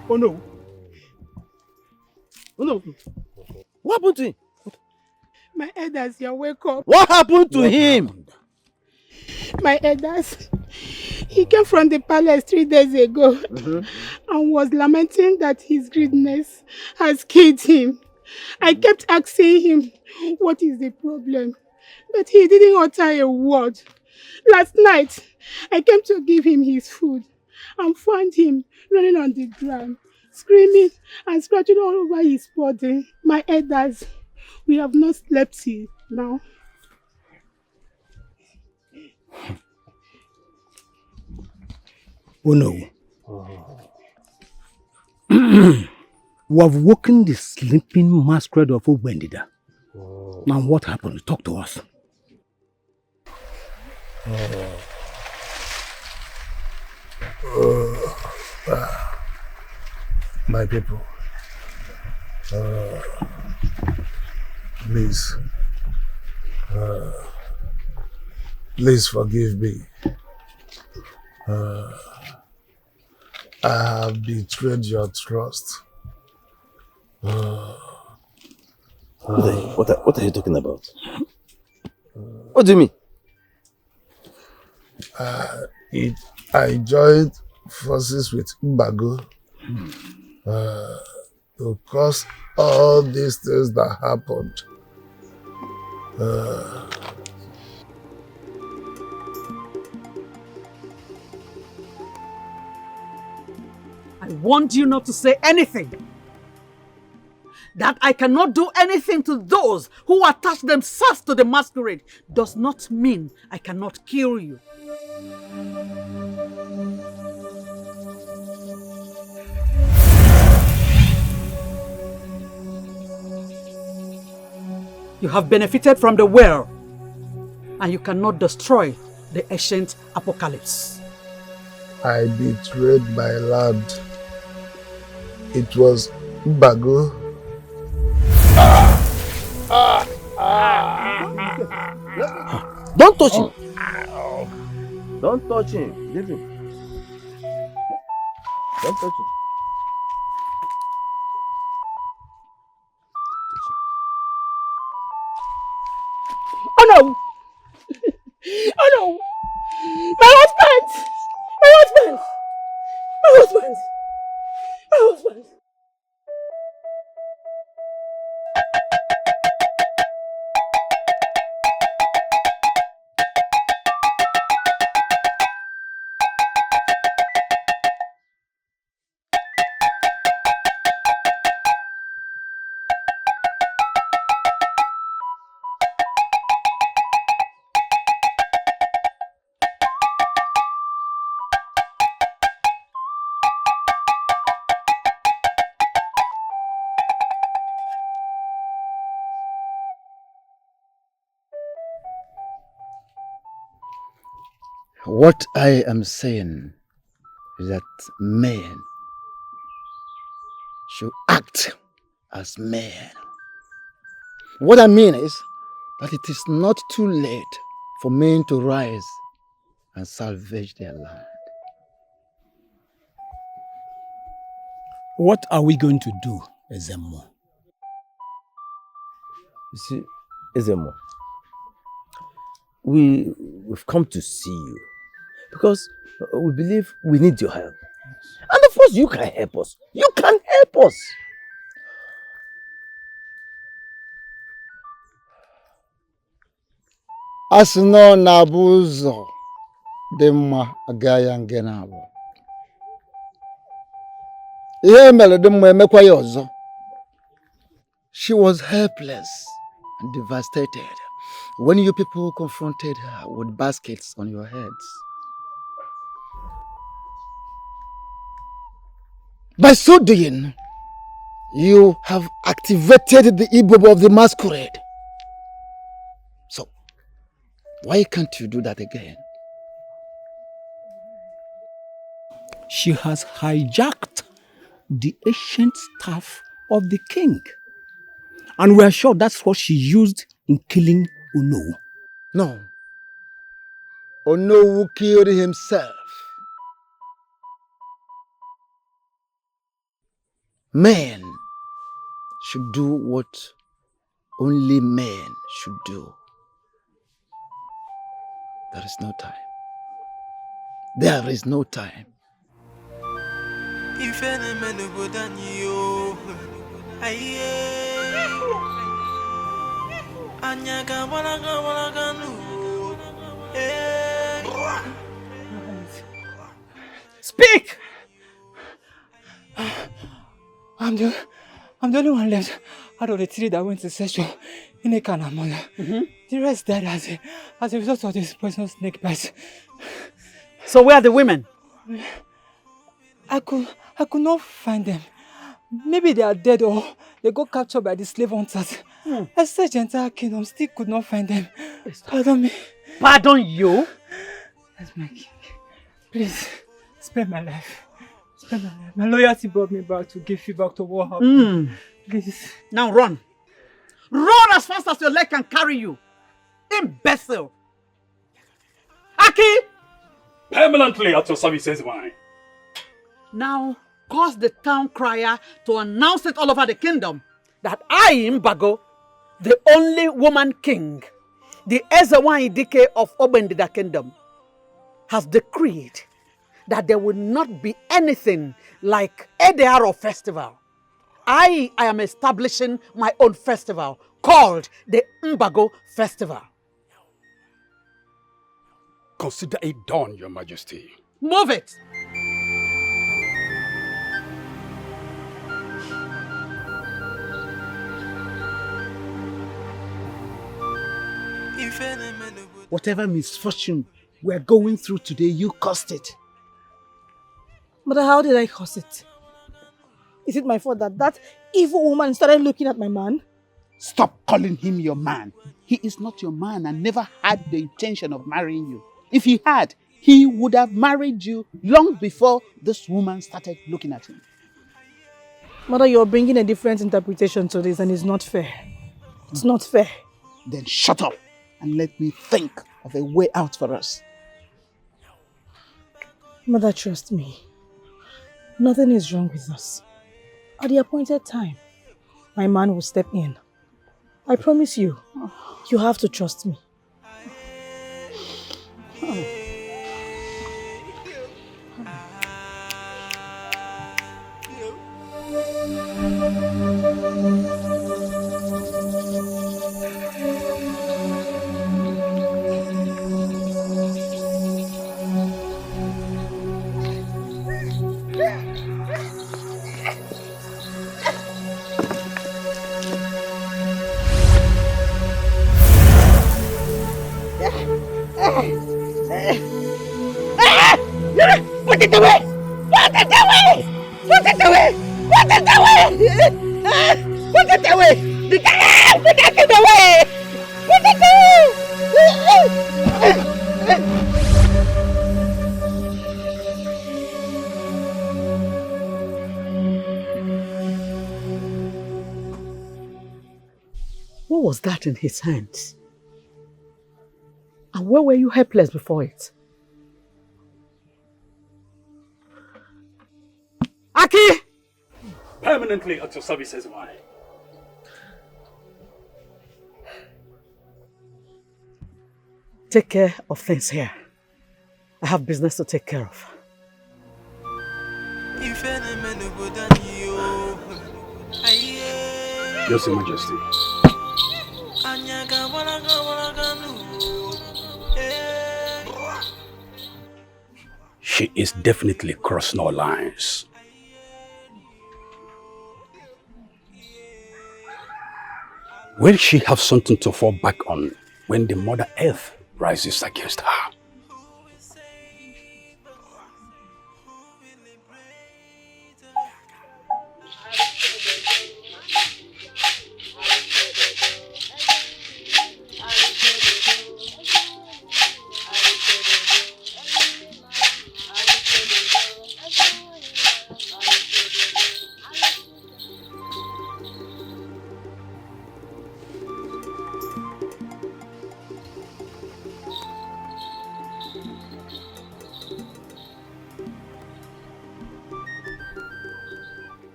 Oh no. Oh no. What happened to him? My elders, you wake up. What happened to him? My elders, he came from the palace 3 days ago and was lamenting that his greediness has killed him. I kept asking him, what is the problem? But he didn't utter a word. Last night, I came to give him his food and found him rolling on the ground, screaming and scratching all over his body. My elders, we have not slept till now. Oh no. We have woken the sleeping masquerade of Ogwendida. Now what happened? Talk to us. My people, please, please forgive me. I have betrayed your trust. What are you talking about? What do you mean? I joined forces with Mbago to cause all these things that happened. I want you not to say anything. That I cannot do anything to those who attach themselves to the masquerade does not mean I cannot kill you. You have benefited from the well, and you cannot destroy the ancient apocalypse. I betrayed my land. It was Mbago. Don't touch him. Don't touch him. Leave him. Don't touch him. Oh no! Oh no! My husband! My husband! My husband! My husband! What I am saying is that men should act as men. What I mean is that it is not too late for men to rise and salvage their land. What are we going to do, Ezemo? You see, Ezemo, we've come to see you because we believe we need your help. And of course, you can help us. You can help us. Asino nabuzo dema agaya ngenabo. She was helpless and devastated when you people confronted her with baskets on your heads. By so doing, you have activated the Ibobo of the masquerade. So, why can't you do that again? She has hijacked the ancient staff of the king. And we are sure that's what she used in killing Ono. No. Ono killed himself. Men should do what only men should do. There is no time. There is no time. Speak! I'm the only one left out of the three that went to session in a can of mother. The rest died as a result of this poisonous snake bite. So where are the women? I could not find them. Maybe they are dead or they got captured by the slave hunters. I searched the entire kingdom, still could not find them. Pardon me. Pardon you? That's my king. Please, spare my life. Spare my life. My loyalty brought me back to give you back to what happened. Please. Now run. Run as fast as your leg can carry you. Imbecile. Aki! Permanently at your services, wine. Now, cause the town crier to announce it all over the kingdom that I, Mbago, the only woman king, the Ezewan Idike of Obendida kingdom, has decreed that there will not be anything like Edearo festival. I am establishing my own festival called the Mbago Festival. Consider it done, Your Majesty. Move it! Whatever misfortune we're going through today, you caused it. But how did I cause it? Is it my fault that that evil woman started looking at my man? Stop calling him your man. He is not your man and never had the intention of marrying you. If he had, he would have married you long before this woman started looking at him. Mother, you're bringing a different interpretation to this and it's not fair. It's not fair. Then shut up and let me think of a way out for us. Mother, trust me. Nothing is wrong with us. At the appointed time, my man will step in. I promise you, you have to trust me. Put it away! Put it away! Put it away! Put it away! Put it away! Put it away! Put it away! What was that in his hands? And where were you helpless before it? Aki! Permanently at your services, wine. Take care of things here. I have business to take care of. Yes, Your Majesty. She is definitely crossing our lines. Will she have something to fall back on when the Mother Earth rises against her?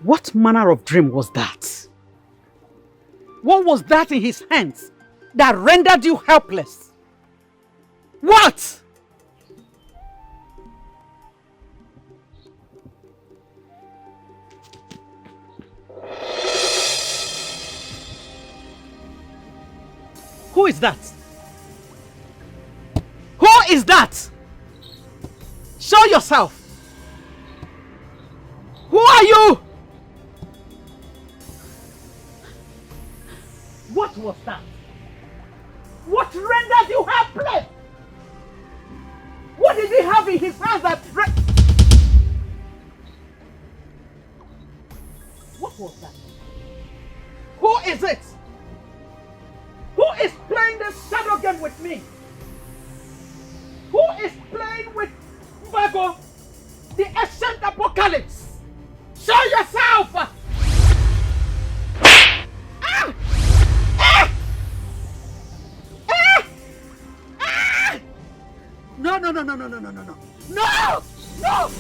What manner of dream was that? What was that in his hands that rendered you helpless? What? Who is that? Who is that? Show yourself. Who are you? What was that? What rendered you helpless? What did he have in his hands that... What was that? Who is it? Who is playing this shadow game with me? Who is playing with Mbago, the ancient apocalypse? Show yourself! Ah! No, no, no, no, no, no, no, no, no. No! No!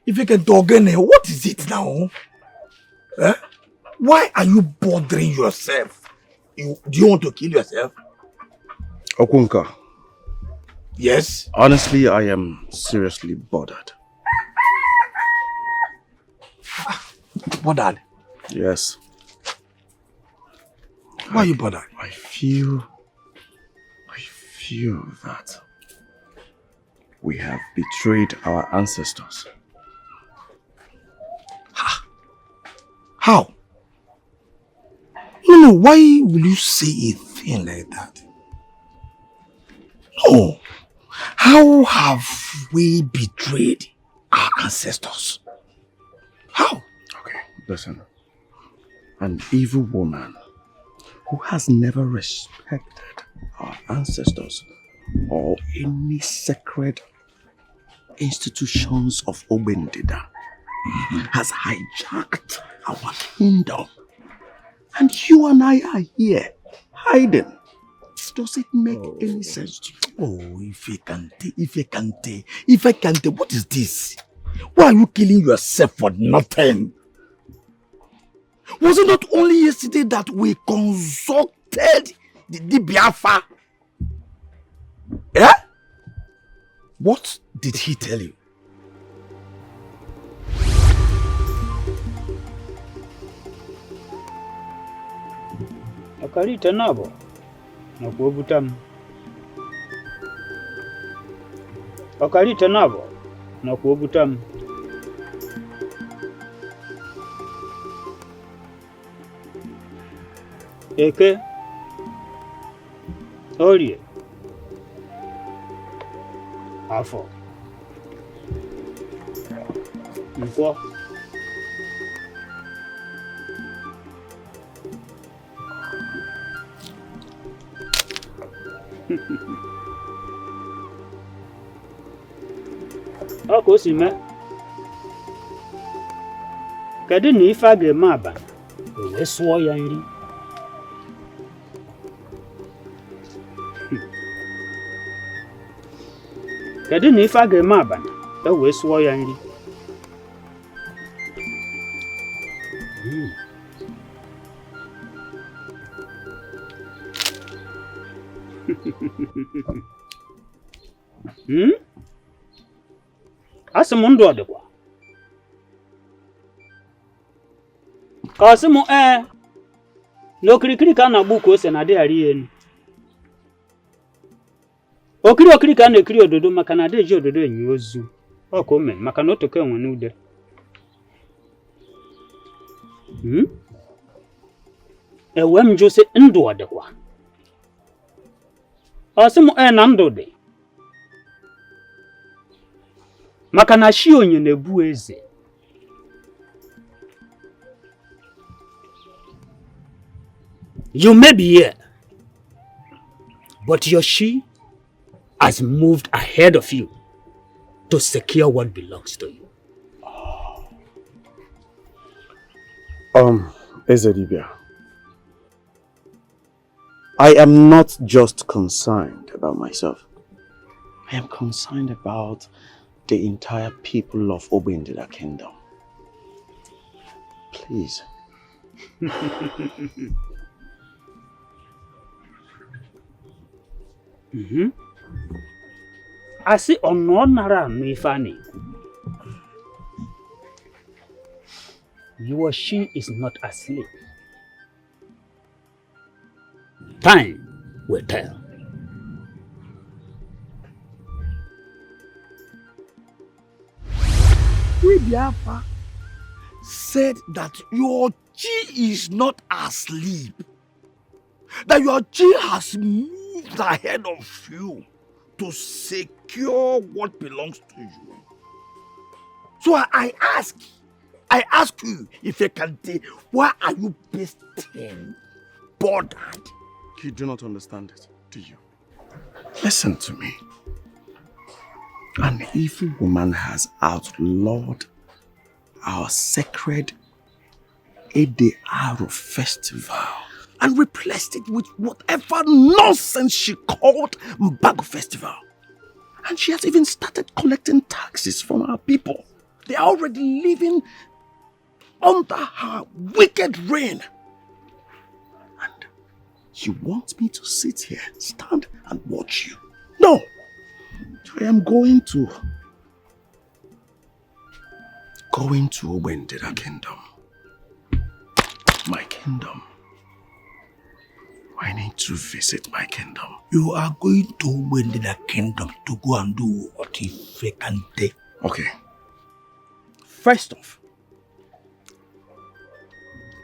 If you can talk again, what is it now? Eh? Why are you bothering yourself? Do you want to kill yourself? Okunka. Yes? Honestly, I am seriously bothered. Bothered? Yes. Why are you bothered? I feel that we have betrayed our ancestors. How? No, why will you say a thing like that? No. How have we betrayed our ancestors? How? Okay, listen. An evil woman who has never respected our ancestors or any sacred institutions of Obendida has hijacked our kingdom. And you and I are here, hiding. Does it make any sense to you? Oh, if I can't, what is this? Why are you killing yourself for nothing? Was it not only yesterday that we consulted the Biafra? Eh? What did he tell you? Akarita nabo na kuobutam. Akarita nabo na kuobutam. Eke Olie Afọ Nkwọ ọ ka o si mee kedu na ife a ga-eme abalị o wee sụọ ya nri kedu na ife a ga-eme abalị e wee sụọ ya nri Asị m ndụ ọ dịkwa. Ka asị m n'okirikiri ka a na-agba ka ose na-adịghara elu. Okiri ka a na-ekiri ododo maka na adịghị ododo enyi ozu. Ọ ka o mere maka na otoke enwe n'ude. Ewe m jụ sị ndụ ọ dịkwa. Asị m na ndụ dị. Maka na shi onye na-ebu eze. You may be here, but your she has moved ahead of you to secure what belongs to you. Ezedibia, I am not just concerned about myself. I am concerned about the entire people of Obindida Kingdom. Please. I see Ononara Mifani. Your she is not asleep. Time will tell. Biafra said that your chi is not asleep. That your chi has moved ahead of you to secure what belongs to you. So I ask you, if you can tell, why are you besting, bothered? You do not understand it, do you? Listen to me. An evil woman has outlawed our sacred Ede-Aro festival and replaced it with whatever nonsense she called Mbago festival. And she has even started collecting taxes from our people. They are already living under her wicked reign. And you want me to sit here, stand and watch you? No! I am going to Obendera Kingdom. My kingdom. I need to visit my kingdom. You are going to Obendera Kingdom to go and do what if you can take. Okay. First off,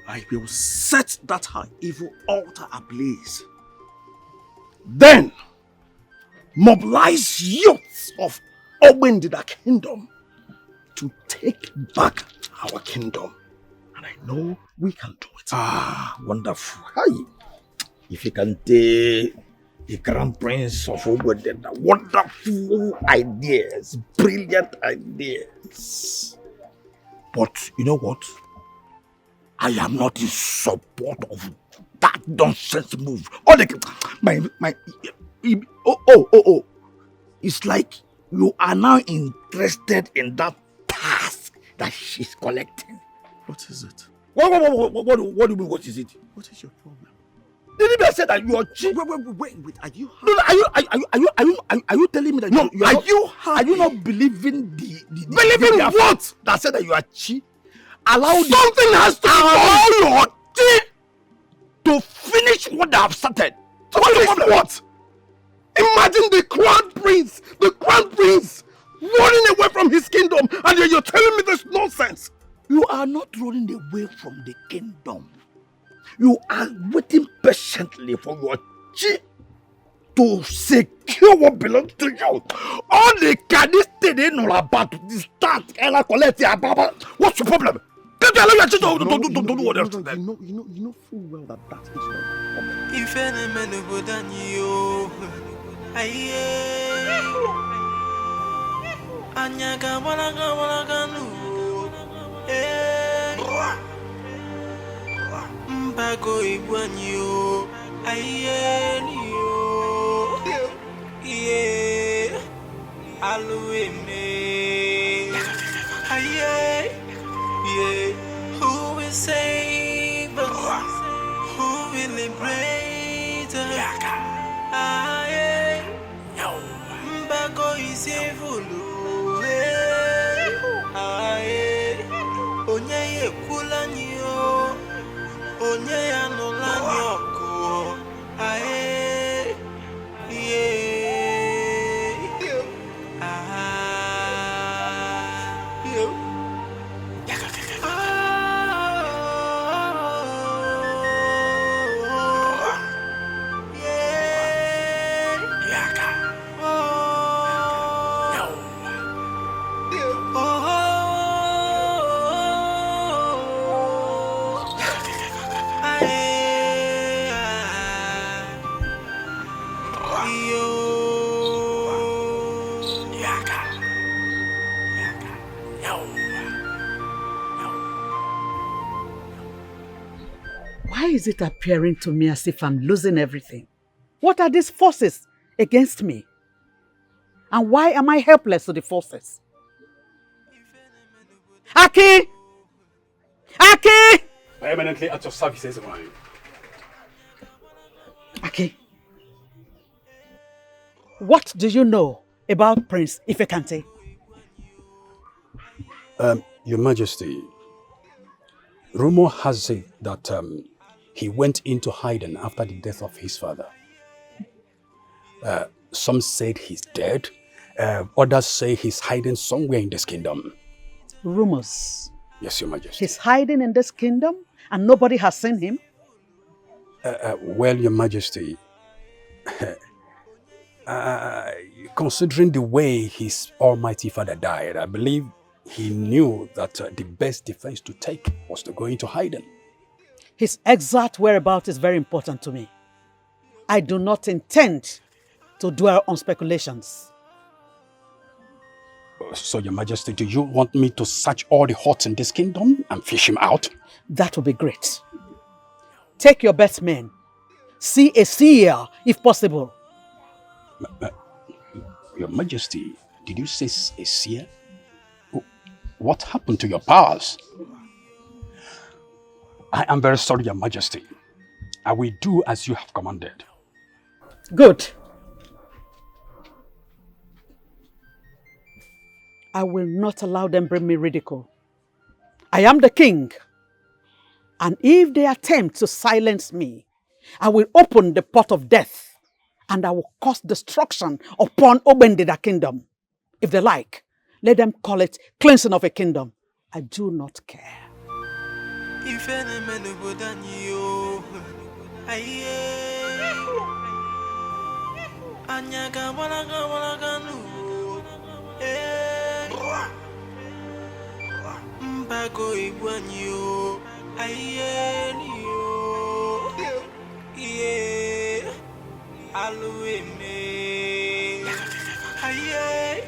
I will set that her evil altar ablaze. Then, mobilize youths of Obendida Kingdom to take back our kingdom. And I know we can do it. Ah, wonderful. Hi. If you can take the Crown Prince of Obendida, wonderful ideas, brilliant ideas. But you know what? I am not in support of that nonsense move. It's like you are now interested in that task that she's collecting. What is it? What do you mean, what is it? What is your problem? Didn't I say that you are cheap? Wait, are you high? No, are you telling me that no, are you not believing the believing what? That said that you are cheap? Something has to allow your team to finish what they have started. So what? Imagine the crown prince running away from his kingdom, and you're telling me this nonsense. You are not running away from the kingdom. You are waiting patiently for your chi to secure what belongs to you. All the candidates they know about this start and collect your baba. What's your problem? Can't you allow your chi to do what else? You know full well that is not Mbago Iwanyo, Ayenio, yeah, Alueme, Aye, yeah, who will say? Why is it appearing to me as if I'm losing everything? What are these forces against me? And why am I helpless to the forces? Aki! Aki! Permanently at your services, mine. Aki, what do you know about Prince Ifekante? Your Majesty, rumor has it that he went into hiding after the death of his father. Some said he's dead. Others say he's hiding somewhere in this kingdom. Rumors. Yes, Your Majesty. He's hiding in this kingdom and nobody has seen him? Well, Your Majesty, considering the way his almighty father died, I believe he knew that the best defense to take was to go into hiding. His exact whereabouts is very important to me. I do not intend to dwell on speculations. So, Your Majesty, do you want me to search all the huts in this kingdom and fish him out? That would be great. Take your best men. See a seer, if possible. Your Majesty, did you say a seer? What happened to your powers? I am very sorry, Your Majesty. I will do as you have commanded. Good. I will not allow them bring me ridicule. I am the king. And if they attempt to silence me, I will open the pot of death and I will cause destruction upon Obendida kingdom. If they like, let them call it cleansing of a kingdom. I do not care. Mbago igwanyo ayeniyo yeah alueme aye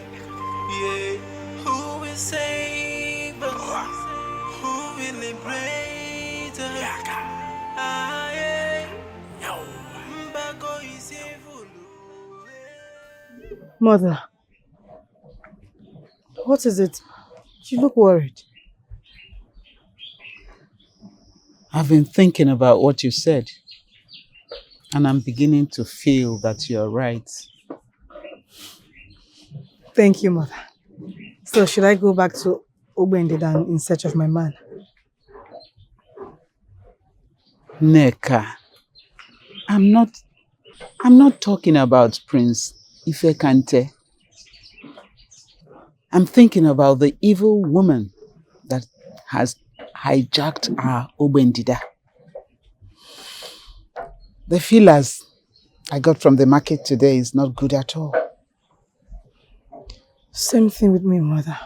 yeah who will save us, who will liberate us aye Mbago is evil. Mother, what is it? You look worried. I've been thinking about what you said, and I'm beginning to feel that you're right. Thank you, Mother. So should I go back to Obendidan in search of my man? Neka, I'm not talking about Prince Ifekante. I'm thinking about the evil woman that has hijacked our Obendida. The fillers I got from the market today is not good at all. Same thing with me, Mother.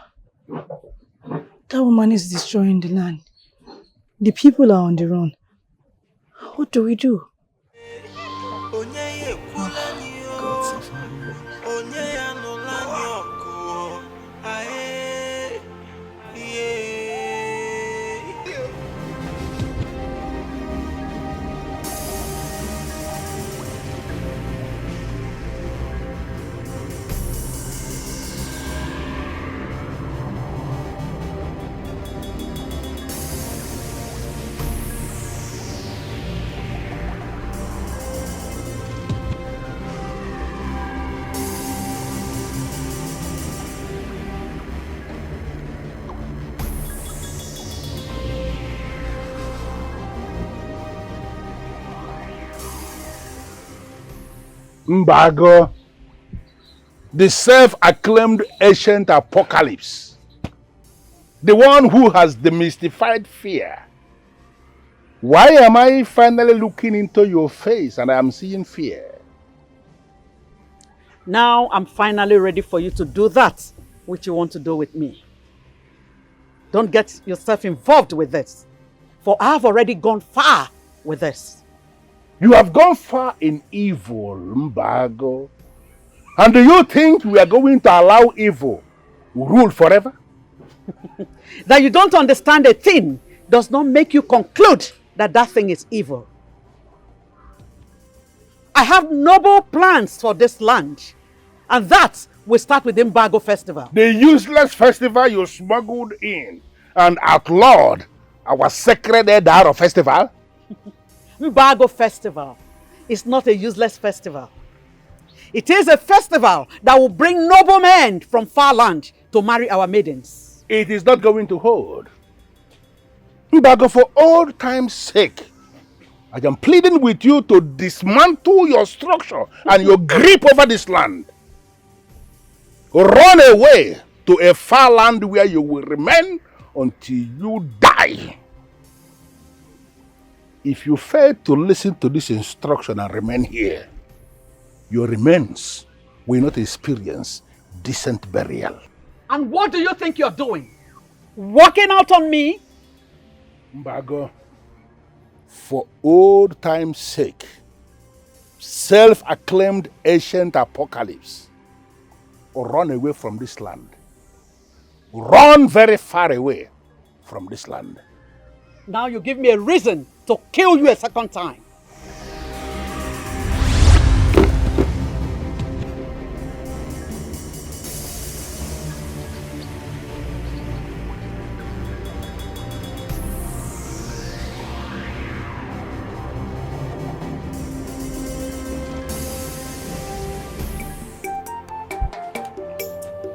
That woman is destroying the land. The people are on the run. What do we do? Mbago, the self-acclaimed ancient apocalypse, the one who has demystified fear. Why am I finally looking into your face and I am seeing fear? Now I'm finally ready for you to do that which you want to do with me. Don't get yourself involved with this, for I have already gone far with this. You have gone far in evil, Mbago. And do you think we are going to allow evil rule forever? That you don't understand a thing does not make you conclude that that thing is evil. I have noble plans for this land, and that will start with the Mbago festival. The useless festival you smuggled in and outlawed our sacred Edaro festival? Mbago festival is not a useless festival. It is a festival that will bring noblemen from far land to marry our maidens. It is not going to hold. Mbago, for old time's sake, I am pleading with you to dismantle your structure and your grip over this land. Run away to a far land where you will remain until you die. If you fail to listen to this instruction and remain here, your remains will not experience decent burial. And what do you think you're doing? Walking out on me? Mbago, for old time's sake, self-acclaimed ancient apocalypse, run away from this land. Run very far away from this land. Now you give me a reason to kill you a second time.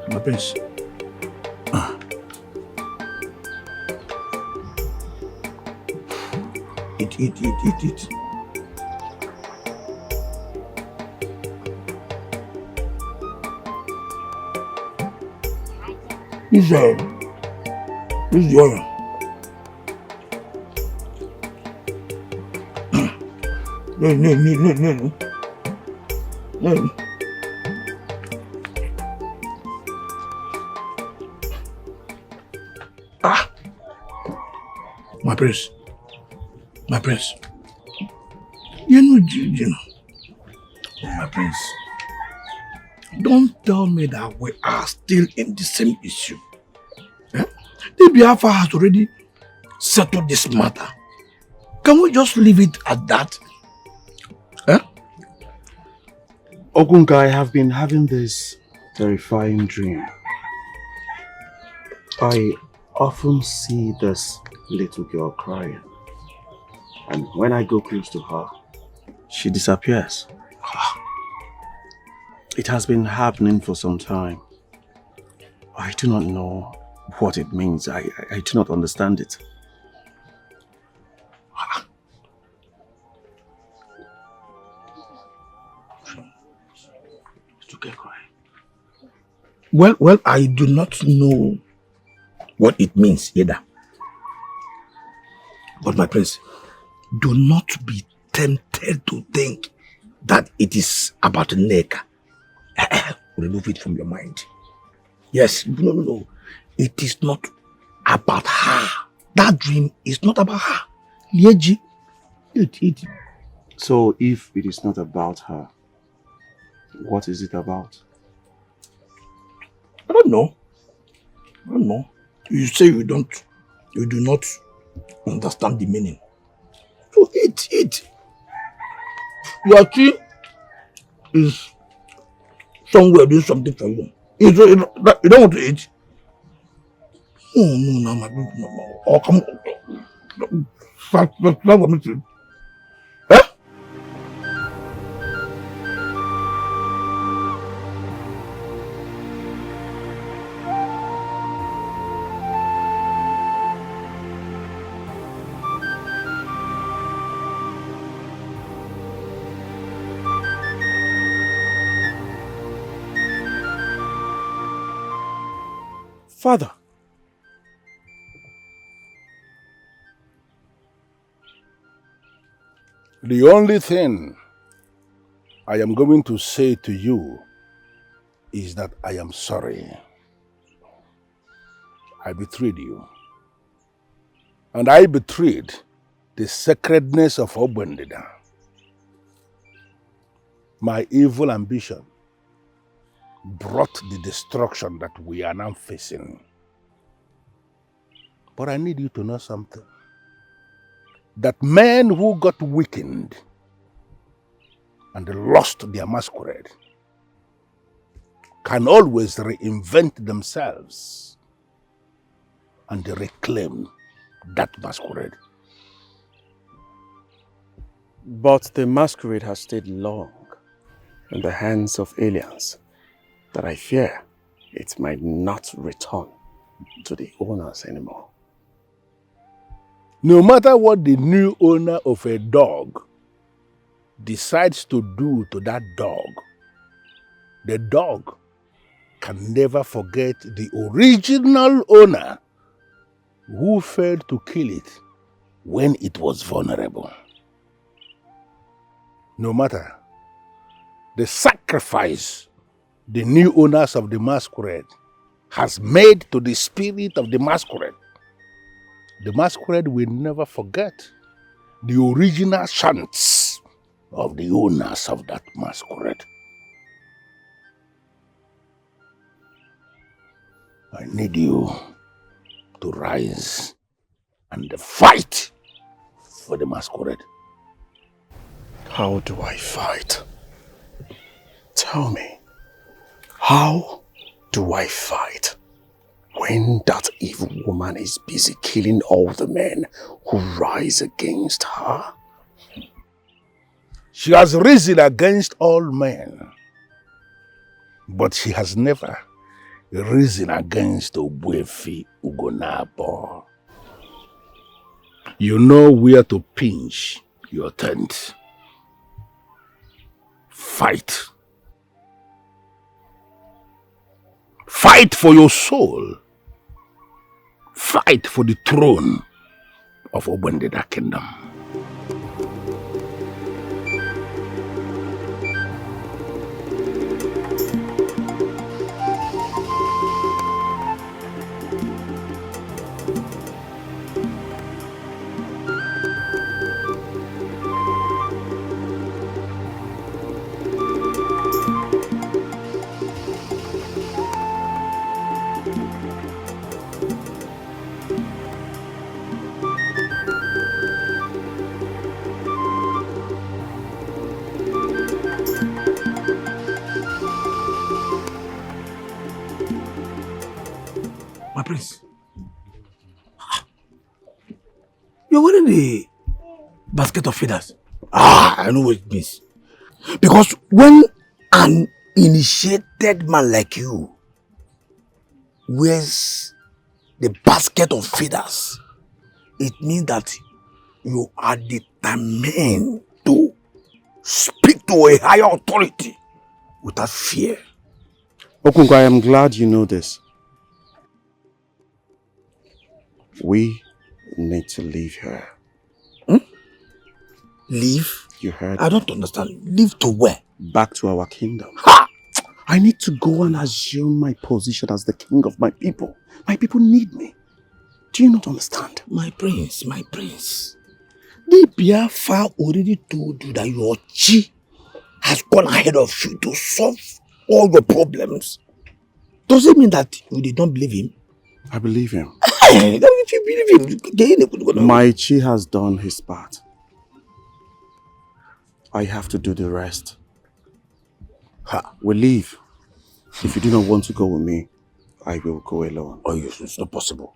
My prince. Eat. This is the oil. No. My prince. You know, my prince, don't tell me that we are still in the same issue. The Biafra has already settled this matter. Can we just leave it at that? Ogunga, I have been having this terrifying dream. I often see this little girl crying. And when I go close to her, she disappears. It has been happening for some time. I do not know what it means. I do not understand it. Well, I do not know what it means either. But my prince, do not be tempted to think that it is about Neka. Remove it from your mind. Yes, no. It is not about her. That dream is not about her. Lieji, it. So if it is not about her, what is it about? I don't know. You say you do not understand the meaning. So eat. Your tea is somewhere doing something for you. You don't want to eat? No, my baby, no. Oh, come on. Start for me to. Father, the only thing I am going to say to you is that I am sorry. I betrayed you. And I betrayed the sacredness of Obendida. My evil ambition brought the destruction that we are now facing. But I need you to know something. that men who got weakened and lost their masquerade can always reinvent themselves and reclaim that masquerade. But the masquerade has stayed long in the hands of aliens that I fear it might not return to the owners anymore. No matter what the new owner of a dog decides to do to that dog, the dog can never forget the original owner who failed to kill it when it was vulnerable. No matter the sacrifice the new owners of the masquerade has made to the spirit of the masquerade will never forget the original chants of the owners of that masquerade. I need you to rise and fight for the masquerade. How do I fight? Tell me, how do I fight when that evil woman is busy killing all the men who rise against her? She has risen against all men, but she has never risen against Ogbuefi Ugonabo. You know where to pinch your tent. Fight. Fight for your soul. Fight for the throne of Ogbendeda Kingdom. My prince, you're wearing the basket of feathers. I know what it means. Because when an initiated man like you wears the basket of feathers, it means that you are determined to speak to a higher authority without fear. Okunko, I am glad you know this. We need to leave here. Leave? You heard? I don't understand. Leave to where? Back to our kingdom. Ha! I need to go and assume my position as the king of my people. My people need me. Do you not understand? My prince. The Biafra already told you that your chi has gone ahead of you to solve all your problems. Does it mean that you did not believe him? I believe him. If you believe him, my chi has done his part. I have to do the rest. We'll leave. If you do not want to go with me, I will go alone. Oh yes, it's not possible.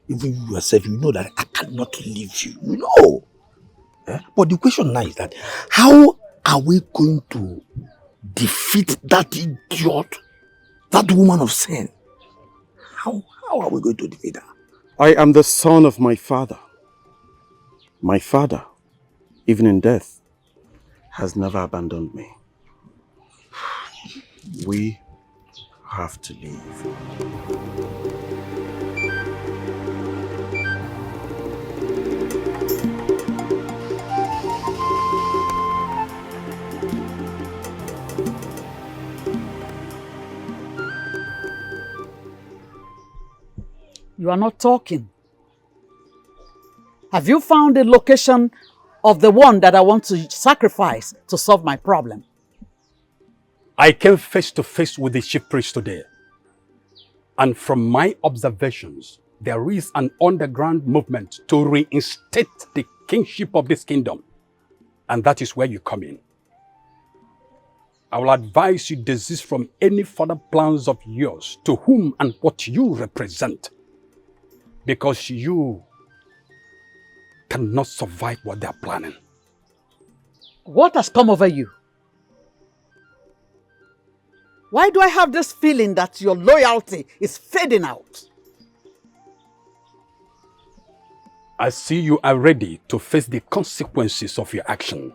Even you yourself, you know that I cannot leave you. You know. But the question now is that how are we going to defeat that idiot, that woman of sin? How are we going to defeat her? I am the son of my father. My father, even in death, has never abandoned me. We have to leave. You are not talking. Have you found the location of the one that I want to sacrifice to solve my problem? I came face to face with the chief priest today. And from my observations, there is an underground movement to reinstate the kingship of this kingdom. And that is where you come in. I will advise you desist from any further plans of yours to whom and what you represent. Because you cannot survive what they are planning. What has come over you? Why do I have this feeling that your loyalty is fading out? I see you are ready to face the consequences of your action.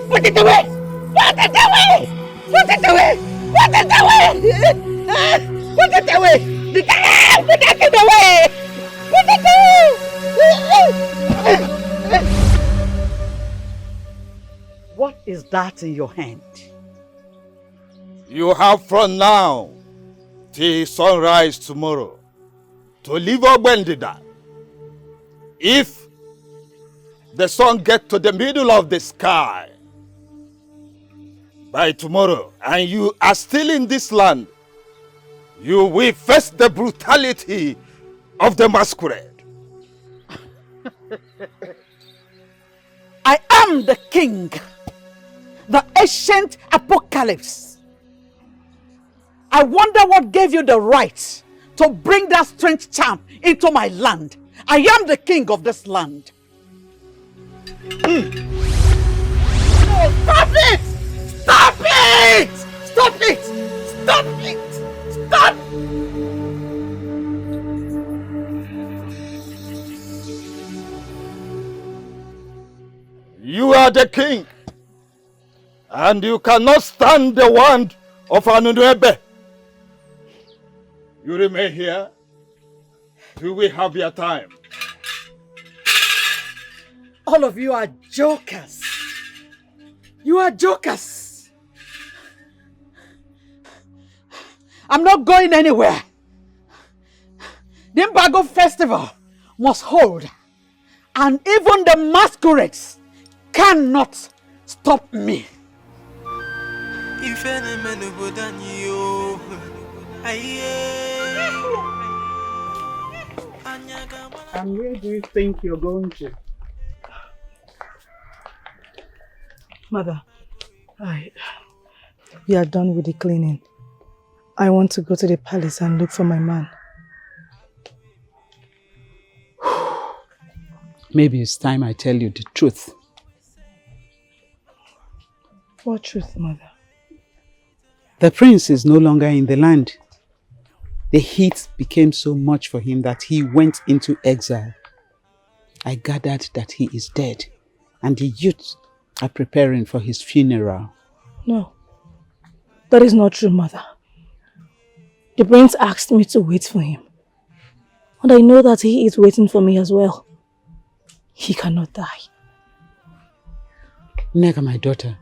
Put it away! Put it away! Put it away! Put it away! Put it away! Put it away! Put it away! What is that in your hand? You have from now till sunrise tomorrow to leave Ogbendida. If the sun gets to the middle of the sky by tomorrow and you are still in this land, you will face the brutality of the masquerade. I am the king, the ancient apocalypse. I wonder what gave you the right to bring that strange champ into my land. I am the king of this land. No, stop it! Stop it! Stop it! Stop it! Stop! You are the king, and you cannot stand the wand of Anunuebe. You remain here till we have your time. All of you are jokers. You are jokers. I'm not going anywhere. The Mbago festival must hold, and even the masquerades cannot stop me. And where do you think you're going to? Mother, we are done with the cleaning. I want to go to the palace and look for my man. Maybe it's time I tell you the truth. What truth, Mother? The prince is no longer in the land. The heat became so much for him that he went into exile. I gathered that he is dead, and the youth are preparing for his funeral. No, that is not true, Mother. The prince asked me to wait for him. And I know that he is waiting for me as well. He cannot die. Nega, my daughter,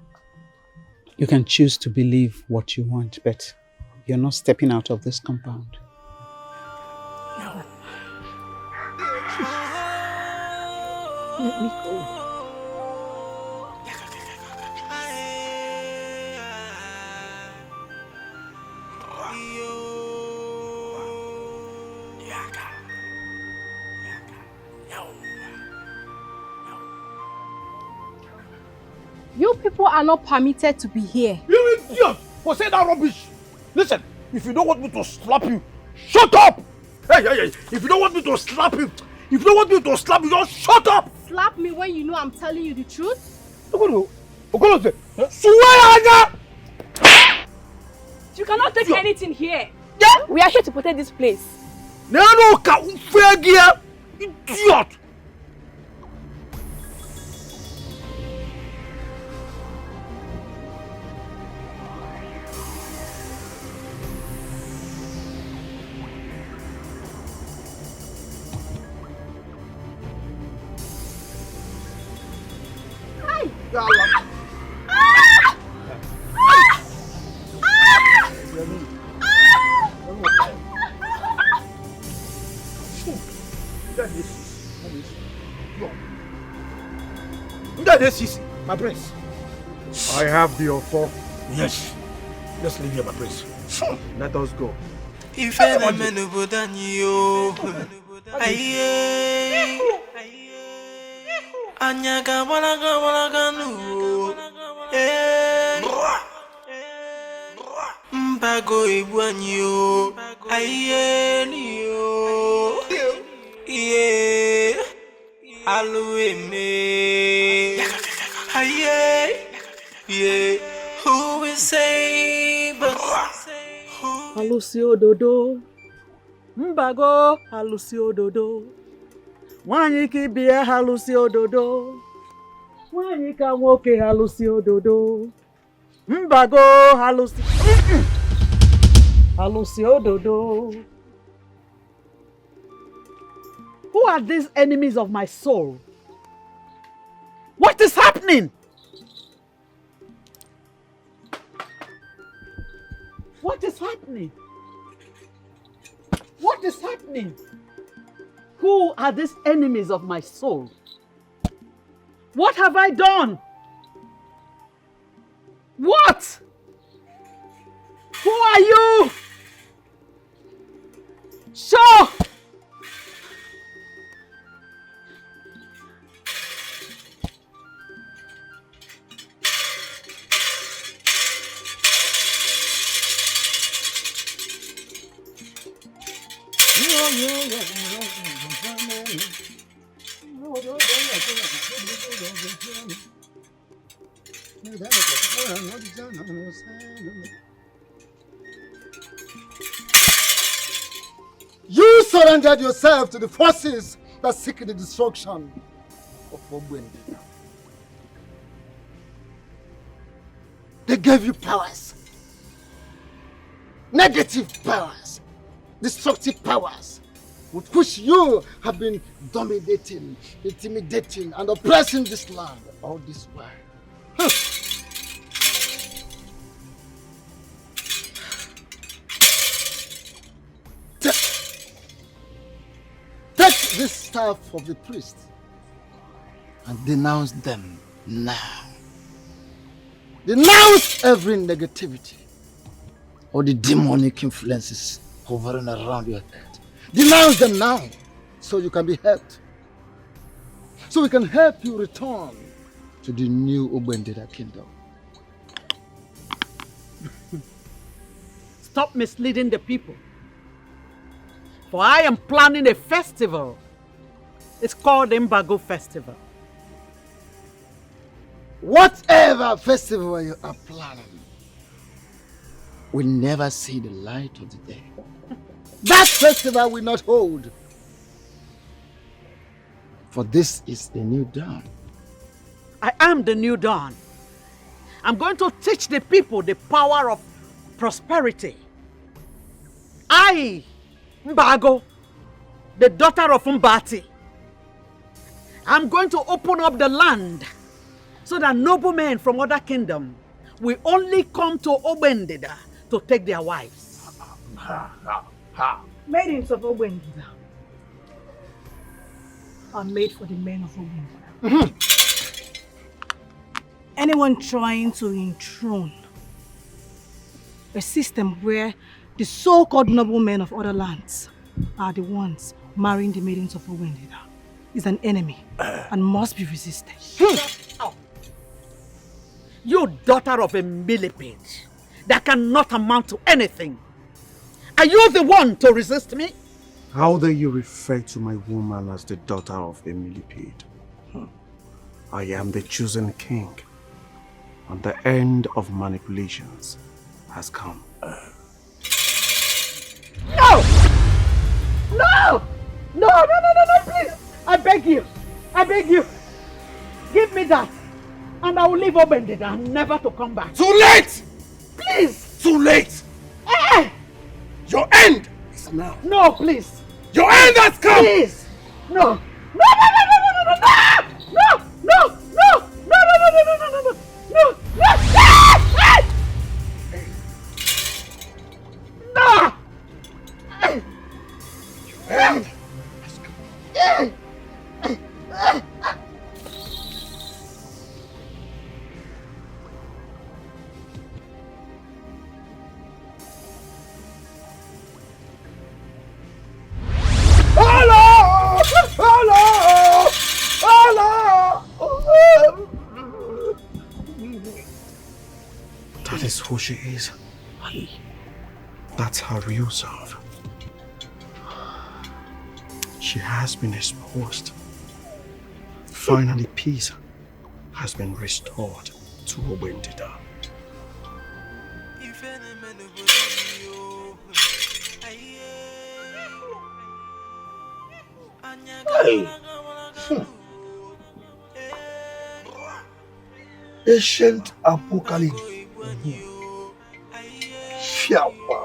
you can choose to believe what you want, but you're not stepping out of this compound. No. Let me go. You people are not permitted to be here. You idiot! For saying that rubbish! Listen, if you don't want me to slap you, shut up! Hey, hey, hey! If you don't want me to slap you, just shut up! Slap me when you know I'm telling you the truth? You cannot take anything here. Yeah? We are here to protect this place. Idiot! My prince. I have the offer. Yes. Let's leave here, my prince. Let us go. If any man would than you, aye, Anyaga walaga no, Mbago ibuanyo, aye, yeah, Alue me, aye, yeah, who will save us? Alusi ododo, mbago alusi ododo, nwanyi ki bie alusi ododo, nwanyi ka nwoke alusi ododo, mbago alusi ododo. Who are these enemies of my soul? What is happening? What is happening? What is happening? Who are these enemies of my soul? What have I done? What? Who are you? Show! You surrendered yourself to the forces that seek the destruction of Ogwende. They gave you powers, negative powers, destructive powers, with which you have been dominating, intimidating, and oppressing this land all this while. Take this staff of the priest and denounce them now. Denounce every negativity or the demonic influences hovering around your head. Denounce them now so you can be helped. So we can help you return to the new Ogbendeda kingdom. Stop misleading the people. For I am planning a festival. It's called the Mbago Festival. Whatever festival you are planning will never see the light of the day. That festival will not hold. For this is the new dawn. I am the new dawn. I'm going to teach the people the power of prosperity. I, Mbago, the daughter of Mbati, I'm going to open up the land so that noblemen from other kingdoms will only come to Ogbendeda to take their wives. Maidens of Ogbendeda are made for the men of Ogbendeda. Anyone trying to enthrone a system where the so-called noblemen of other lands are the ones marrying the maidens of Ogbendeda is an enemy and must be resisted. You daughter of a millipede that cannot amount to anything. Are you the one to resist me? How dare you refer to my woman as the daughter of a millipede? I am the chosen king, and the end of manipulations has come. No! No! No, please! I beg you! I beg you! Give me that! And I will leave Ogbendeda never to come back. Too late! Please! Too late! Eh! Your end is now. No, please! Your end has come! Please! No! No! No! No! No! No! No! No! No! No! No! No! That is who she is. That's her real self. She has been exposed. Finally, peace has been restored to Obendida. Hey. Ancient apocalypse. Fiawa.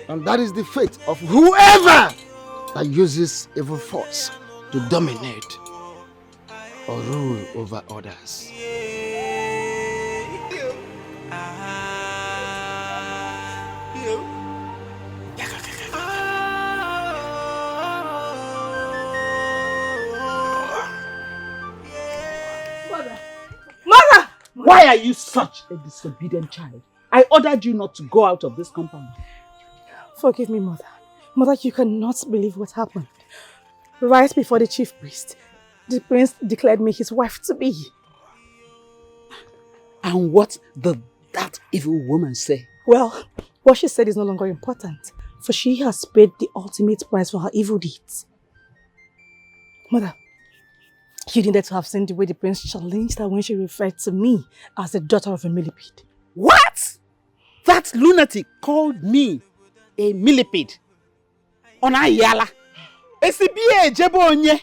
And that is the fate of whoever that uses evil force to dominate or rule over others. Mother! Why are you such a disobedient child? I ordered you not to go out of this compound. Forgive me, Mother. Mother, you cannot believe what happened. Right before the chief priest, the prince declared me his wife to be. And what did that evil woman say? Well, what she said is no longer important, for she has paid the ultimate price for her evil deeds. Mother, you needed to have seen the way the prince challenged her when she referred to me as the daughter of a millipede. What? That lunatic called me a millipede. Onayala. Esibiye Jebonye.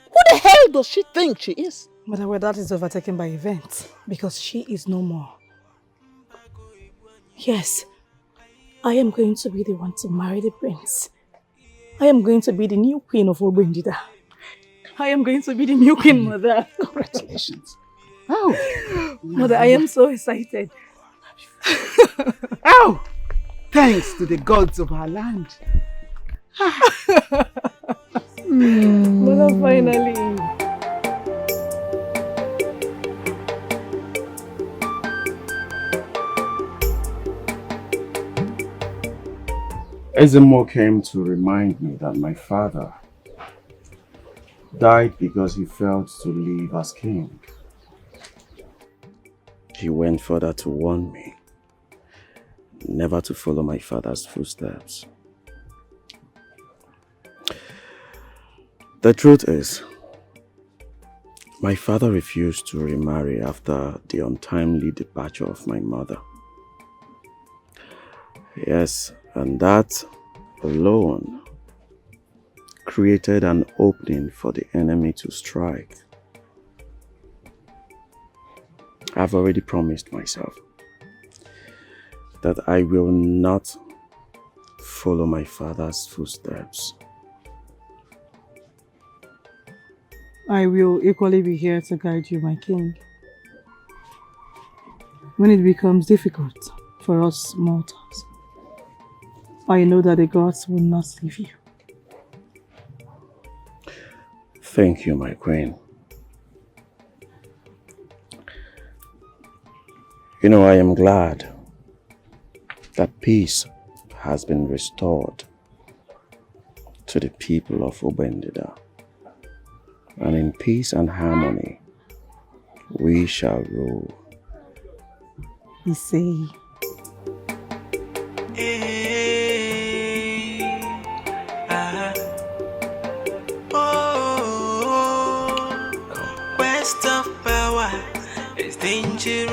Who the hell does she think she is? Mother, well, that is overtaken by events because she is no more. Yes, I am going to be the one to marry the prince. I am going to be the new queen of Obendida. I am going to be the new queen, Mother. Congratulations. Oh, Mother, I am so excited. Oh, thanks to the gods of our land. Mother, finally. Ezemo came to remind me that my father died because he failed to live as king. He went further to warn me never to follow my father's footsteps. The truth is, my father refused to remarry after the untimely departure of my mother. Yes, and that alone created an opening for the enemy to strike. I've already promised myself that I will not follow my father's footsteps. I will equally be here to guide you, my king. When it becomes difficult for us mortals, I know that the gods will not leave you. Thank you, my queen. You know, I am glad that peace has been restored to the people of Obendida. And in peace and harmony, we shall rule. You see. Quest of power is dangerous.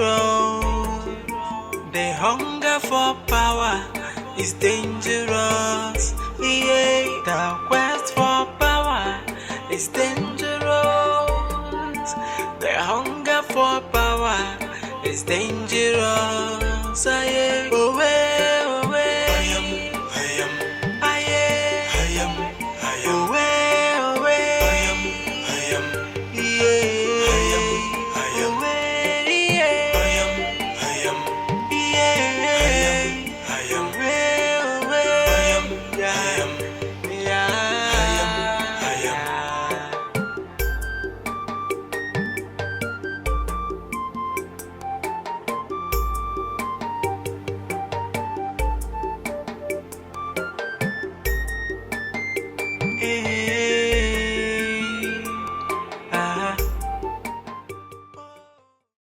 The hunger for power is dangerous. Yeah, the quest for power is dangerous. The hunger for power is dangerous. Yeah. Oh.